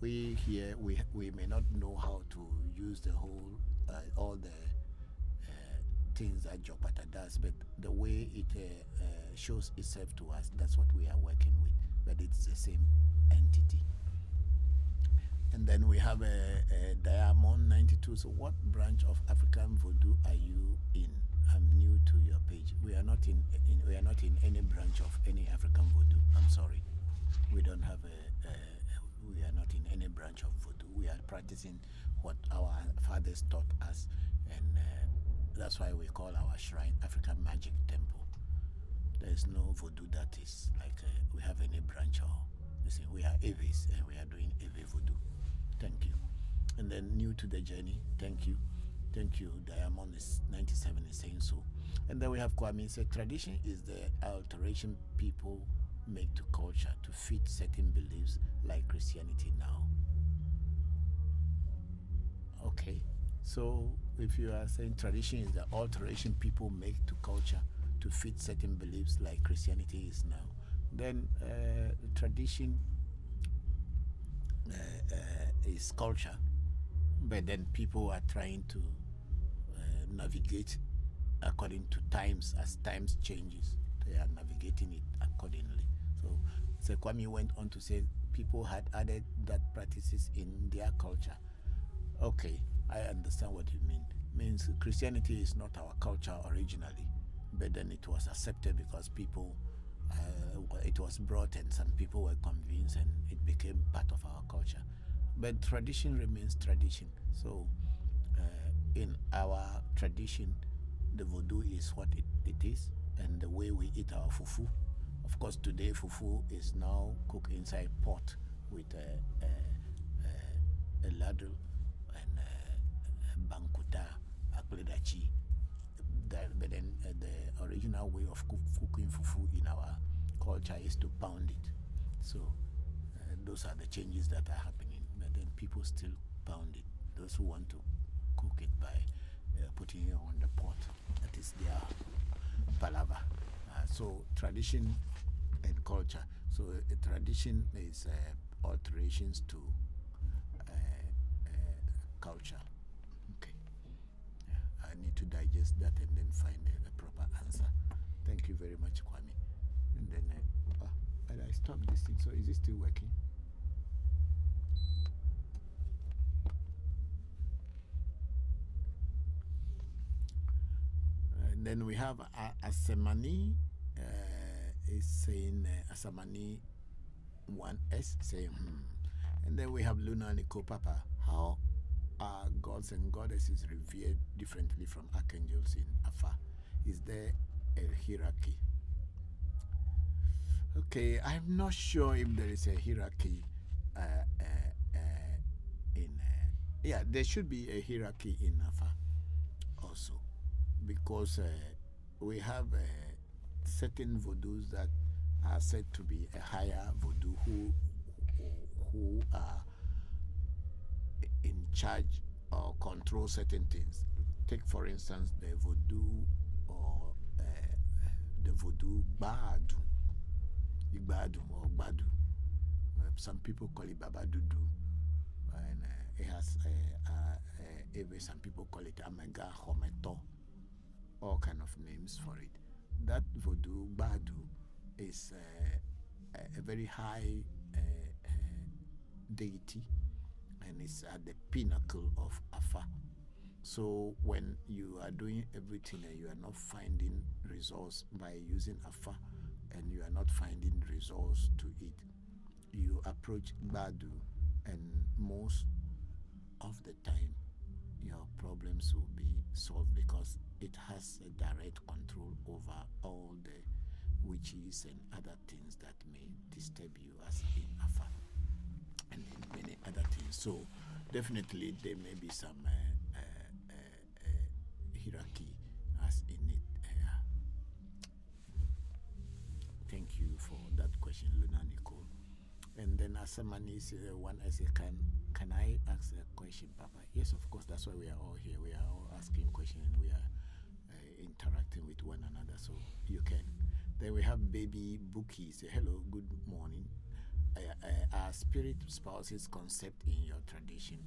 We here we may not know how to use the whole all the things that Jopata does, but the way it shows itself to us, that's what we are working with. But it's the same entity. And then we have a Diamond 92. So what branch of African Voodoo are you in? I'm new to your page. We are not in any branch of any African Voodoo. I'm sorry. We don't have we are not in any branch of Voodoo. We are practicing what our fathers taught us, and that's why we call our shrine African Magic Temple. There is no Voodoo that is like we have any branch or listen. We are Aves and we are doing Ave Voodoo. Thank you. And then new to the journey. Thank you. Thank you. Diamond is 97 is saying so. And then we have Kwame said tradition is the alteration people make to culture to fit certain beliefs like Christianity now. Okay. So if you are saying tradition is the alteration people make to culture to fit certain beliefs like Christianity is now, then tradition is culture, but then people are trying to navigate according to times. As times changes, they are navigating it accordingly. So Kwame went on to say people had added that practices in their culture. Okay, I understand what you mean. Means Christianity is not our culture originally, but then it was accepted because people it was brought and some people were convinced and it became part of our culture. But tradition remains tradition. So in our tradition, the Voodoo is what it is, and the way we eat our fufu. Of course, today fufu is now cooked inside pot with a ladle and bankuta, akledachi. But then the original way of cooking fufu in our culture is to pound it. So those are the changes that are happening. But then people still pound it. Those who want to cook it by putting it on the pot, that is their palaver. So tradition and culture. So a tradition is alterations to culture. Okay. I need to digest that and then find a proper answer. Thank you very much, Kwame. And then and I stopped this thing. So is it still working? And then we have Asemani is saying Asamani 1S saying And then we have Luna Nico Papa. How are gods and goddesses revered differently from archangels in Afa? Is there a hierarchy? Okay, I'm not sure if there is a hierarchy yeah, there should be a hierarchy in Afa also, because we have certain voodoos that are said to be a higher voodoo who are in charge or control certain things. Take for instance the voodoo or the voodoo Badu, Igbadu or Badu. Some people call it Babadudu, and it has even some people call it Amega Hometo, all kind of names for it. That voodoo Badu is a very high deity, and it's at the pinnacle of Afa. So when you are doing everything and you are not finding results by using Afa, and you are not finding results to it, you approach Badu, and most of the time your problems will be solved because it has a direct control over all the witches and other things that may disturb you as in Afa and in many other things. So definitely there may be some hierarchy as in it. Thank you for that question, Luna Nicole. And then Asamani is the one I say, can I ask a question, Papa? Yes, of course. That's why we are all here. We are all asking questions and we are interacting with one another. So you can. Then we have baby Bookie. Say hello, good morning. Are spirit spouses concept in your tradition?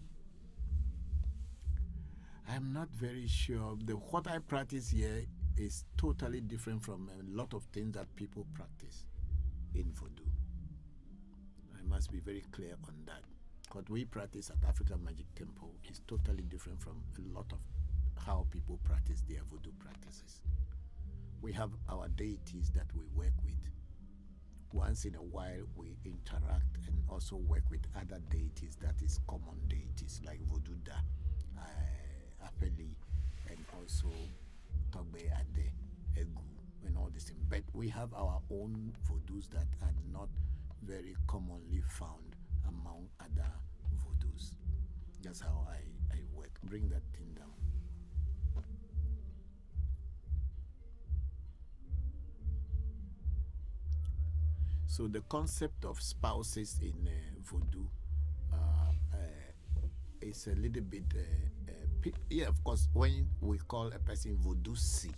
I'm not very sure. What I practice here is totally different from a lot of things that people practice in Voodoo. I must be very clear on that. What we practice at African Magic Temple is totally different from a lot of how people practice their Voodoo practices. We have our deities that we work with. Once in a while, we interact and also work with other deities that is common deities like Voodoo Da, Apeli, and also Togbe Ade, Egu, and all this thing. But we have our own Voodoos that are not very commonly found among other Voodoos. That's how I work. Bring that thing down. So the concept of spouses in Voodoo is a little bit, yeah, of course, when we call a person Voodoo C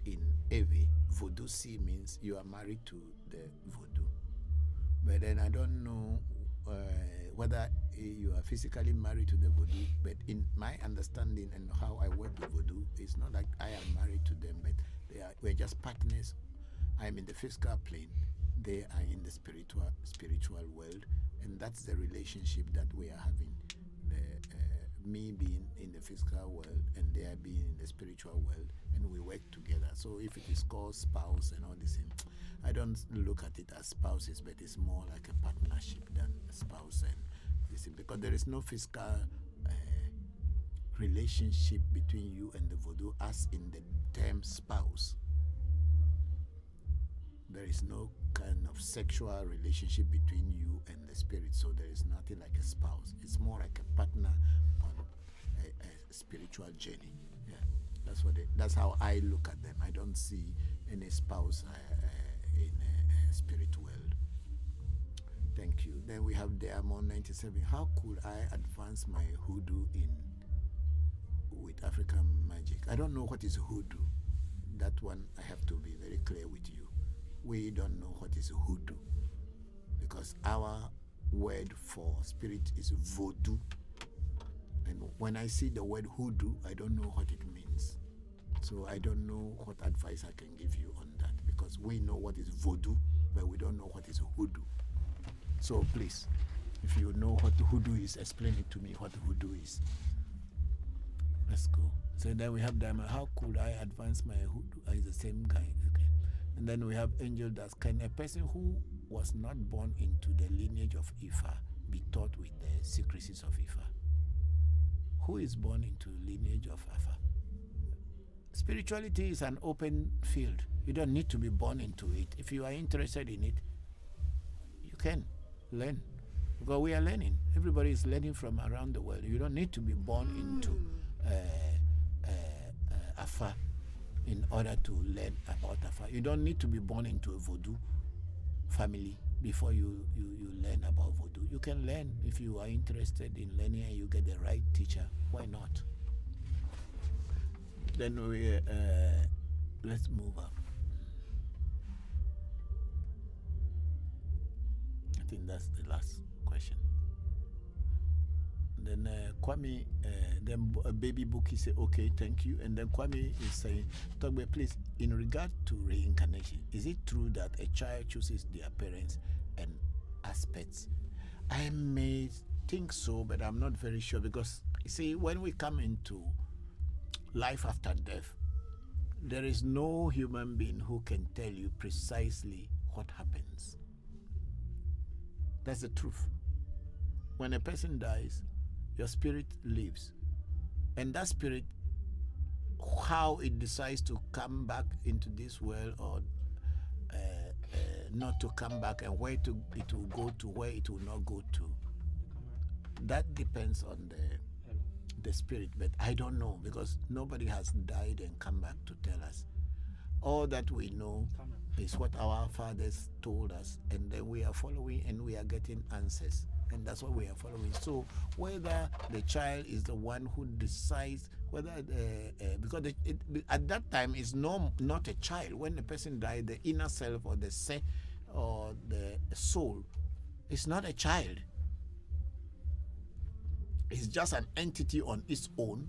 in Ewe, Voodoo C means you are married to the Voodoo. But then I don't know whether you are physically married to the Voodoo, but in my understanding and how I work with Voodoo, it's not like I am married to them, but we're just partners. I'm in the physical plane, they are in the spiritual world, and that's the relationship that we are having. Me being in the physical world and they are being in the spiritual world, and we work together. So if it is called spouse and all this thing, I don't look at it as spouses, but it's more like a partnership than a spouse and this thing, because there is no physical relationship between you and the Voodoo as in the term spouse. There is no kind of sexual relationship between you and the spirit, so there is nothing like a spouse. It's more like a partner on a spiritual journey. Yeah, that's how I look at them. I don't see any spouse in a spirit world. Thank you. Then we have Diamond 97. How could I advance my hoodoo with African magic? I don't know what is hoodoo. That one I have to be very clear with you. We don't know what is hoodoo, because our word for spirit is voodoo. And when I see the word hoodoo, I don't know what it means. So I don't know what advice I can give you on that, because we know what is voodoo, but we don't know what is hoodoo. So please, if you know what hoodoo is, explain it to me what hoodoo is. Let's go. So then we have Diamond. How could I advance my hoodoo? Is the same guy. Okay. And then we have Angel. That's can a person who was not born into the lineage of Ifa be taught with the secrecies of Ifa? Who is born into lineage of Ifa? Spirituality is an open field. You don't need to be born into it. If you are interested in it, you can learn. Because we are learning. Everybody is learning from around the world. You don't need to be born into Afa in order to learn about Afa. You don't need to be born into a Voodoo family before you learn about Voodoo. You can learn if you are interested in learning and you get the right teacher. Why not? Then we let's move on. I think that's the last question. Then Kwame, then Baby Bookie say, okay, thank you. And then Kwame is saying, Togbe, please, in regard to reincarnation, is it true that a child chooses their parents and aspects? I may think so, but I'm not very sure, because, you see, when we come into life after death, there is no human being who can tell you precisely what happens. That's the truth. When a person dies, your spirit leaves. And that spirit, how it decides to come back into this world or not to come back, and where it will go to, where it will not go to, that depends on the spirit. But I don't know, because nobody has died and come back to tell us. All that we know It's what our fathers told us, and then we are following and we are getting answers, and that's what we are following. So whether the child is the one who decides whether because at that time it's not a child. When the person died, the inner self or the se or the soul is not a child. It's just an entity on its own.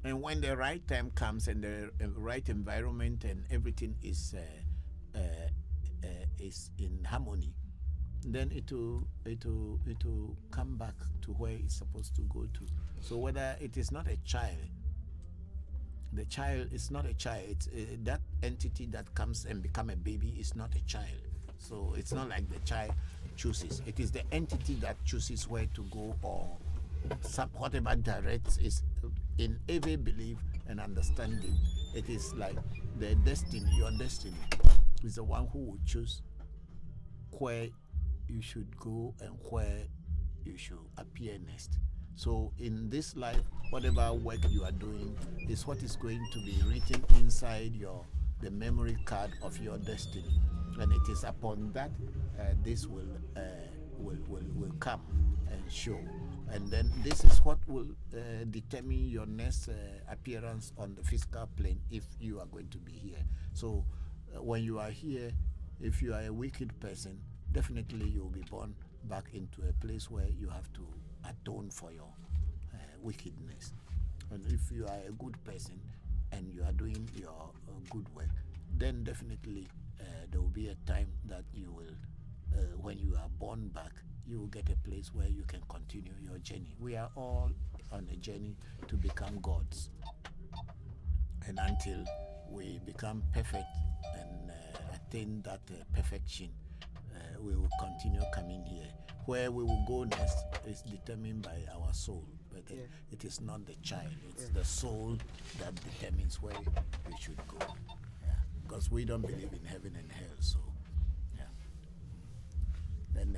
And when the right time comes and the right environment and everything is in harmony, then it will come back to where it's supposed to go to. So whether it is not a child, the child is not a child. It's that entity that comes and become a baby is not a child. So it's not like the child chooses. It is the entity that chooses where to go, or whatever directs is in every belief and understanding. It is like the destiny. Your destiny is the one who will choose where you should go and where you should appear next. So in this life, whatever work you are doing is what is going to be written inside the memory card of your destiny, and it is upon that this will come and show. And then this is what will determine your next appearance on the physical plane if you are going to be here. So when you are here, if you are a wicked person, definitely you will be born back into a place where you have to atone for your wickedness. And if you are a good person and you are doing your good work, then definitely there will be a time that you will, when you are born back, you will get a place where you can continue your journey. We are all on a journey to become gods. And until we become perfect and attain that perfection, we will continue coming here. Where we will go next is determined by our soul, but it is not the child. It's the soul that determines where we should go. Yeah. Because we don't believe in heaven and hell. So, yeah. Then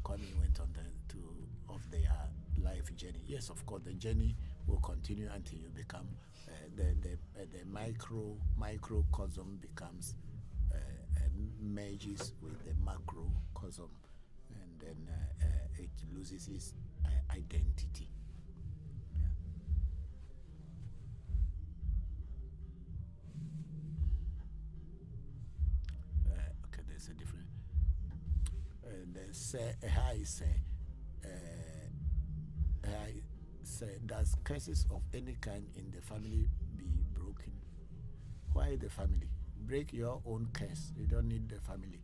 Kwame went on of their life journey. Yes, of course, the journey will continue until you become the microcosm becomes merges with the macrocosm, and then it loses its identity. Okay, there's a different. Does curses of any kind in the family be broken? Why the family? Break your own curse. You don't need the family.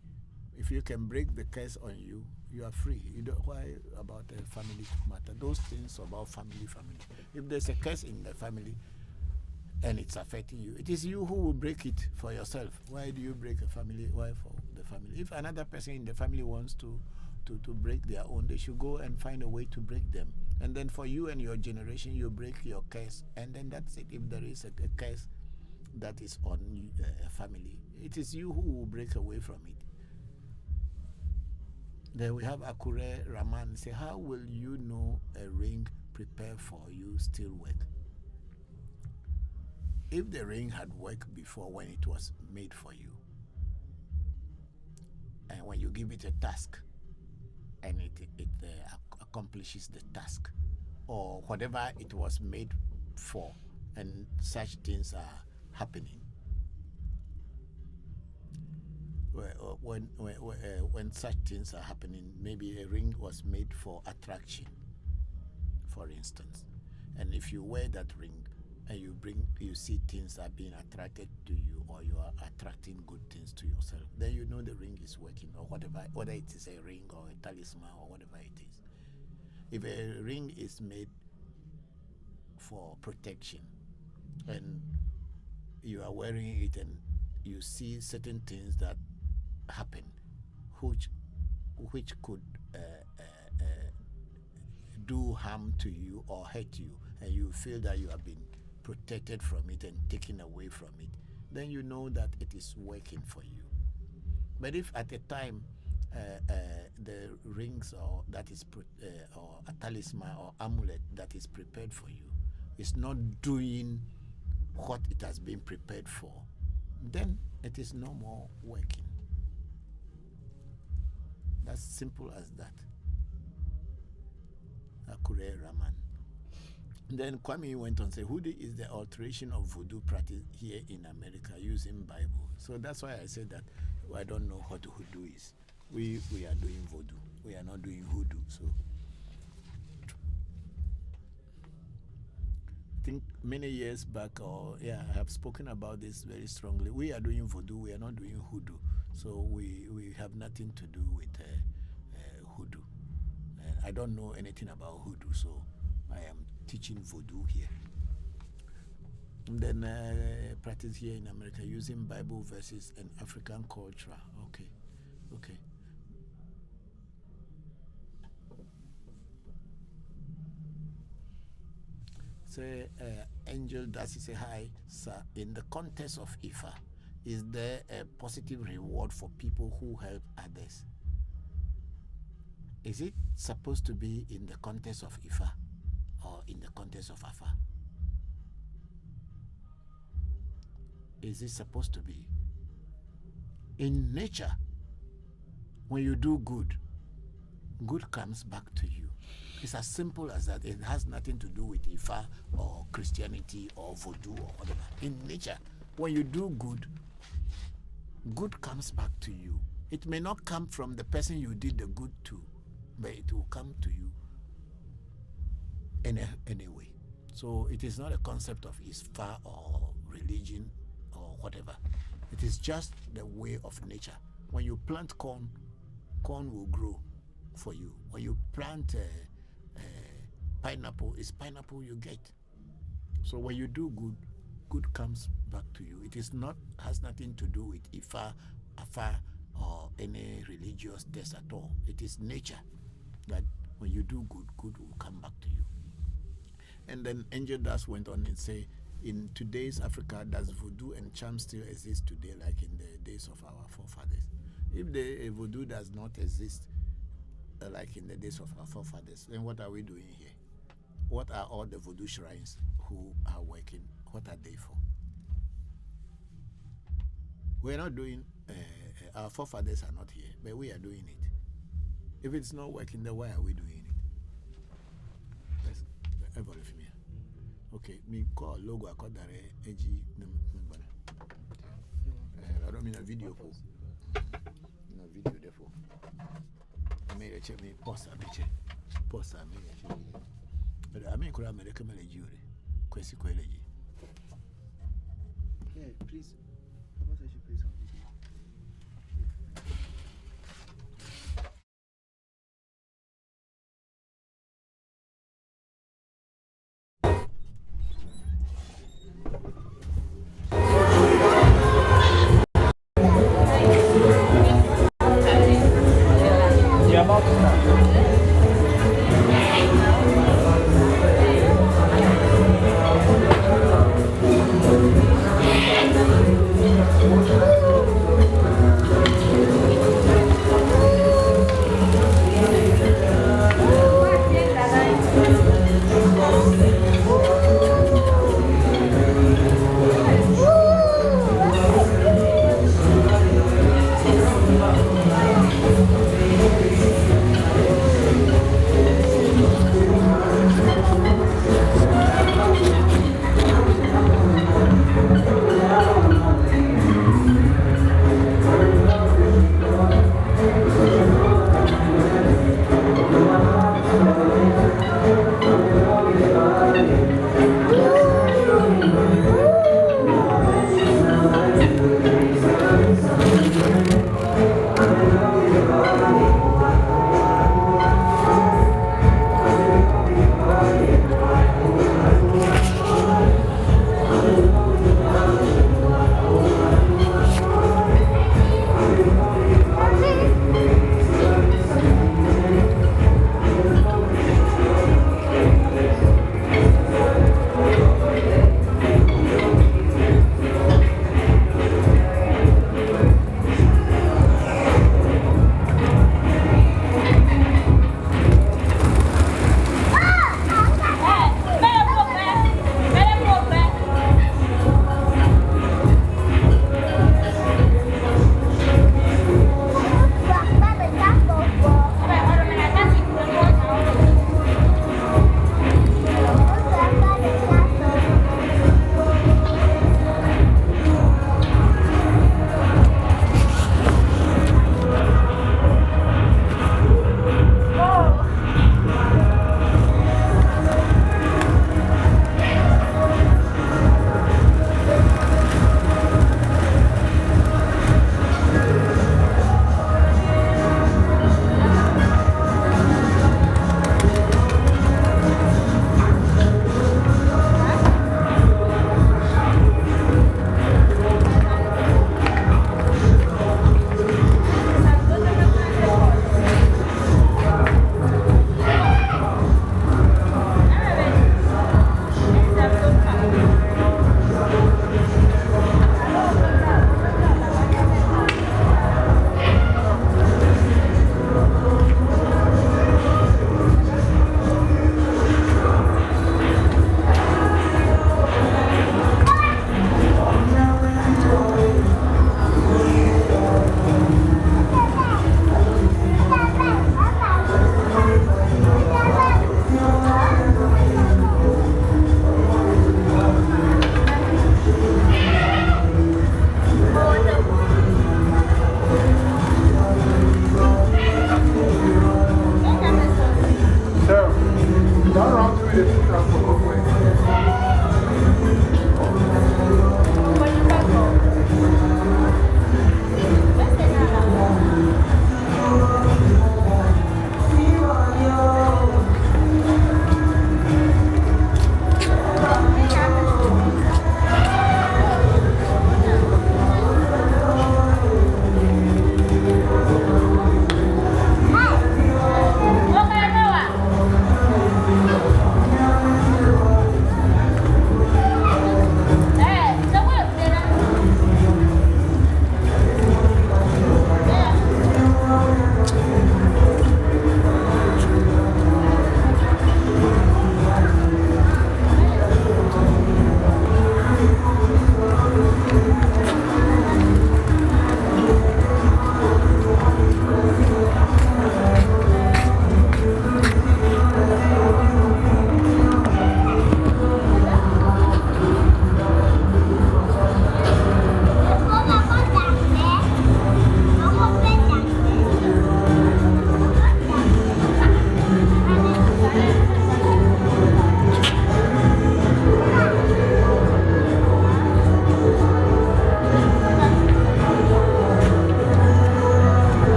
If you can break the curse on you, you are free. You don't. Why about the family matter? Those things about family. If there's a curse in the family and it's affecting you, it is you who will break it for yourself. Why do you break a family? Why for the family? If another person in the family wants to break their own, they should go and find a way to break them. And then for you and your generation, you break your curse, and then that's it. If there is a curse that is on a family, it is you who will break away from it. Then we have Akure Raman say, how will you know a ring prepared for you still work? If the ring had worked before when it was made for you, and when you give it a task and it accomplishes the task, or whatever it was made for, and such things are happening. When such things are happening, maybe a ring was made for attraction, for instance, and if you wear that ring and you see things are being attracted to you, or you are attracting good things to yourself, then you know the ring is working, or whatever, whether it is a ring or a talisman or whatever it is. If a ring is made for protection and you are wearing it and you see certain things that happen which could do harm to you or hurt you, and you feel that you have been protected from it and taken away from it, then you know that it is working for you. But if at a time the rings or a talisman or amulet that is prepared for you is not doing what it has been prepared for, then it is no more working. That's simple as that. Akure Raman. Then Kwame went on to say, hoodoo is the alteration of voodoo practice here in America using Bible. So that's why I said that I don't know what hoodoo is. We are doing voodoo. We are not doing hoodoo. So I think many years back, I have spoken about this very strongly. We are doing voodoo. We are not doing hoodoo. So we have nothing to do with hoodoo. I don't know anything about hoodoo, so I am teaching voodoo here. And then practice here in America using Bible verses and African culture. Okay. Say, Angel Darcy say, hi, sir. In the context of Ifa, is there a positive reward for people who help others? Is it supposed to be in the context of Ifa or in the context of Afa? Is it supposed to be? In nature, when you do good, good comes back to you. It's as simple as that. It has nothing to do with Ifa or Christianity or voodoo or whatever. In nature, when you do good, good comes back to you. It may not come from the person you did the good to, but it will come to you anyway. So it is not a concept of Ifa or religion or whatever. It is just the way of nature. When you plant corn, corn will grow for you. When you plant pineapple, it's pineapple you get. So when you do good, good comes back to you. It is not, has nothing to do with Ifa, Afa, or any religious test at all. It is nature that when you do good, good will come back to you. And then Angel Das went on and say, in today's Africa, does voodoo and charm still exist today like in the days of our forefathers? If the voodoo does not exist like in the days of our forefathers, then what are we doing here? What are all the voodoo shrines who are working? What are they for? We're not doing, our forefathers are not here, but we are doing it. If it's not working, then why are we doing it? Let's evolve here. Okay, me call logo I call that AG. I don't mean a video for. No video therefore. I made a check me post a check. Post a check. But I mean, could I recommend a jury? Question quality. Yeah, please. How about I should play some music? You're about to start.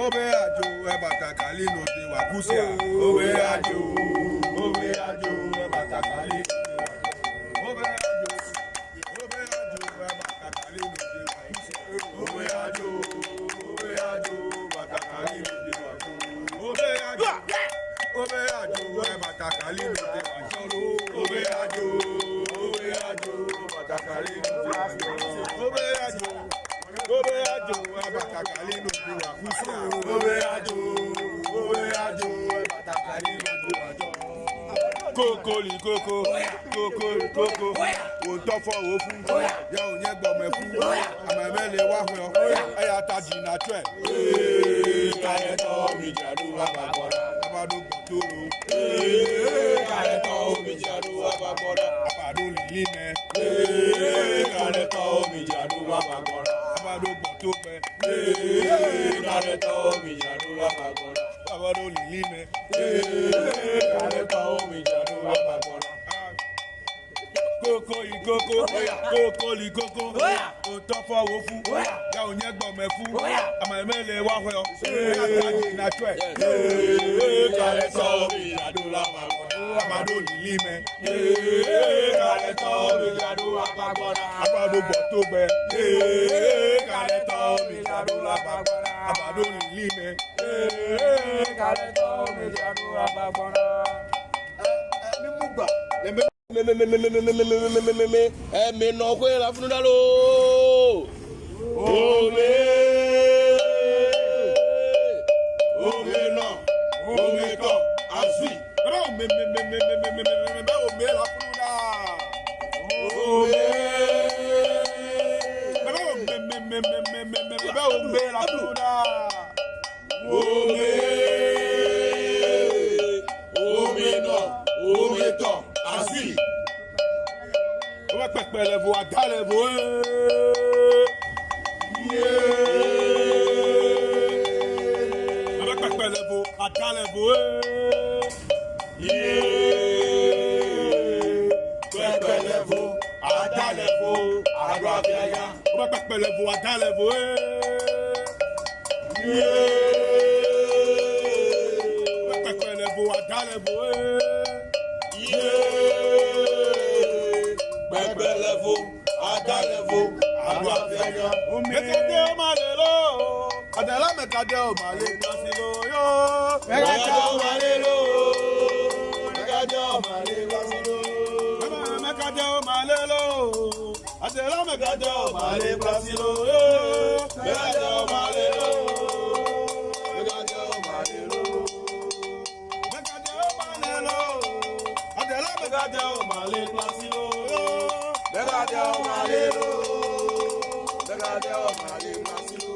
Obeajo, Ebatakali, no de Wakusia. Obeajo, Ebatakali. Obeajo, Ebatakali, no de Wakusia. Obeajo, Ebatakali, no de Wakusia. Obeajo, Ebatakali, no de Wakusia. Obeajo, Ebatakali, no de Wakusia. Obeajo, Ebatakali, no de Wakusia. Obeajo, Ebatakali, no de Wakusia. Koko, on top for Ofu, ya on your gomefu, I'm a mele wahyo, I attach in a trend. Kareto, Mijadu, Ababora, Abadu Turu, Kareto, Mijadu, Ababora, Abadu Lime, Kareto, Mijadu, Ababora, Abadu Botupe, Kareto, Mijadu, Ababora, Abadu Lime, Kareto, Mijadu, Ababora. Koko, on top for Ofu, ya on your gomefu, I'm a mele wahyo, I attach in a trend. Kareto, Mijadu, Ababora, Abadu Lime, Kareto, Mijadu, Ababora, Abadu Botupe, Kareto, Mijadu, Ababora, Abadu Lime, Kareto, Mijadu, Ababora. Me no kwe la funudalo. Ome no, ome to, asui. Me la fununa. Ome la fununa. Ome no, ome to, asui. On va faire les voix dans les voix. On va faire les voix dans les voix. On va faire les voix dans les voix. On va faire les voix dans les voix. Adela mekade o male pasilo yo. Mekade o male lo. Mekade o male pasilo. Mekade o male lo. Adela mekade o male pasilo yo. Mekade o male lo. Mekade o male lo. Mekade o male lo. Adela mekade o male pasilo yo. Mekade o male lo. Mekade o male pasilo.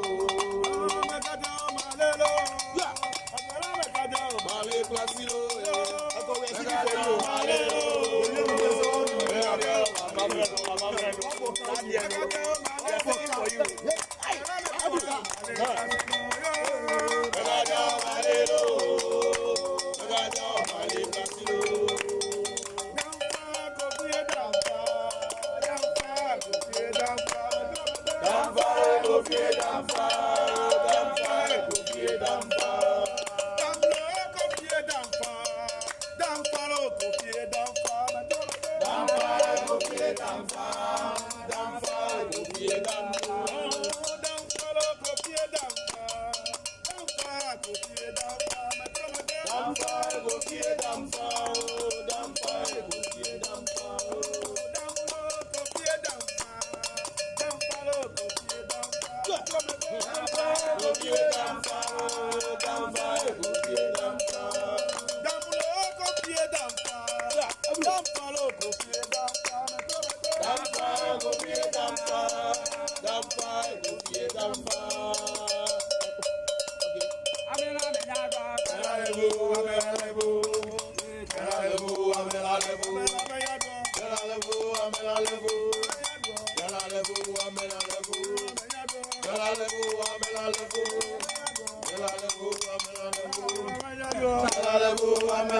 Amela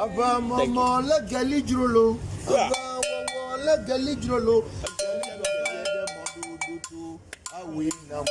Ava mama la gali jrolo. Ava mama la gali jrolo. Awi now.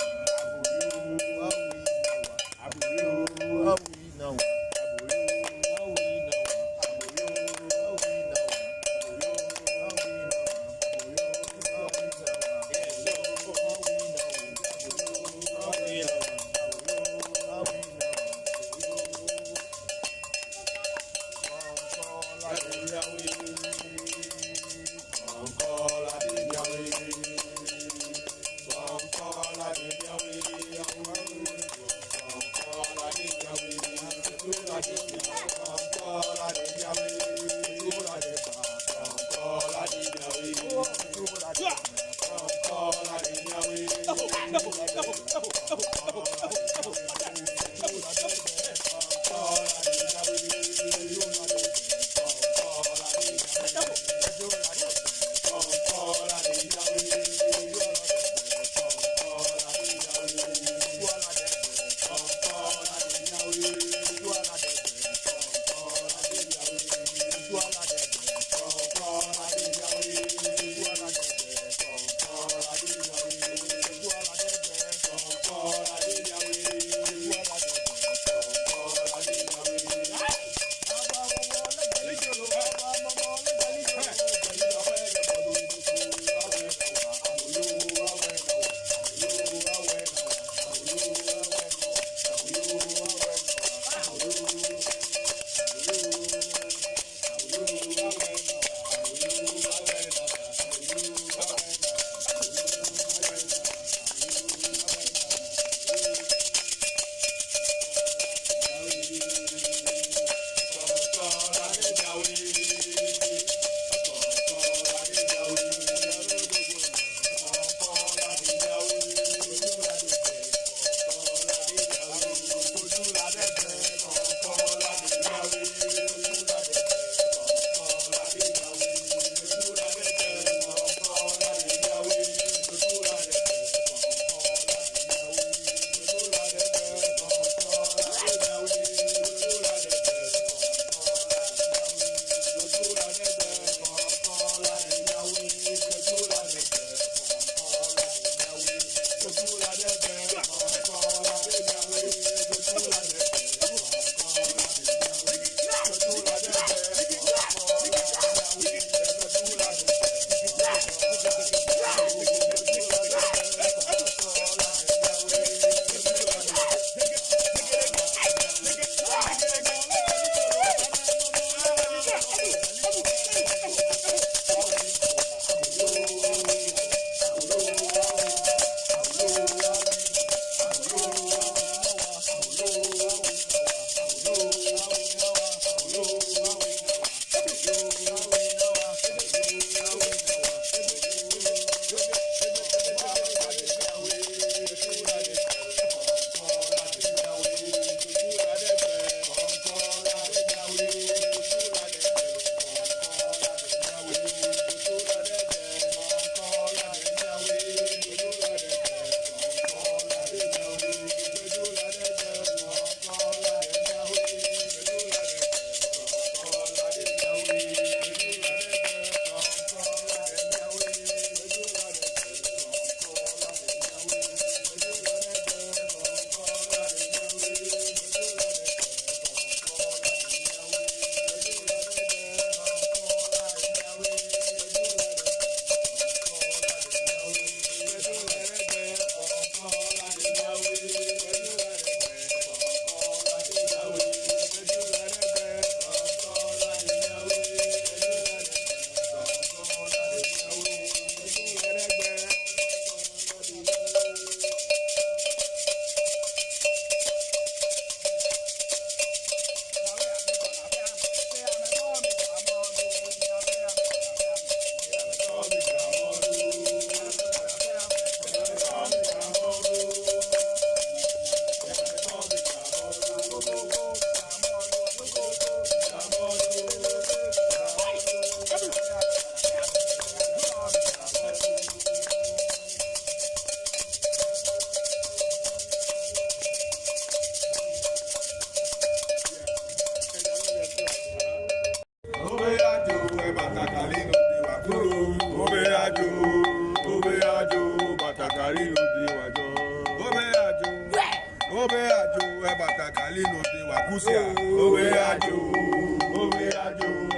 batakali no de wakusia. Obe ajo,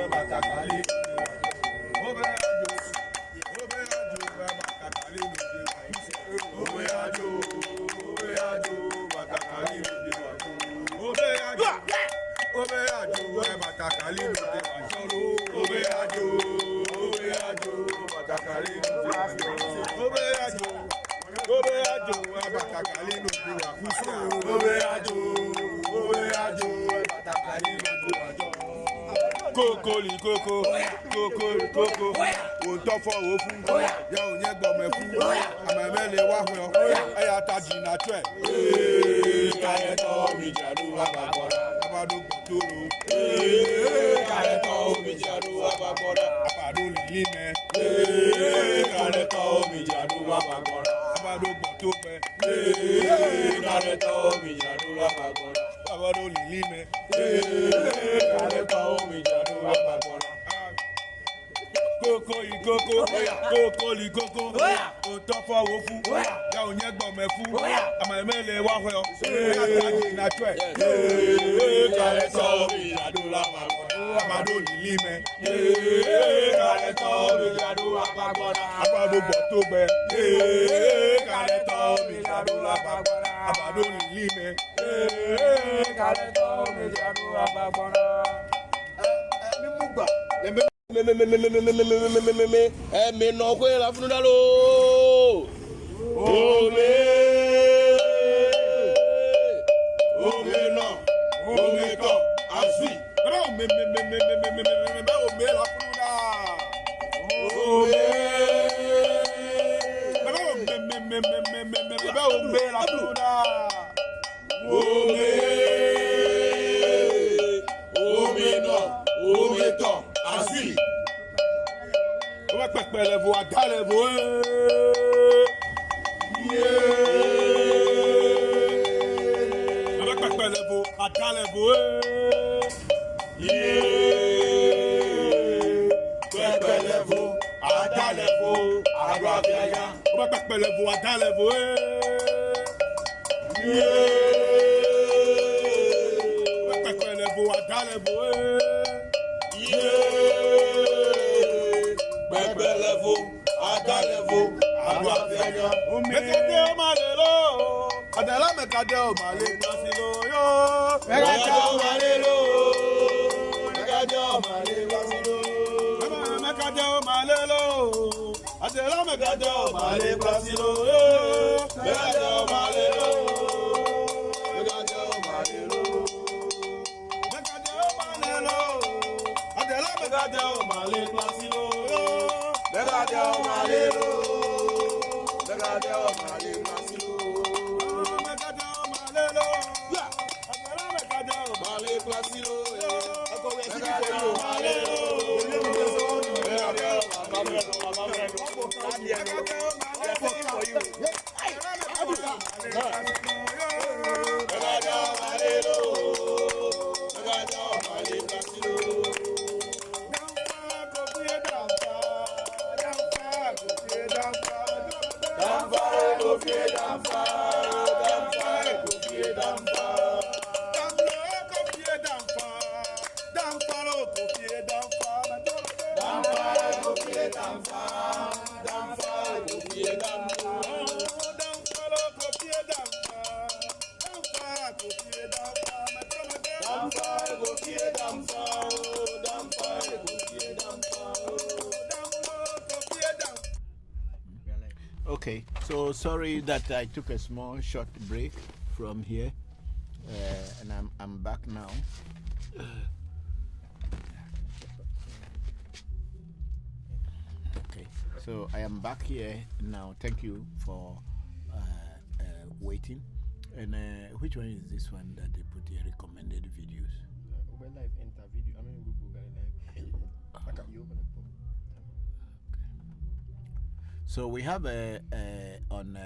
batakali. Obe ajo, batakali no de wakusia. Obe ajo, batakali no de wakusia. Obe ajo, batakali no de wakusia. Obe ajo, batakali no de wakusia. Obe ajo, batakali no de wakusia. Obe ajo, batakali no de wakusia. Koko, won't talk for Ofu. Ya onye gbomefu, amemele wahwe, aya taji na twe. Kareto mi jadu abagora, abadu kuturu. Kareto mi jadu abagora, abadu lilime. Kareto mi jadu abagora, abadu kutupe. Kareto mi jadu abagora, abadu lilime. Kareto mi jadu abagora. Koko, o tọfọ wofu, ya onye gbọmẹfu, amemele wahwe, ataji na twe. Kareto mi jadu abagora, abadu lilime. Kareto mi jadu abagora, abadu bọtugbe. Kareto mi jadu abagora, abadu lilime. Kareto mi jadu abagora. Ẹ̀mí nà ọkọ yẹn la fún un dá lọ. Ome nà, ome tọ̀, àzì. Ome la fún un dá. Ome la fún un dá. Ome nà, ome tọ̀, àzì. Ome pẹpẹ lẹ̀vọ̀ àdá lẹ̀vọ̀. Ome pẹpẹ lẹ̀vọ̀ àdá lẹ̀vọ̀. Pẹpẹ lẹ̀vọ̀, àdá lẹ̀vọ̀, àrò àbíyá. Ome pẹpẹ lẹ̀vọ̀ àdá lẹ̀vọ̀. Ome pẹpẹ lẹ̀vọ̀ àdá lẹ̀vọ̀. Pẹpẹ lẹ̀vọ̀, àdá lẹ̀vọ̀, àrò àbíyá. Mekade o malelo, adala mekade o male nasilo yo. Mekade o malelo, mekade o male nasilo. Mekade o malelo, adala mekade o male nasilo yo. Mekade o malelo, mekade o malelo. Mekade o malelo, adala mekade o male nasilo yo. Mekade o malelo, mekade o male nasilo. Mekade o malelo, adala mekade o Male nasilo. mekade o malelo. Okay, so sorry that I took a small short break from here, and I'm back now. Okay, so I am back here now. Thank you for waiting. And which one is this one that they put here? Recommended videos. Live enter video. I mean, Google live. You open it. So we have on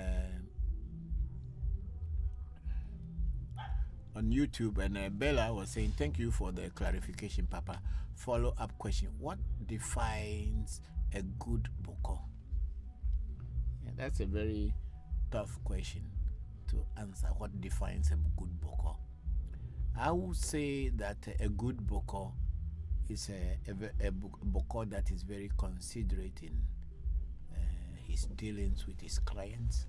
YouTube, and Bella was saying, thank you for the clarification, Papa. Follow-up question: what defines a good Bokor? Yeah, that's a very tough question to answer. What defines a good Bokor? I would say that a good Bokor is a Bokor that is very considerate in his dealings with his clients.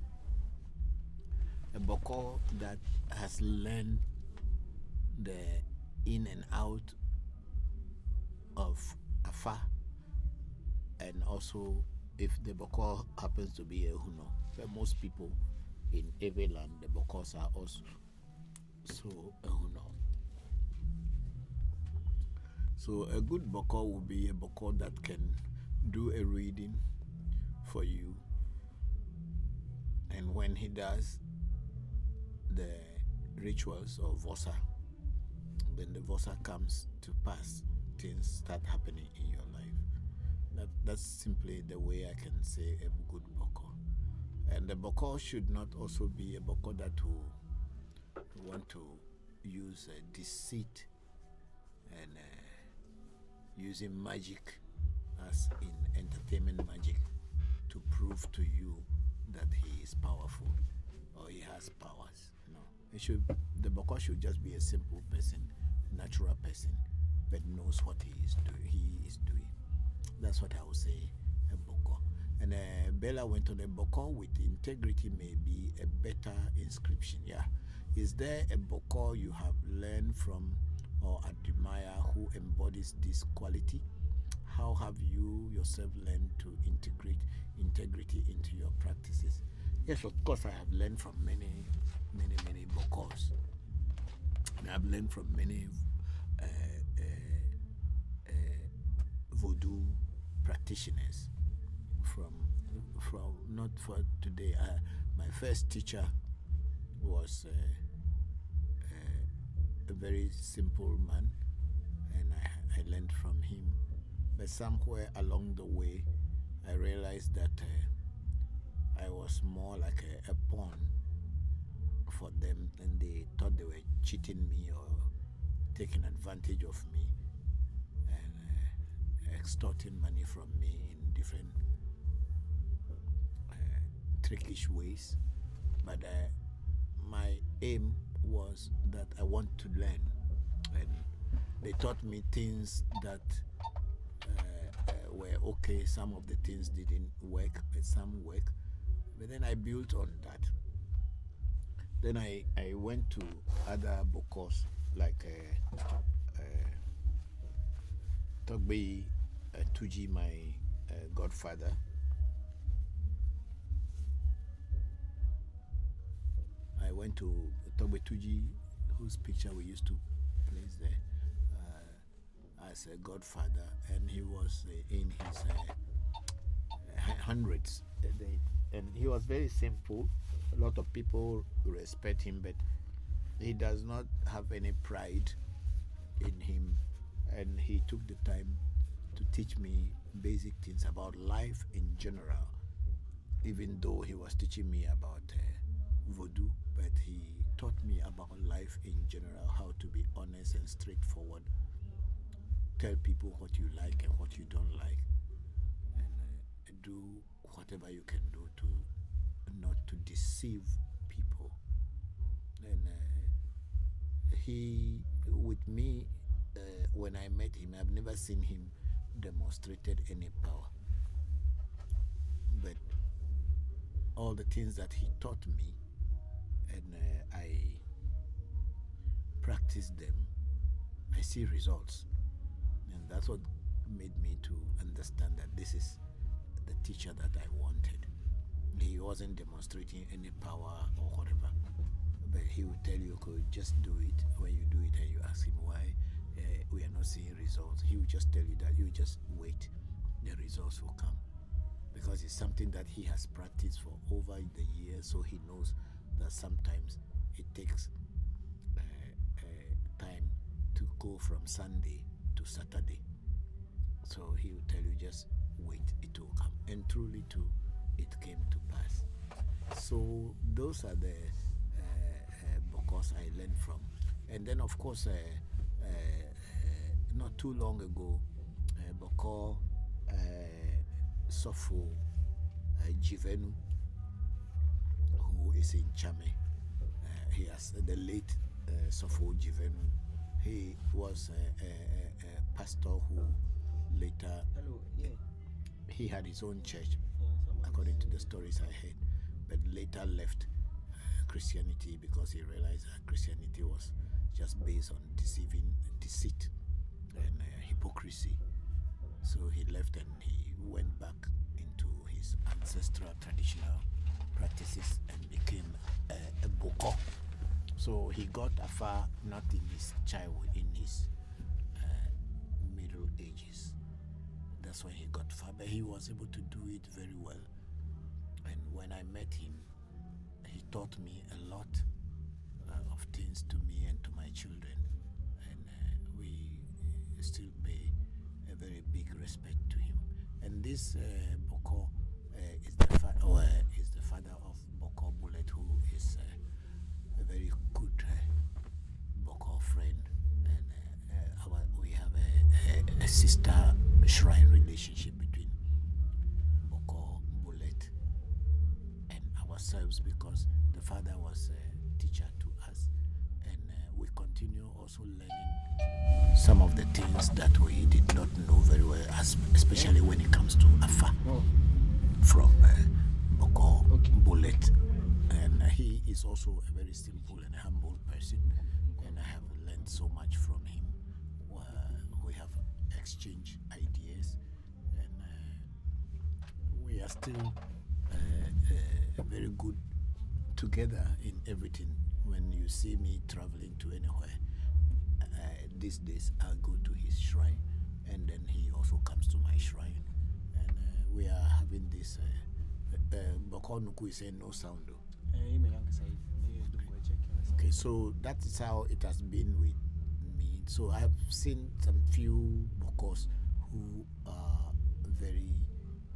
A Bokor that has learned the in and out of Afa, and also if the Bokor happens to be a Huno, but most people in every land, the Bokors are also a Huno. So a good Bokor will be a Bokor that can do a reading for you, and when he does the rituals of Vosa, then the Vosa comes to pass, things start happening in your life. That's simply the way I can say a good Bokor. And the Bokor should not also be a Bokor that will want to use deceit and using magic as in entertainment magic to prove to you that he is powerful or he has powers. No, the Bokor should just be a simple person, natural person, but knows what he is doing. That's what I would say a Bokor. And Bella went on a Bokor with integrity may be a better inscription. Yeah. Is there a Bokor you have learned from or admire who embodies this quality? How have you yourself learned to integrate integrity into your practices? Yes, of course, I have learned from many Bokors. And I've learned from many voodoo practitioners. From not for today. My first teacher was a very simple man, and I learned from him. But somewhere along the way, I realized that I was more like a pawn for them, and they thought they were cheating me or taking advantage of me and extorting money from me in different trickish ways. But my aim was that I want to learn, and they taught me things that were okay. Some of the things didn't work, but some work. But then I built on that. Then I went to other Bokors like Togbe Tuji, my godfather. I went to Togbe Tuji, whose picture we used to place there as a godfather, and he was in his hundreds. And he was very simple. A lot of people respect him, but he does not have any pride in him. And he took the time to teach me basic things about life in general, even though he was teaching me about voodoo, but he taught me about life in general, how to be honest and straightforward, tell people what you like and what you don't like, and do whatever you can do to not to deceive people. And he, with me, when I met him, I've never seen him demonstrated any power, but all the things that he taught me, and I practice them, I see results. And that's what made me to understand that this is the teacher that I wanted. He wasn't demonstrating any power or whatever, but he would tell you, okay, just do it. When you do it and you ask him why we are not seeing results, he will just tell you that you just wait, the results will come. Because it's something that he has practiced for over the years, so he knows that sometimes it takes time to go from Sunday to Saturday. So he will tell you, just wait, it will come. And truly too, it came to pass. So those are the Bokors I learned from. And then of course, not too long ago, Bokor Sofo Jivenu, who is in Chame, he has the late Voncujovi. He was a pastor who later Hello, yeah. he had his own church, according to the stories I heard, but later left Christianity because he realized that Christianity was just based on deceit and hypocrisy. So he left and he went back into his ancestral traditional practices and became a Bokor. So he got afar not in his childhood, in his middle ages. That's when he got far, but he was able to do it very well. And when I met him, he taught me a lot of things to me and to my children. And we still pay a very big respect to him. And this Bokor is the father of Bokor Bullet, who is a very good Bokor friend. And we have a sister shrine relationship between Bokor Bullet and ourselves, because the father was a teacher to us, and we continue also learning some of the things that we did not know very well, especially when it comes to Afa from Bokor Bullet. And he is also a very simple and humble person, and I have learned so much from him. We have exchanged ideas, and we are still very good together in everything. When you see me traveling to anywhere, these days I'll go to his shrine, and then he also comes to my shrine, and we are having this Bokor Nuku is saying no sound though. Okay, so that is how it has been with me. So I've seen some few Bokors who are very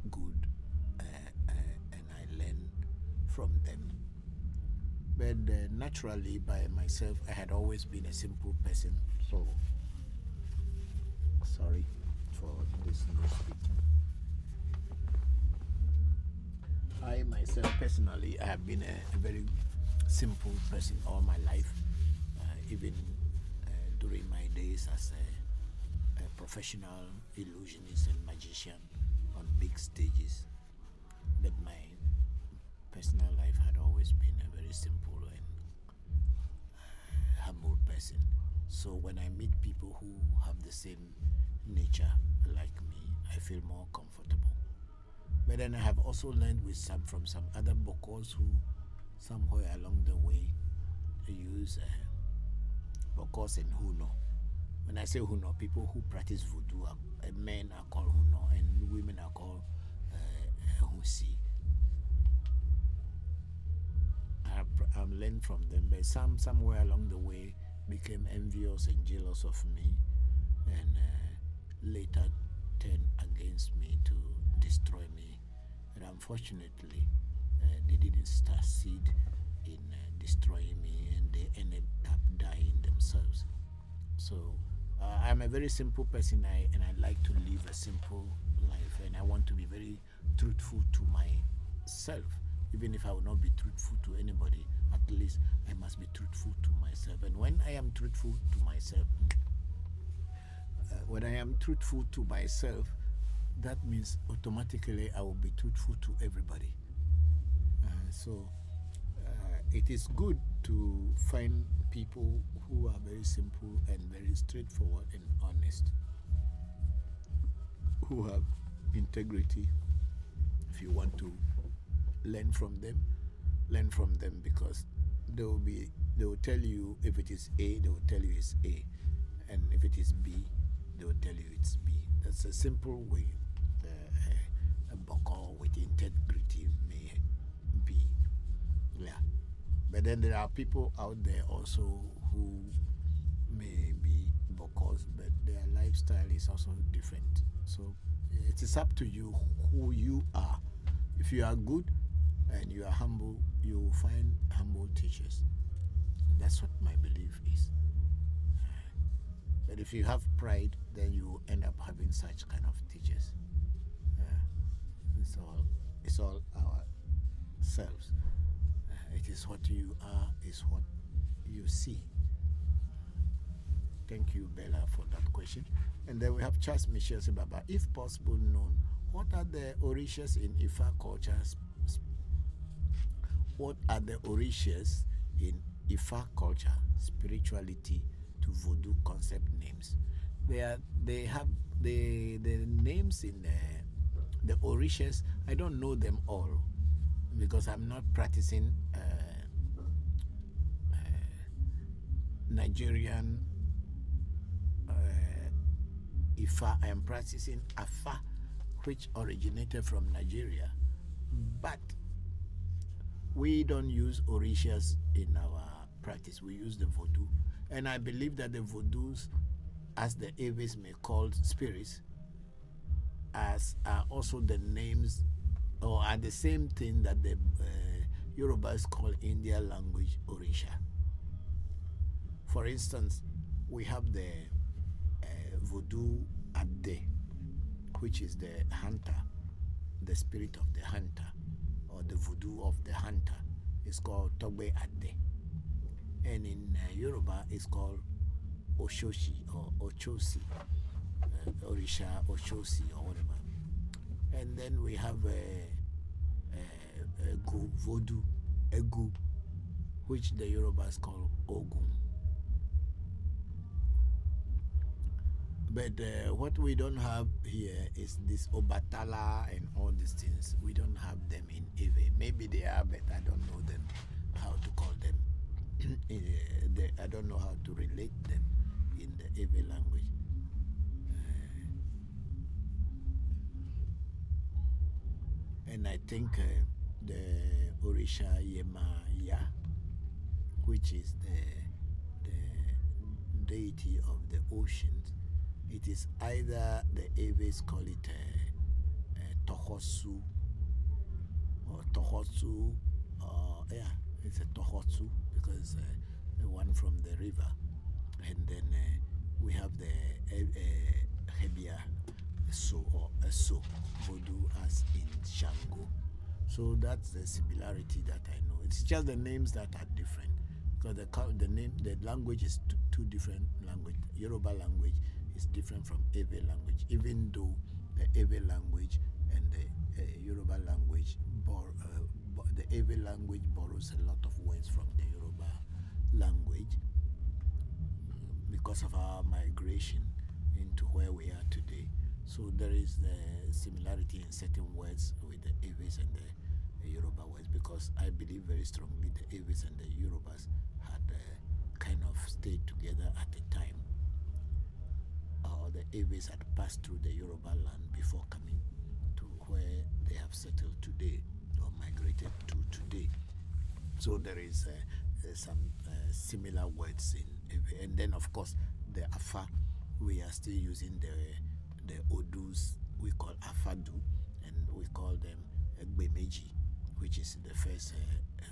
good, and I learn from them. But naturally, by myself, I had always been a simple person. So sorry for this no speech. I myself personally, I have been a very simple person all my life, even during my days as a professional illusionist and magician on big stages. But my personal life had always been a very simple and humble person. So when I meet people who have the same nature like me, I feel more comfortable. But then I have also learned from some other Bokors who somewhere along the way use Bokors and Huno. When I say Huno, people who practice voodoo, men are called Huno and women are called Husi. I've learned from them, but somewhere along the way became envious and jealous of me, and later turned against me to destroy me. And unfortunately, they didn't succeed in destroying me, and they ended up dying themselves. So I'm a very simple person, and I like to live a simple life, and I want to be very truthful to myself. Even if I will not be truthful to anybody, at least I must be truthful to myself. And when I am truthful to myself, that means automatically I will be truthful to everybody. So it is good to find people who are very simple and very straightforward and honest, who have integrity. If you want to learn from them, because they will tell you if it is A, they will tell you it's A, and if it is B, they will tell you it's B. That's a simple way a Bokor with integrity may be. Yeah. But then there are people out there also who may be Bokors, but their lifestyle is also different. So it is up to you who you are. If you are good and you are humble, you will find humble teachers. That's what my belief is. But if you have pride, then you end up having such kind of teachers. It's all ourselves. It is what you are, is what you see. Thank you, Bella, for that question. And then we have Charles Michel Sebaba. If possible known, what are the orishas in Ifa culture? What are the orishas in Ifa culture, spirituality to voodoo concept names? They have the names in the orishas. I don't know them all because I'm not practicing Nigerian Ifa. I am practicing Afa, which originated from Nigeria, but we don't use orishas in our practice. We use the voodoo, and I believe that the voodoos, as the Aves may call spirits, as are also the names, or are the same thing that the Yorubas call India language orisha. For instance, we have the voodoo Ade, which is the hunter, the spirit of the hunter, or the voodoo of the hunter. It's called Togbe Ade. And in Yoruba, it's called Oshoshi or Ochosi, Orisha Oshosi or whatever. And then we have voodoo, Egu, which the Yorubas call Ogun. But what we don't have here is this Obatala and all these things. We don't have them in Ewe. Maybe they are, but I don't know them, how to call them. I don't know how to relate them in the Ewe language. And I think the Orisha Yemaya, which is the deity of the oceans, it is either the Aves call it Tohosu or Tohotsu, yeah, it's a Tohotsu because the one from the river. And then we have the Hebia So or Eso, Voodoo as in Shango. So that's the similarity that I know. It's just the names that are different because the language is two different language. Yoruba language is different from Ewe language, even though the Ewe language and the Yoruba language, the Ewe language borrows a lot of words from the Yoruba language because of our migration into where we are today. So there is the similarity in certain words with the Eves and the Yoruba words, because I believe very strongly the Eves and the Yorubas had kind of stayed together at a time. Or the Eves had passed through the Yoruba land before coming to where they have settled today or migrated to today. So there is some similar words in Ewe. And then of course the Afa, we are still using the Odus we call Afadu, and we call them Gbemeji, which is the first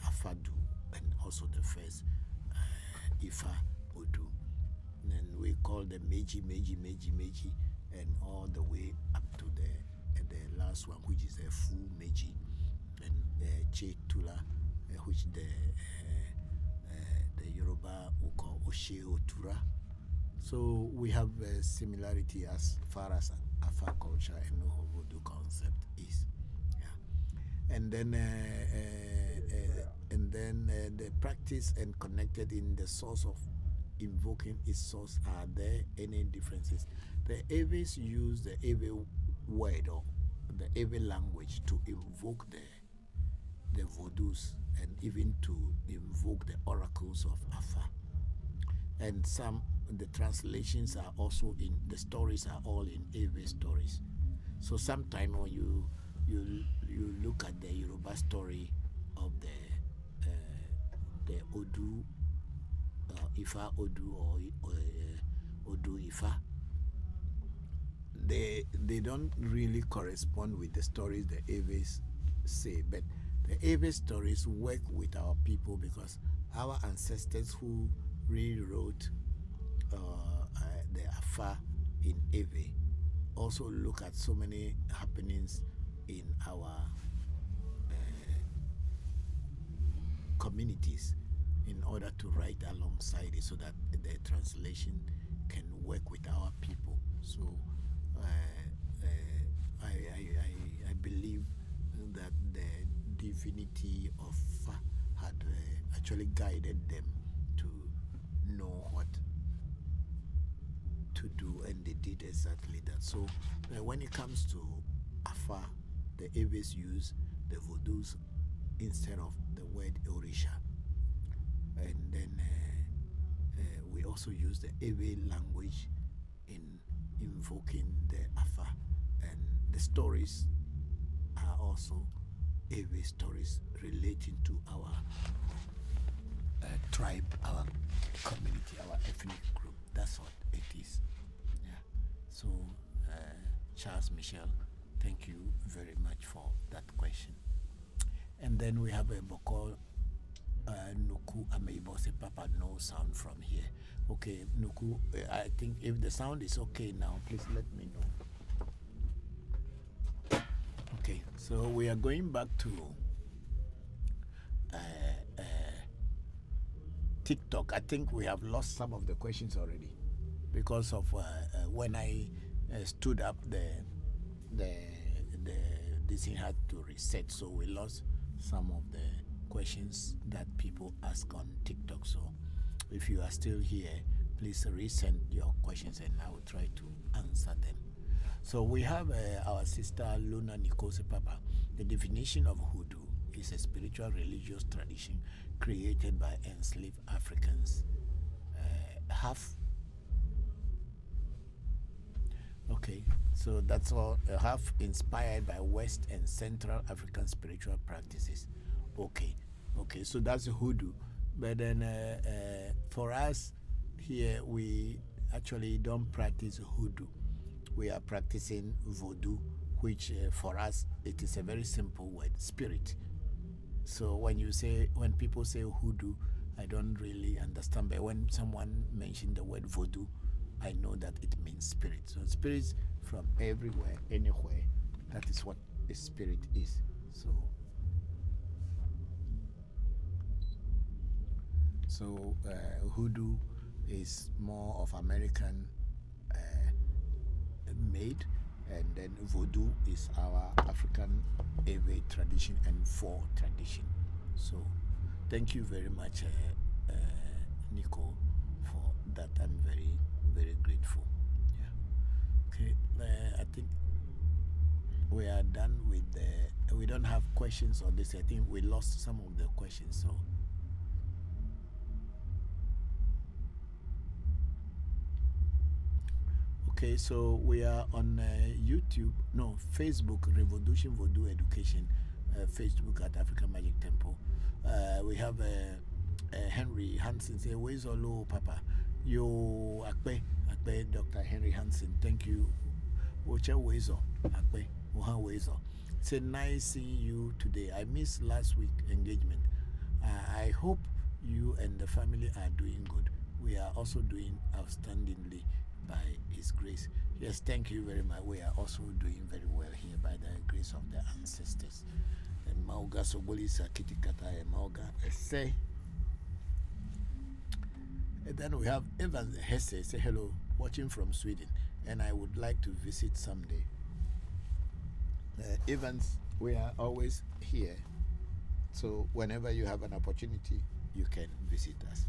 Afadu and also the first Ifa Odu. And we call them Meji, and all the way up to the last one, which is a Fu Meji, and Che Tula, which the Yoruba will call Oshe Otura. So we have a similarity as far as Afa culture and Voodoo concept is. Yeah. And then the practice and connected in the source of invoking its source. Are there any differences? The Aves use the Ave word or the Ave language to invoke the Voodoos and even to invoke the oracles of Afa. And the translations are also the stories are all in Ave stories. So sometimes when you look at the Yoruba story of the Odu, Ifa Odu or Odu Ifa, they don't really correspond with the stories the Aves say, but the Ave stories work with our people because our ancestors who rewrote the Afa in Ave also look at so many happenings in our communities in order to write alongside it so that the translation work with our people. So I believe that the divinity of Fa had actually guided them to know what to do, and they did exactly that. So when it comes to Afa, the Eves use the Vodus instead of the word Orisha. And then we also use the Ewe language in invoking the Afa, and the stories are also Ewe stories relating to our tribe, our community, our ethnic group. That's what it is. Yeah. So, Charles Michel, thank you very much for that question. And then we have a Bokor Nuku Ameibo say Papa, no sound from here. Okay, Nuku, I think if the sound is okay now, please let me know. Okay, so we are going back to TikTok. I think we have lost some of the questions already because of when I stood up, this thing had to reset, so we lost some of the questions that people ask on TikTok. So if you are still here, please resend your questions and I will try to answer them. So we have our sister Luna Nikose Papa. The definition of hoodoo is a spiritual religious tradition created by enslaved Africans. Okay, so that's all. Half inspired by West and Central African spiritual practices. Okay, so that's hoodoo. But then for us here, we actually don't practice hoodoo. We are practicing voodoo, which for us, it is a very simple word, spirit. So when people say hoodoo, I don't really understand. But when someone mentioned the word voodoo, I know that it means spirit. So spirits from everywhere, anywhere, that is what a spirit is. So hoodoo is more of American made, and then voodoo is our African Ewe tradition and Fo tradition. So thank you very much, Nico, for that. I'm very, very grateful. Yeah. Okay, I think we are done with we don't have questions on this. I think we lost some of the questions, so okay, so we are on Facebook, Revolution Voodoo Education, Facebook at African Magic Temple. We have Henry Hansen say, "Where's Olo, Papa? Yo, Akpe, Dr. Henry Hansen. Thank you. Wocha Wezo, Akpe, Woha Wezo. Say, nice seeing you today. I missed last week engagement. I hope you and the family are doing good. We are also doing outstandingly by His grace." Yes, thank you very much. We are also doing very well here by the grace of the ancestors. And Mauga Sobolisa Kitikata and Mauga Ese. And then we have Evans Hesse say hello, watching from Sweden, and I would like to visit someday. Evans, we are always here, so whenever you have an opportunity, you can visit us.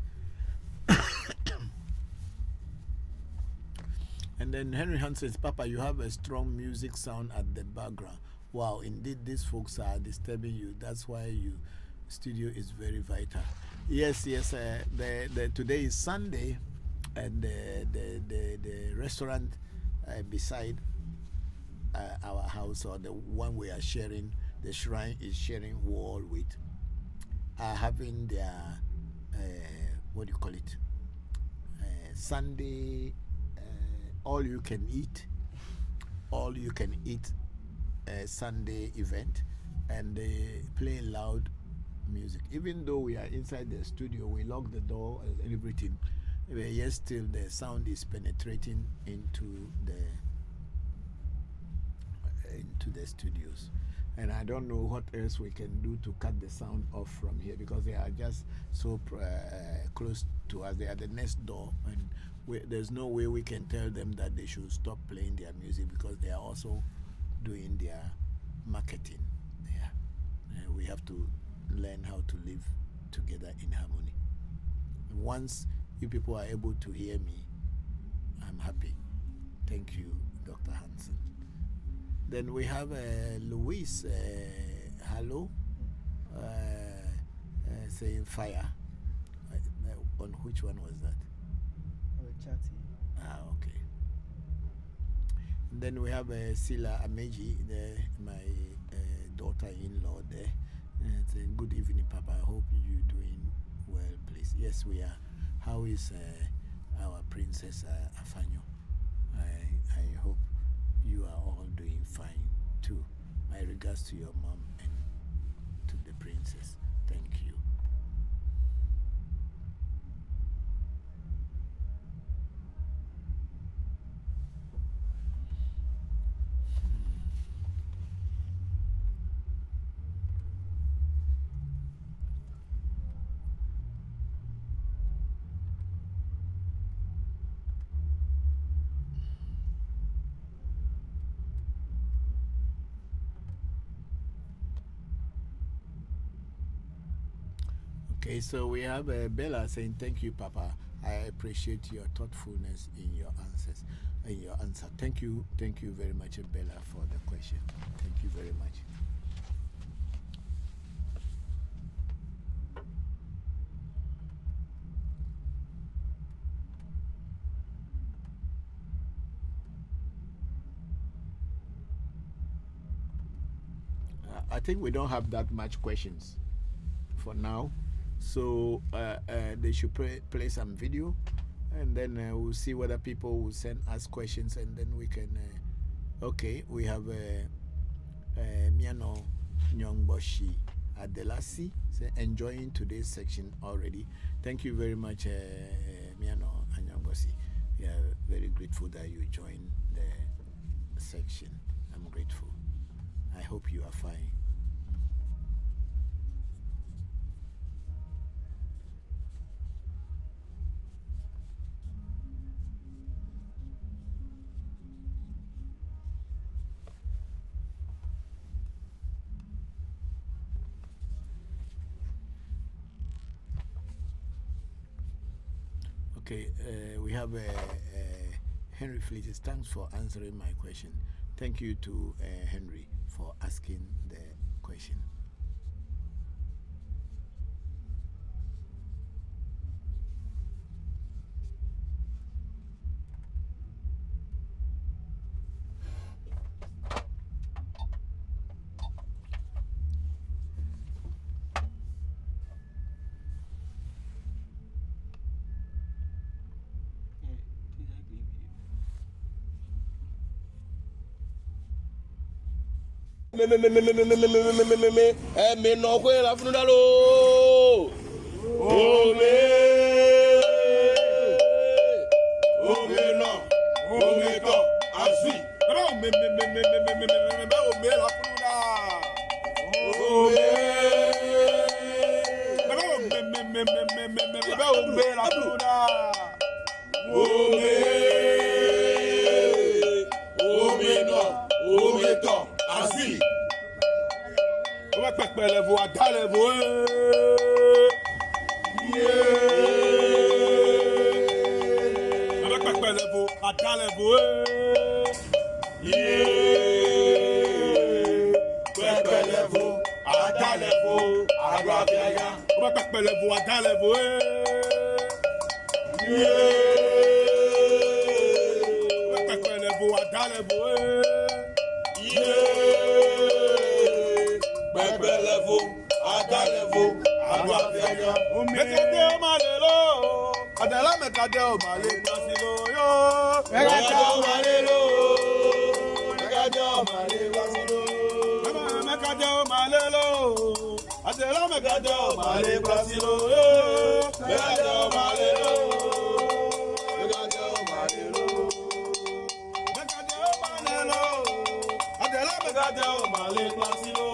And then Henry Hunt says, "Papa, you have a strong music sound at the background. Wow, indeed, these folks are disturbing you. That's why your studio is very vital." Yes. Today is Sunday, and the restaurant beside our house, or the one we are sharing, the shrine is sharing wall with, are having their Sunday. All you can eat Sunday event, and they play loud music. Even though we are inside the studio, we lock the door and everything, yet still the sound is penetrating into the studios. And I don't know what else we can do to cut the sound off from here because they are just so close to us. They are the next door, and there's no way we can tell them that they should stop playing their music because they are also doing their marketing. Yeah. We have to learn how to live together in harmony. Once you people are able to hear me, I'm happy. Thank you, Dr. Hansen. Then we have Louise, hello, saying fire. On which one was that? Chatty. Ah, okay. And then we have Sila Ameji, my daughter-in-law there. Saying, good evening, Papa. I hope you're doing well, please. Yes, we are. How is our Princess Afanyo? I hope you are all doing fine too. My regards to your mom and to the princess. Thank you. Okay, so we have Bella saying, thank you, Papa. I appreciate your thoughtfulness in your answers. Thank you very much, Bella, for the question. Thank you very much. I think we don't have that much questions for now. So they should play some video, and then we'll see whether people will send us questions, and then we can. Okay, we have Miano Nyongboshi Adelasi enjoying today's section already. Thank you very much, Miano Nyongboshi. We are very grateful that you joined the section. I'm grateful. I hope you are fine. Okay, we have Henry Fleetis. Thanks for answering my question. Thank you to Henry for asking the question. Me no kwe la funudalo. Oh me no. Oh me to. Asui. Oh me la funudalo. Oh me la funudalo. Oh me no. Oh me to. Asui. Pẹ̀lẹ́fù àdálẹ̀fù pẹ̀lẹ́fù àdálẹ̀fù pẹ̀lẹ́fù àdálẹ̀fù àrò àfẹ́yà pẹ̀lẹ́fù àdálẹ̀fù pẹ̀lẹ́fù àdálẹ̀fù Bebelevo, Adalevo, Aguafenya. Mekade o malelo, Adela mekade o malelo silo yo. Mekade o malelo, Mekade o malelo silo. Mekade o malelo, Adela mekade o malelo silo yo. Mekade o malelo, Mekade o malelo. Mekade o malelo, Adela mekade o malelo silo.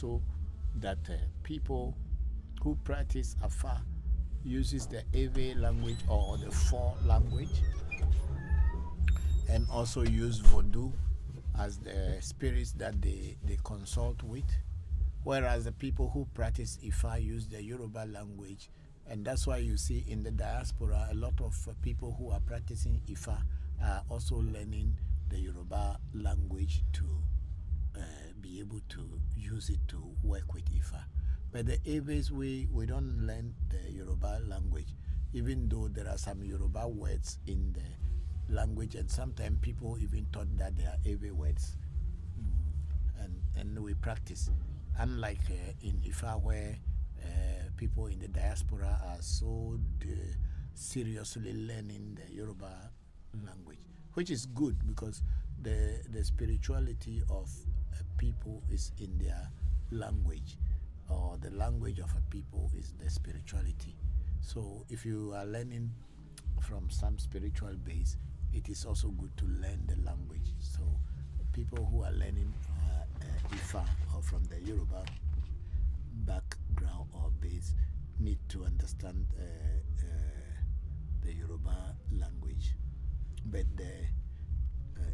also that people who practice Afa uses the Ewe language or the Four language, and also use Voodoo as the spirits that they consult with, whereas the people who practice Ifa use the Yoruba language. And that's why you see in the diaspora a lot of people who are practicing Ifa are also learning the Yoruba language to be able to use it to work with Ifa. But the Eves, we don't learn the Yoruba language, even though there are some Yoruba words in the language, and sometimes people even thought that they are Ewe words. And we practice. Unlike in Ifa, where people in the diaspora are so seriously learning the Yoruba language, which is good because the spirituality of people is in their language, or the language of a people is the spirituality. So if you are learning from some spiritual base, it is also good to learn the language. So people who are learning Ifa or from the Yoruba background or base need to understand the Yoruba language. But the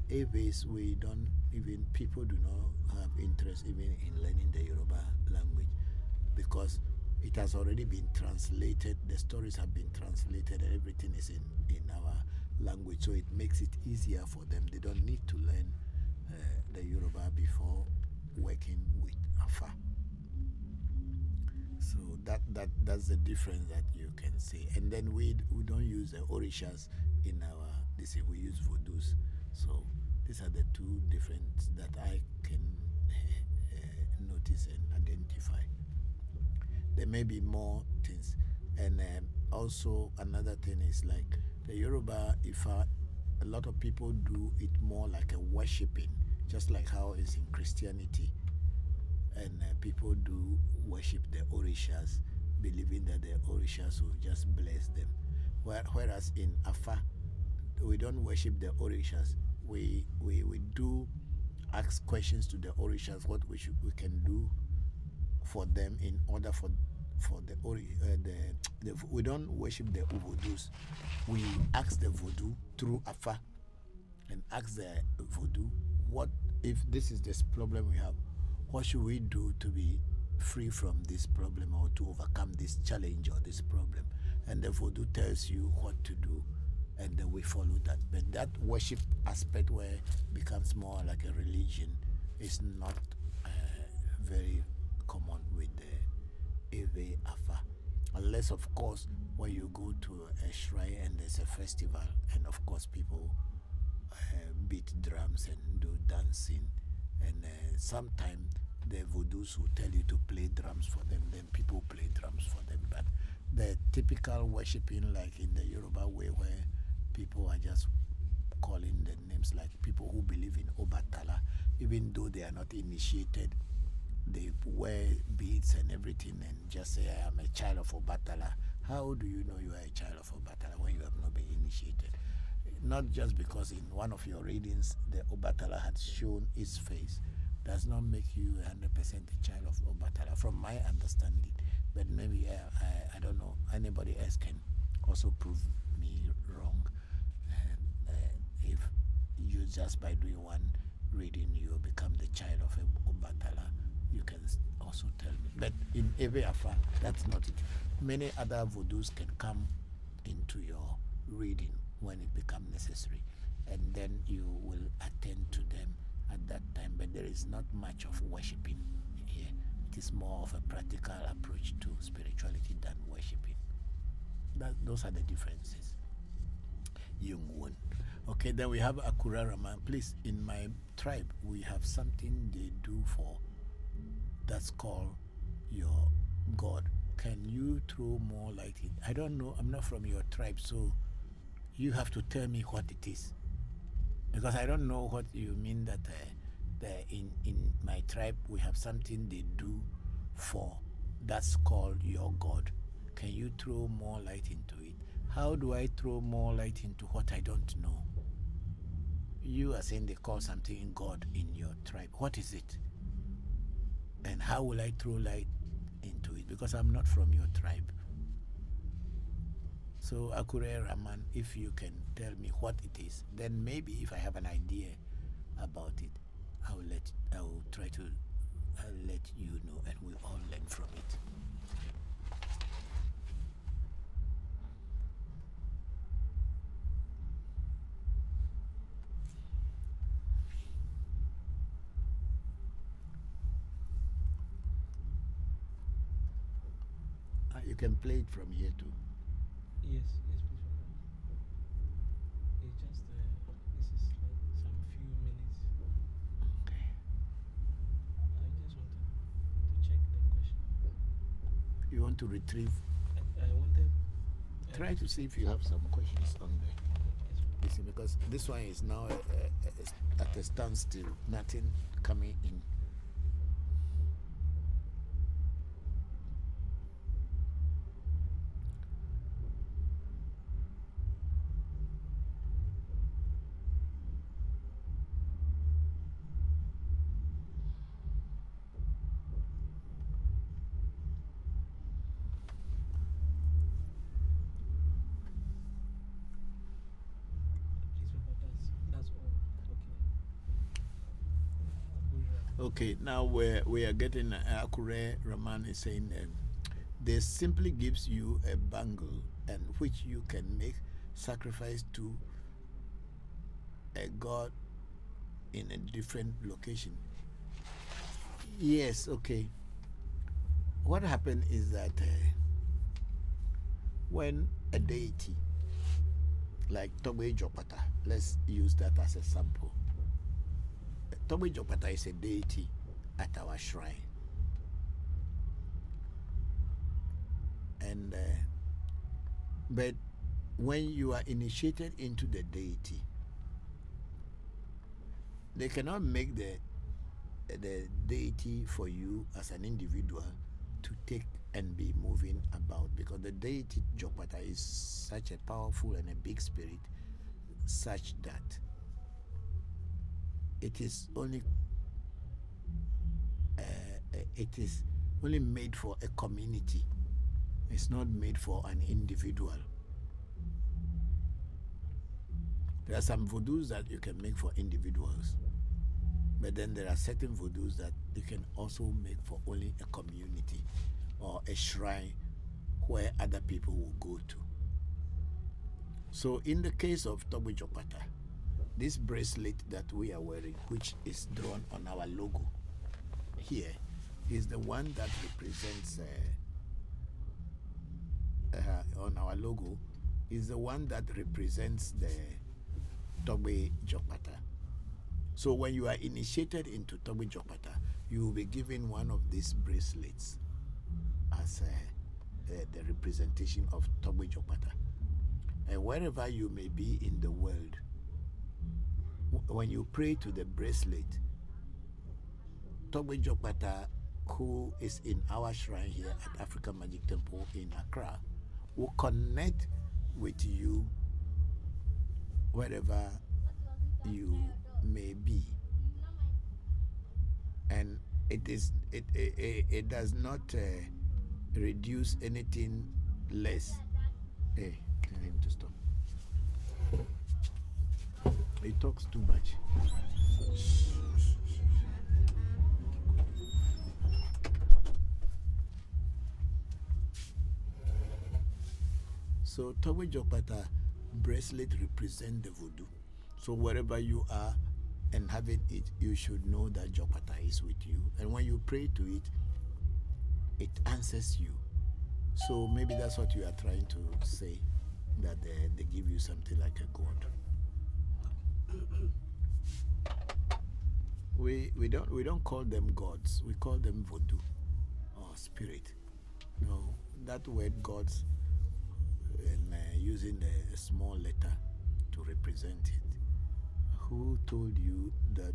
Aves, we don't even, people do not have interest even in learning the Yoruba language, because it has already been translated, the stories have been translated, and everything is in our language, so it makes it easier for them. They don't need to learn the Yoruba before working with Afa. So that's the difference that you can see. And then we don't use the Orishas in our, we use Voodoos. So these are the two differences that I can notice and identify. There may be more things. And also another thing is like the Yoruba Ifa, a lot of people do it more like a worshipping, just like how it's in Christianity. And people do worship the Orishas, believing that the Orishas will just bless them. Whereas in Afa, we don't worship the Orishas. We do ask questions to the Orishas, what we can do for them in order for we don't worship the Voodoos. We ask the Voodoo through Afa, and ask the Voodoo, what if this is this problem we have? What should we do to be free from this problem, or to overcome this challenge or this problem? And the Voodoo tells you what to do, and then we follow that. But that worship aspect, where it becomes more like a religion, is not very common with the Ewe Afa. Unless, of course, when you go to a shrine and there's a festival, and of course people beat drums and do dancing, and sometimes the Voodoos will tell you to play drums for them, then people play drums for them. But the typical worshipping, like in the Yoruba way, where people are just calling the names, like people who believe in Obatala, even though they are not initiated, they wear beads and everything and just say, I am a child of Obatala. How do you know you are a child of Obatala when you have not been initiated? Not just because in one of your readings the Obatala had shown his face does not make you 100% a child of Obatala, from my understanding. But maybe I don't know, anybody else can also prove me wrong. If you just by doing one reading you become the child of Obatala, you can also tell me. But in Ewe Afa, that's not it. Many other Voodoos can come into your reading when it becomes necessary, and then you will attend to them at that time. But there is not much of worshipping here. It is more of a practical approach to spirituality than worshipping. Those are the differences. Young one. Okay, then we have Akura Raman. Please, in my tribe, we have something they do for that's called your God. Can you throw more light in? I don't know. I'm not from your tribe, so you have to tell me what it is, because I don't know what you mean that in my tribe we have something they do for that's called your God. Can you throw more light into it? How do I throw more light into what I don't know? You are saying they call something God in your tribe. What is it? And how will I throw light into it? Because I'm not from your tribe. So Akure Raman, if you can tell me what it is, then maybe if I have an idea about it, I'll let you know, and we all learn from it. You can play it from here too. Yes, please. It's just this is like some few minutes. Okay. I just wanted to check the question. You want to retrieve? I wanted. Try to see if you have some questions on there. Yes, You see, because this one is now at a standstill, nothing coming in. please, Papa, that's all. Okay. Okay, now we are getting Akure Raman is saying they simply gives you a bangle and which you can make sacrifice to a god in a different location. Yes, okay. What happened is that when a deity like Togbe Jopata, let's use that as a sample. Togbe Jopata is a deity at our shrine. And but when you are initiated into the deity, they cannot make the deity for you as an individual to take and be moving about, because the deity Jopata is such a powerful and a big spirit, such that it is only made for a community. It's not made for an individual. There are some voodoos that you can make for individuals, but then there are certain voodoos that you can also make for only a community or a shrine where other people will go to. So in the case of Togbe Jopata, this bracelet that we are wearing, which is drawn on our logo here, is the one that represents on our logo is the one that represents the Togbe Jopata. So when you are initiated into Togbe Jopata, you will be given one of these bracelets as the representation of Togbe Jopata. And wherever you may be in the world, when you pray to the bracelet, Togbe Jopata, who is in our shrine here at African Magic Temple in Accra, will connect with you wherever you may be. And it does not reduce anything less. Hey, tell him to stop. He talks too much. So Togbe Jopata bracelet represents the voodoo. So wherever you are and having it, you should know that Jopata is with you. And when you pray to it, it answers you. So maybe that's what you are trying to say, that they give you something like a god. We don't call them gods. We call them voodoo or spirit. No, that word gods, and using the small letter to represent it. Who told you that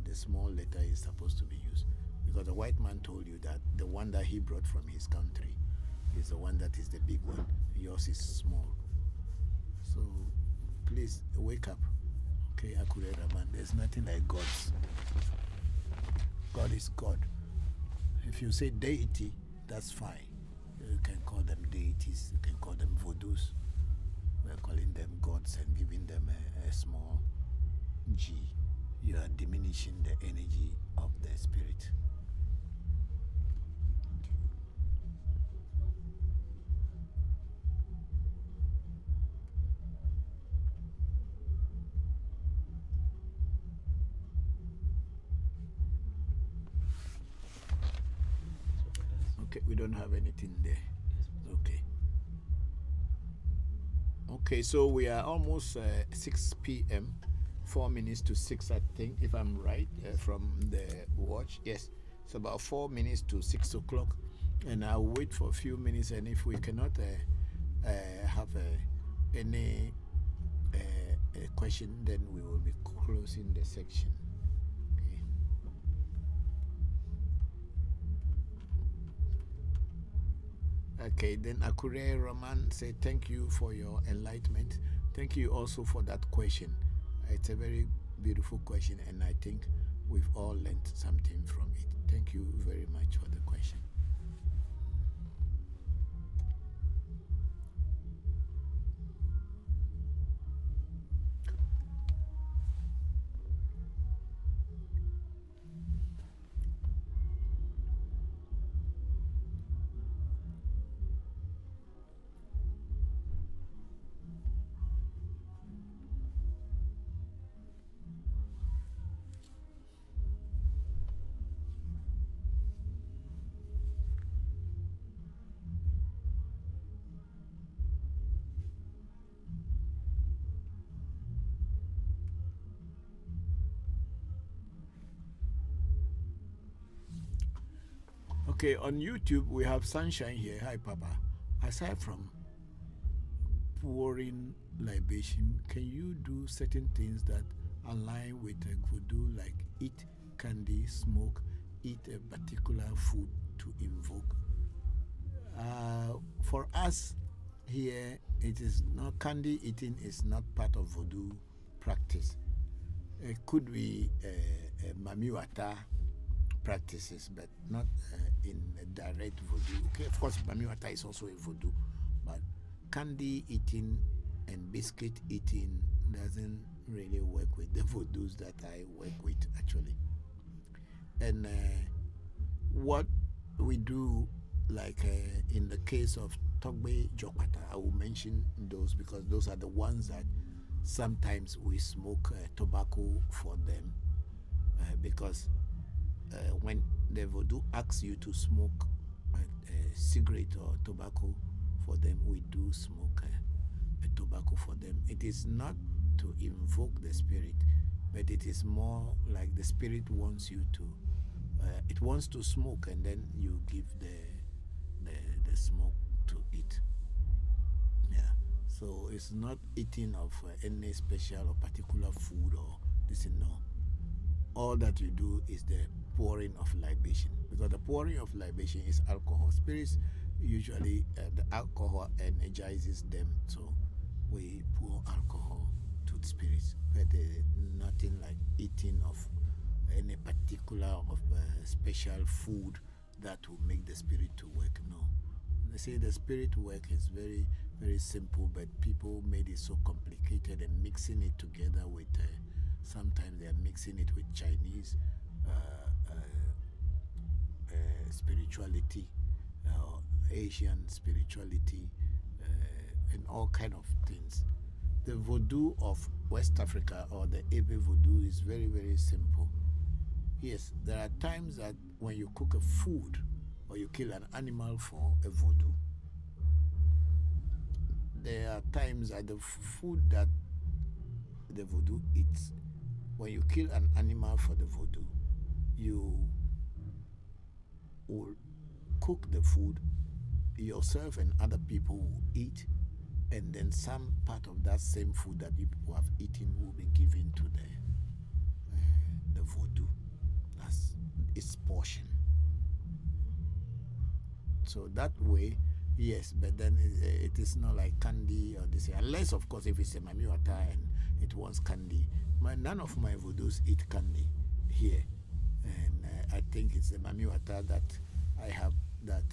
the small letter is supposed to be used? Because the white man told you that the one that he brought from his country is the one that is the big one. Yours is small. So please wake up. Okay, Akure Raman, there's nothing like gods. God is God. If you say deity, that's fine. You can call them deities, you can call them voodoos. We're calling them gods and giving them a small g. You are diminishing the energy of the spirit. Okay, we don't have anything there. Okay. Okay, so we are almost 6 p.m. 4 minutes to 6, I think, if I'm right, from the watch. Yes, it's about 4 minutes to 6 o'clock. And I'll wait for a few minutes, and if we cannot have any question, then we will be closing the section. Okay, then Akure Roman say thank you for your enlightenment. Thank you also for that question. It's a very beautiful question, and I think we've all learned something from it. Thank you very much for the question. Okay, on YouTube we have Sunshine here. Hi, Papa. Aside from pouring libation, can you do certain things that align with a voodoo, like eat candy, smoke, eat a particular food to invoke? For us here, it is not, candy eating is not part of voodoo practice. It could be mamiwata practices, but not in a direct voodoo. Okay, of course, mamiwata is also a voodoo, but candy eating and biscuit eating doesn't really work with the voodoos that I work with, actually. And what we do, like in the case of Togbe Jokwata, I will mention those because those are the ones that sometimes we smoke tobacco for them, because when the voodoo asks you to smoke a cigarette or tobacco for them, we do smoke a tobacco for them. It is not to invoke the spirit, but it is more like the spirit wants you to, it wants to smoke, and then you give the smoke to it. Yeah. So it's not eating of any special or particular food or this and no. All that you do is the pouring of libation, because the pouring of libation is alcohol. Spirits usually the alcohol energizes them, so we pour alcohol to the spirits, but nothing like eating of any particular of special food that will make the spirit to work. No, they say the spirit work is very, very simple, but people made it so complicated and mixing it together with sometimes they are mixing it with Chinese spirituality, Asian spirituality, and all kind of things. The voodoo of West Africa, or the Ebe voodoo, is very, very simple. Yes, there are times that when you cook a food or you kill an animal for a voodoo, there are times that the food that the voodoo eats, when you kill an animal for the voodoo, you will cook the food, yourself and other people will eat, and then some part of that same food that you people have eaten will be given to the voodoo as its portion. So that way, yes, but then it is not like candy or this, unless of course if it's a mamiwata and it wants candy. None of my voodoos eat candy here, and I think it's the mamiwata that I have that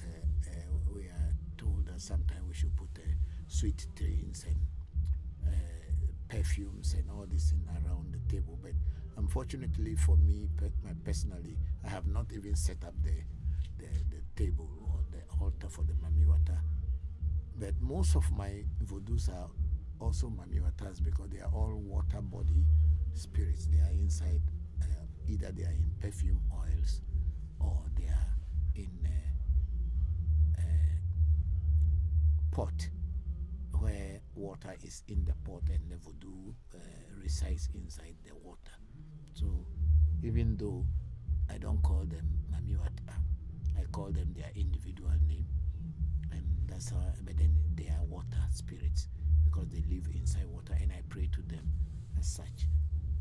we are told that sometimes we should put sweet things and perfumes and all this thing around the table. But unfortunately for me, personally, I have not even set up the table or the altar for the Mami Wata. But most of my voodoos are also Mami Watas because they are all water body spirits. They are inside, either they are in perfume oils or they are in pot where water is in the pot and the voodoo resides inside the water. So even though I don't call them Mami Wata, I call them their individual name, and that's how. But then they are water spirits because they live inside water, and I pray to them as such.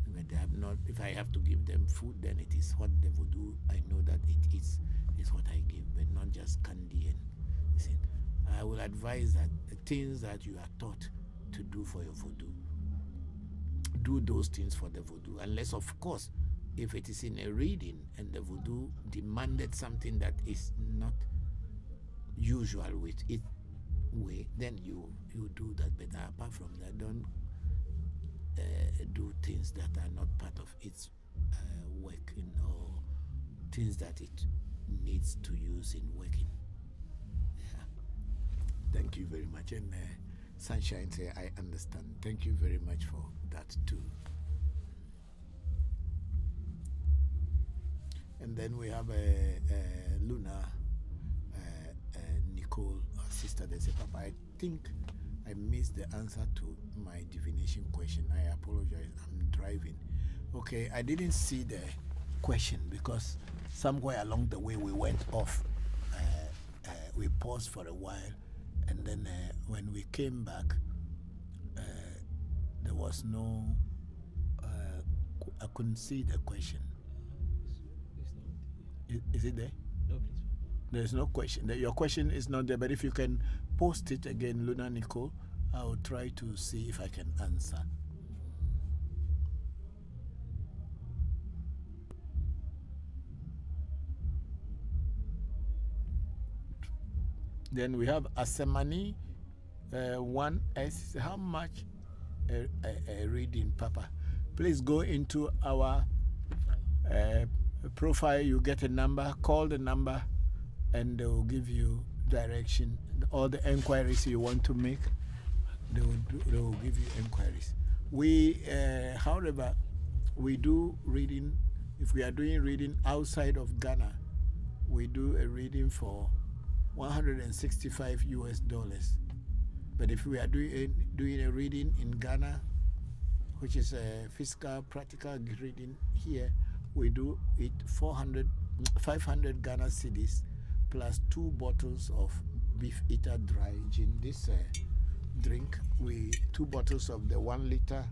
But they have not. If I have to give them food, then it is what the voodoo I know that it is what I give, but not just candy and. Listen, I will advise that the things that you are taught to do for your voodoo, do those things for the voodoo, unless of course if it is in a reading and the voodoo demanded something that is not usual with it way, then you do that. But apart from that, don't do things that are not part of its working or things that it needs to use in working. Yeah. Thank you very much. And Sunshine say, I understand. Thank you very much for that too. And then we have Luna, Nicole, our sister. They say, Papa, I think I missed the answer to my divination question. I apologize. I'm driving. Okay, I didn't see the question because somewhere along the way we went off. We paused for a while, and then when we came back, there was no. I couldn't see the question. It's not here. Is it there? No, please, Papa. There's no question. Your question is not there, but if you can post it again, Luna Nicole, I will try to see if I can answer. Then we have Asemani 1S. How much a reading, Papa? Please go into our profile. You get a number, call the number, and they will give you direction. All the enquiries you want to make, they will give you enquiries. We, however, we do reading. If we are doing reading outside of Ghana, we do a reading for $165. But if we are doing a reading in Ghana, which is a physical, practical reading here, we do it 500 Ghana cedis plus 2 bottles of beef eater dry gin. This drink, 2 bottles of the 1 liter,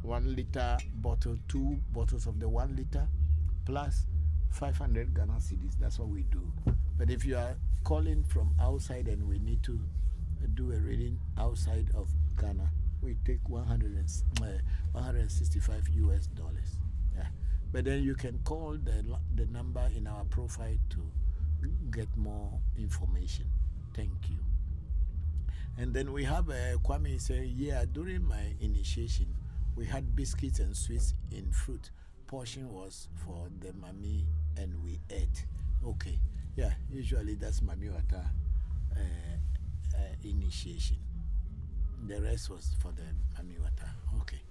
1 liter bottle, 2 bottles of the 1 liter plus 500 Ghana cedis. That's what we do. But if you are calling from outside and we need to do a reading outside of Ghana, we take $165. Yeah. But then you can call the number in our profile to get more information. Thank you. And then we have Kwame saying, yeah, during my initiation, we had biscuits and sweets in fruit. Portion was for the Mami and we ate. Okay. Yeah, usually that's Mami Wata initiation. The rest was for the Mami Wata. Okay.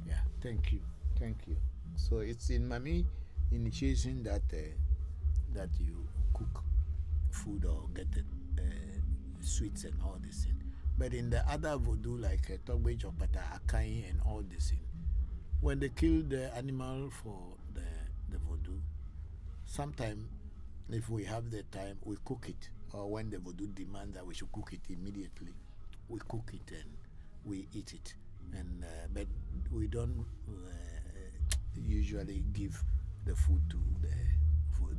Yeah, thank you. Thank you. So it's in Mami initiation that you cook food or get sweets and all this thing. But in the other voodoo, like Togbe Jopata, Akai and all this thing, when they kill the animal for the voodoo, sometimes if we have the time, we cook it. Or when the voodoo demands that we should cook it immediately, we cook it and we eat it. And but we don't usually give the food to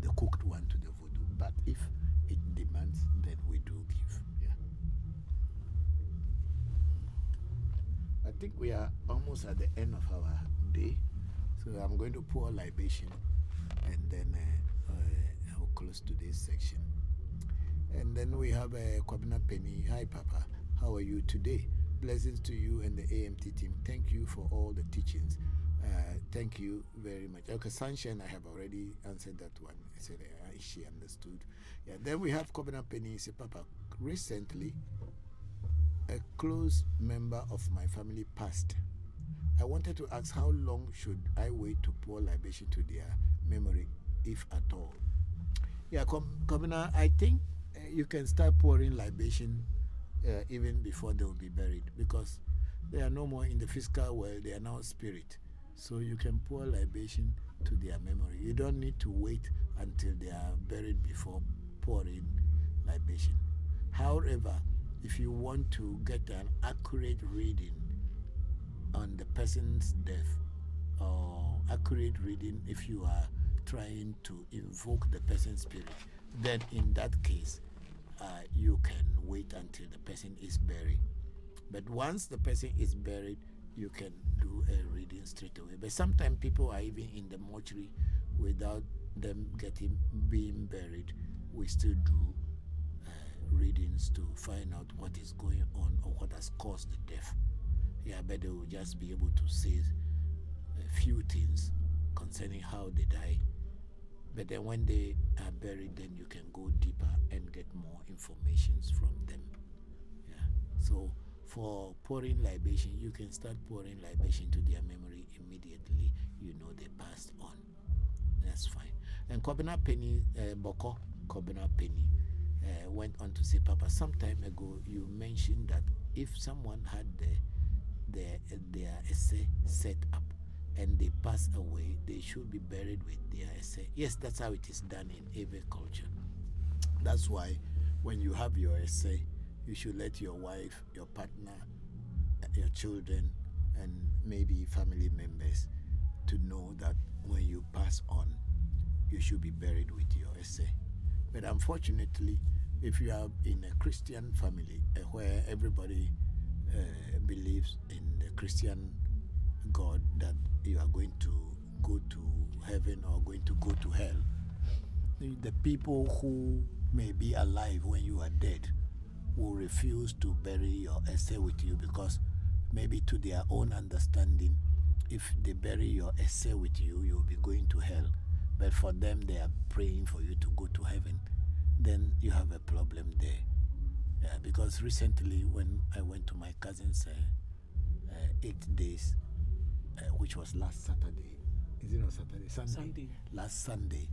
the cooked one to the voodoo. But if it demands, then we do give. Yeah. I think we are almost at the end of our day, so I'm going to pour libation, and then I'll close today's section. And then we have Kwabena Penny. Hi, Papa. How are you today? Blessings to you and the AMT team. Thank you for all the teachings. Thank you very much. Okay, Sunshine, I have already answered that one. I said she understood. Yeah. Then we have Kwabena Penny. Say, Papa, recently, a close member of my family passed. I wanted to ask, how long should I wait to pour libation to their memory, if at all? Yeah, Kwabena, I think you can start pouring libation even before they will be buried, because they are no more in the physical world, they are now spirit. So you can pour libation to their memory. You don't need to wait until they are buried before pouring libation. However, if you want to get an accurate reading on the person's death, or accurate reading if you are trying to invoke the person's spirit, then in that case, you can wait until the person is buried. But once the person is buried, you can do a reading straight away. But sometimes people are even in the mortuary without them being buried. We still do readings to find out what is going on or what has caused the death. Yeah, but they will just be able to say a few things concerning how they die. But then when they are buried, then you can go deeper and get more information from them. Yeah. So for pouring libation, you can start pouring libation to their memory immediately. You know they passed on. That's fine. And Kwabena Penny, Bokor Kwabena Penny, went on to say, Papa, some time ago you mentioned that if someone had their essay set up and they pass away, they should be buried with their essay. Yes, that's how it is done in every culture. That's why when you have your essay, you should let your wife, your partner, your children, and maybe family members to know that when you pass on, you should be buried with your essay. But unfortunately, if you are in a Christian family where everybody believes in the Christian God, that you are going to go to heaven or going to go to hell, the people who may be alive when you are dead will refuse to bury your essay with you, because maybe to their own understanding, if they bury your essay with you, you'll be going to hell. But for them, they are praying for you to go to heaven. Then you have a problem there. Because recently, when I went to my cousin's 8 days, which was last Saturday, is it not Saturday? Sunday. Last Sunday,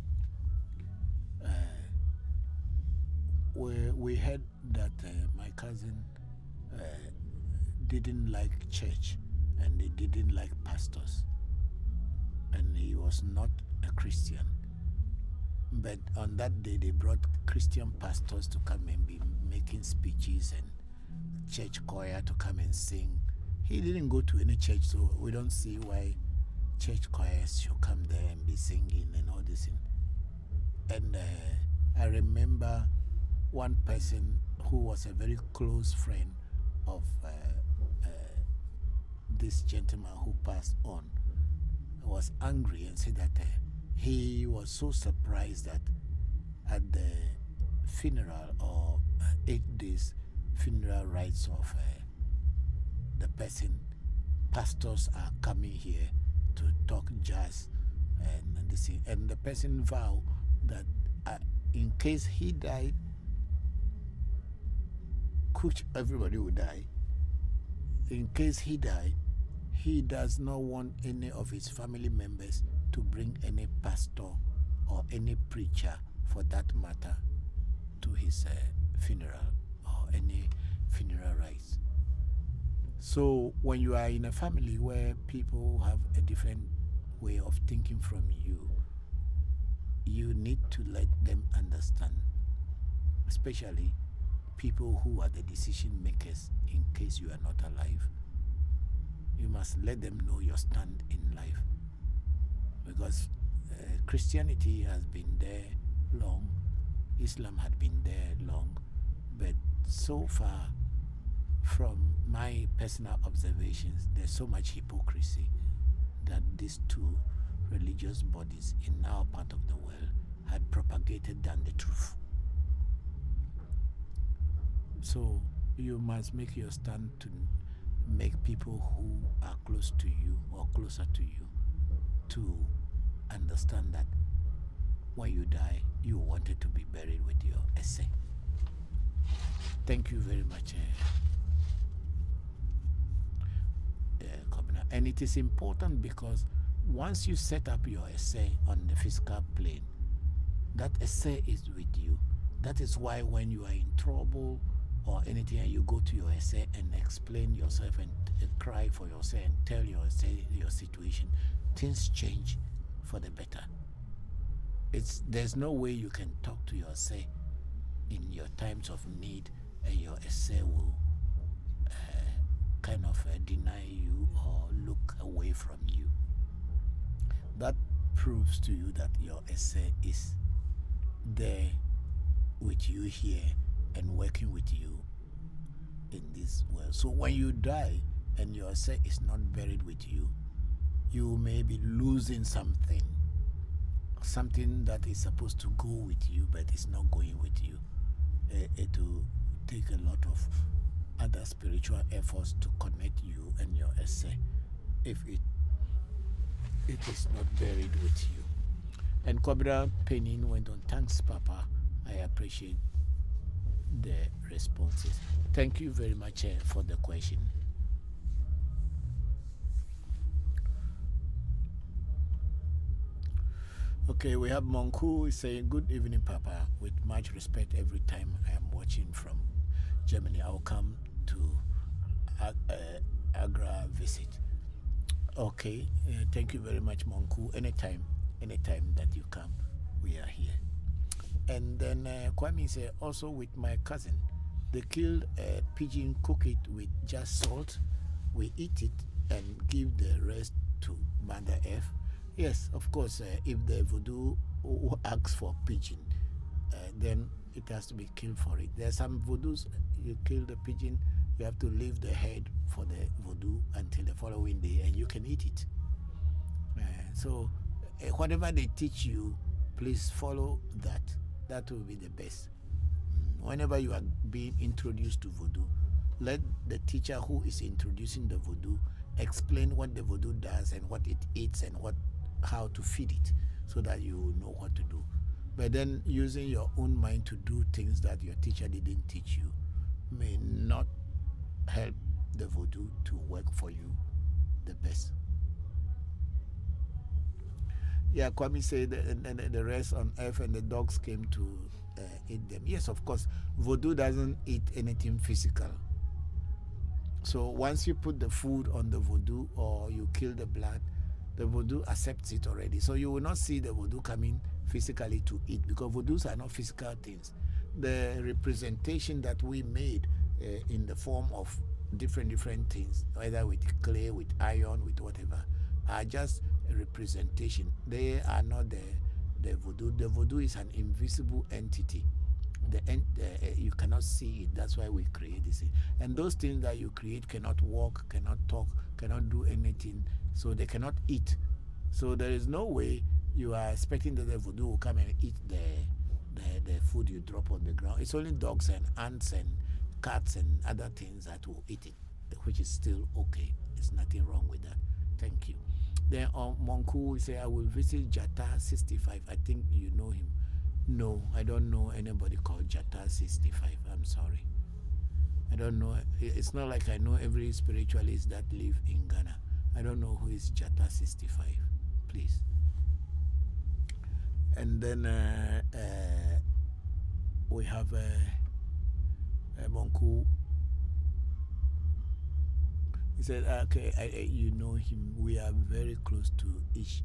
we heard that my cousin didn't like church and he didn't like pastors, and he was not a Christian. But on that day, they brought Christian pastors to come and be making speeches and church choir to come and sing. He didn't go to any church, so we don't see why church choirs should come there and be singing and all this thing. And I remember one person who was a very close friend of this gentleman who passed on was angry and said that he was so surprised that at the funeral or 8 days funeral rites of the person, pastors are coming here to talk jazz and this thing. And the person vowed that in case he died, which everybody would die, in case he died, he does not want any of his family members to bring any pastor or any preacher, for that matter, to his funeral or any funeral rites. So when you are in a family where people have a different way of thinking from you, you need to let them understand, especially people who are the decision makers in case you are not alive. You must let them know your stand in life, because Christianity has been there long, Islam had been there long, but so far, from my personal observations, there's so much hypocrisy that these two religious bodies in our part of the world had propagated than the truth. So you must make your stand to make people who are close to you or closer to you to understand that when you die, you wanted to be buried with your essay. Thank you very much, Kobina. And it is important because once you set up your essay on the physical plane, that essay is with you. That is why when you are in trouble or anything and you go to your essay and explain yourself and cry for yourself and tell your essay your situation, things change for the better. There's no way you can talk to your essay in your times of need and your essay will kind of deny you or look away from you. That proves to you that your essay is there with you here and working with you in this world. So when you die and your essay is not buried with you, you may be losing something that is supposed to go with you but it's not going with you. It will take a lot of other spiritual efforts to connect you and your essay if it is not buried with you. And Kobra Penin went on, thanks Papa, I appreciate the responses. Thank you very much for the question. Okay, we have Monku saying, good evening, Papa. With much respect, every time I am watching from Germany, I'll come to Agra visit. Okay, thank you very much, Monku. Anytime that you come, we are here. And then Kwame said, also with my cousin, they killed a pigeon, cook it with just salt. We eat it and give the rest to Mother F. Yes, of course, if the voodoo asks for pigeon, then it has to be killed for it. There are some voodoos, you kill the pigeon, you have to leave the head for the voodoo until the following day and you can eat it. So whatever they teach you, please follow that. That will be the best. Whenever you are being introduced to voodoo, let the teacher who is introducing the voodoo explain what the voodoo does and what it eats and how to feed it so that you know what to do. But then using your own mind to do things that your teacher didn't teach you may not help the voodoo to work for you the best. Yeah, Kwame said the rest on earth and the dogs came to eat them. Yes, of course, voodoo doesn't eat anything physical. So once you put the food on the voodoo or you kill the blood, the voodoo accepts it already. So you will not see the voodoo coming physically to eat because voodoos are not physical things. The representation that we made in the form of different things, either with clay, with iron, with whatever, are just a representation. They are not the voodoo. The voodoo is an invisible entity. You cannot see it. That's why we create this. And those things that you create cannot walk, cannot talk, cannot do anything. So they cannot eat. So there is no way you are expecting that the voodoo will come and eat the food you drop on the ground. It's only dogs and ants and cats and other things that will eat it, which is still okay. There's nothing wrong with that. Thank you. Then Monku will say, I will visit Jata 65. I think you know him. No, I don't know anybody called Jata 65. I'm sorry. I don't know. It's not like I know every spiritualist that live in Ghana. I don't know who is Jata 65. Please. And then we have Monku. He said, okay, you know him. We are very close to each.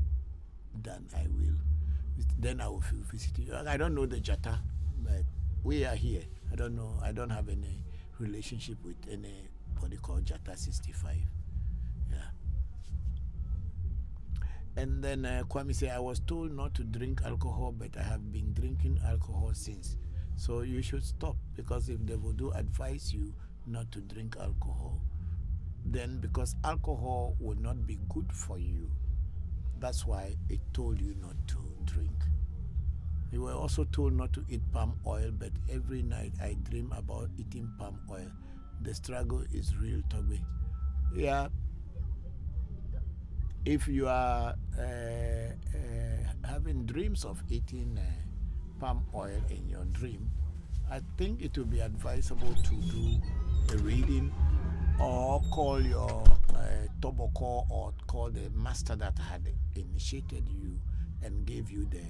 Then I will. Then I will visit you. I don't know the Jata, but we are here. I don't know. I don't have any relationship with anybody called Jata 65. Yeah. And then Kwame said, I was told not to drink alcohol, but I have been drinking alcohol since. So you should stop, because if the voodoo advise you not to drink alcohol, then because alcohol will not be good for you, that's why it told you not to drink. We were also told not to eat palm oil, but every night I dream about eating palm oil. The struggle is real, Toby. Yeah. If you are having dreams of eating palm oil in your dream, I think it would be advisable to do a reading or call your Bokor or call the master that had initiated you and gave you the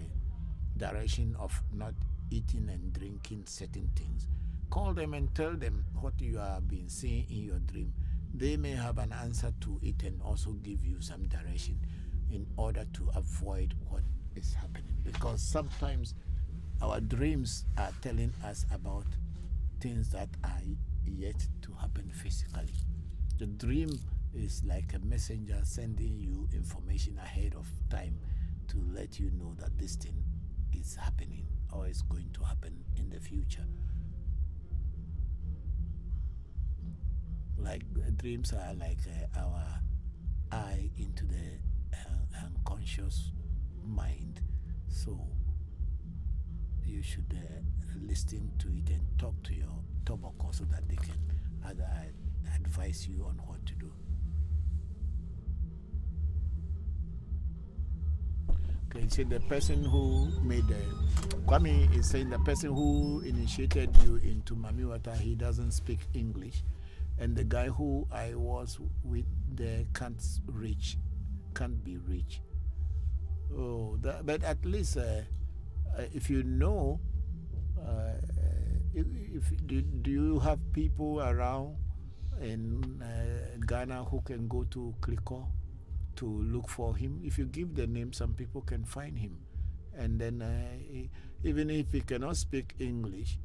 direction of not eating and drinking certain things. Call them and tell them what you have been seeing in your dream. They may have an answer to it and also give you some direction in order to avoid what is happening. Because sometimes our dreams are telling us about things that are yet to happen physically. The dream is like a messenger sending you information ahead of time to let you know that this thing is happening or is going to happen in the future. Like dreams are like our eye into the unconscious mind. So you should listen to it and talk to your Bokor so that they can advise you on what to do. Okay, so the person who made Kwame is saying the person who initiated you into Mami Water, he doesn't speak English. And the guy who I was with there can't be reached. Oh, but at least if you know, do you have people around in Ghana who can go to Kliko to look for him? If you give the name, some people can find him. And then even if he cannot speak English,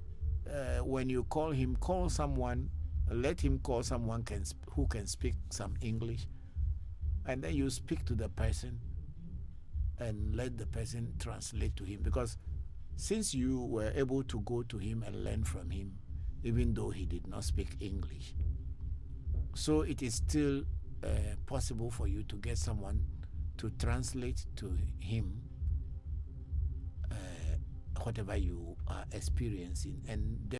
when you call him, call someone. Let him call someone who can speak some English, and then you speak to the person and let the person translate to him. Because since you were able to go to him and learn from him, even though he did not speak English, so it is still possible for you to get someone to translate to him whatever you are experiencing. And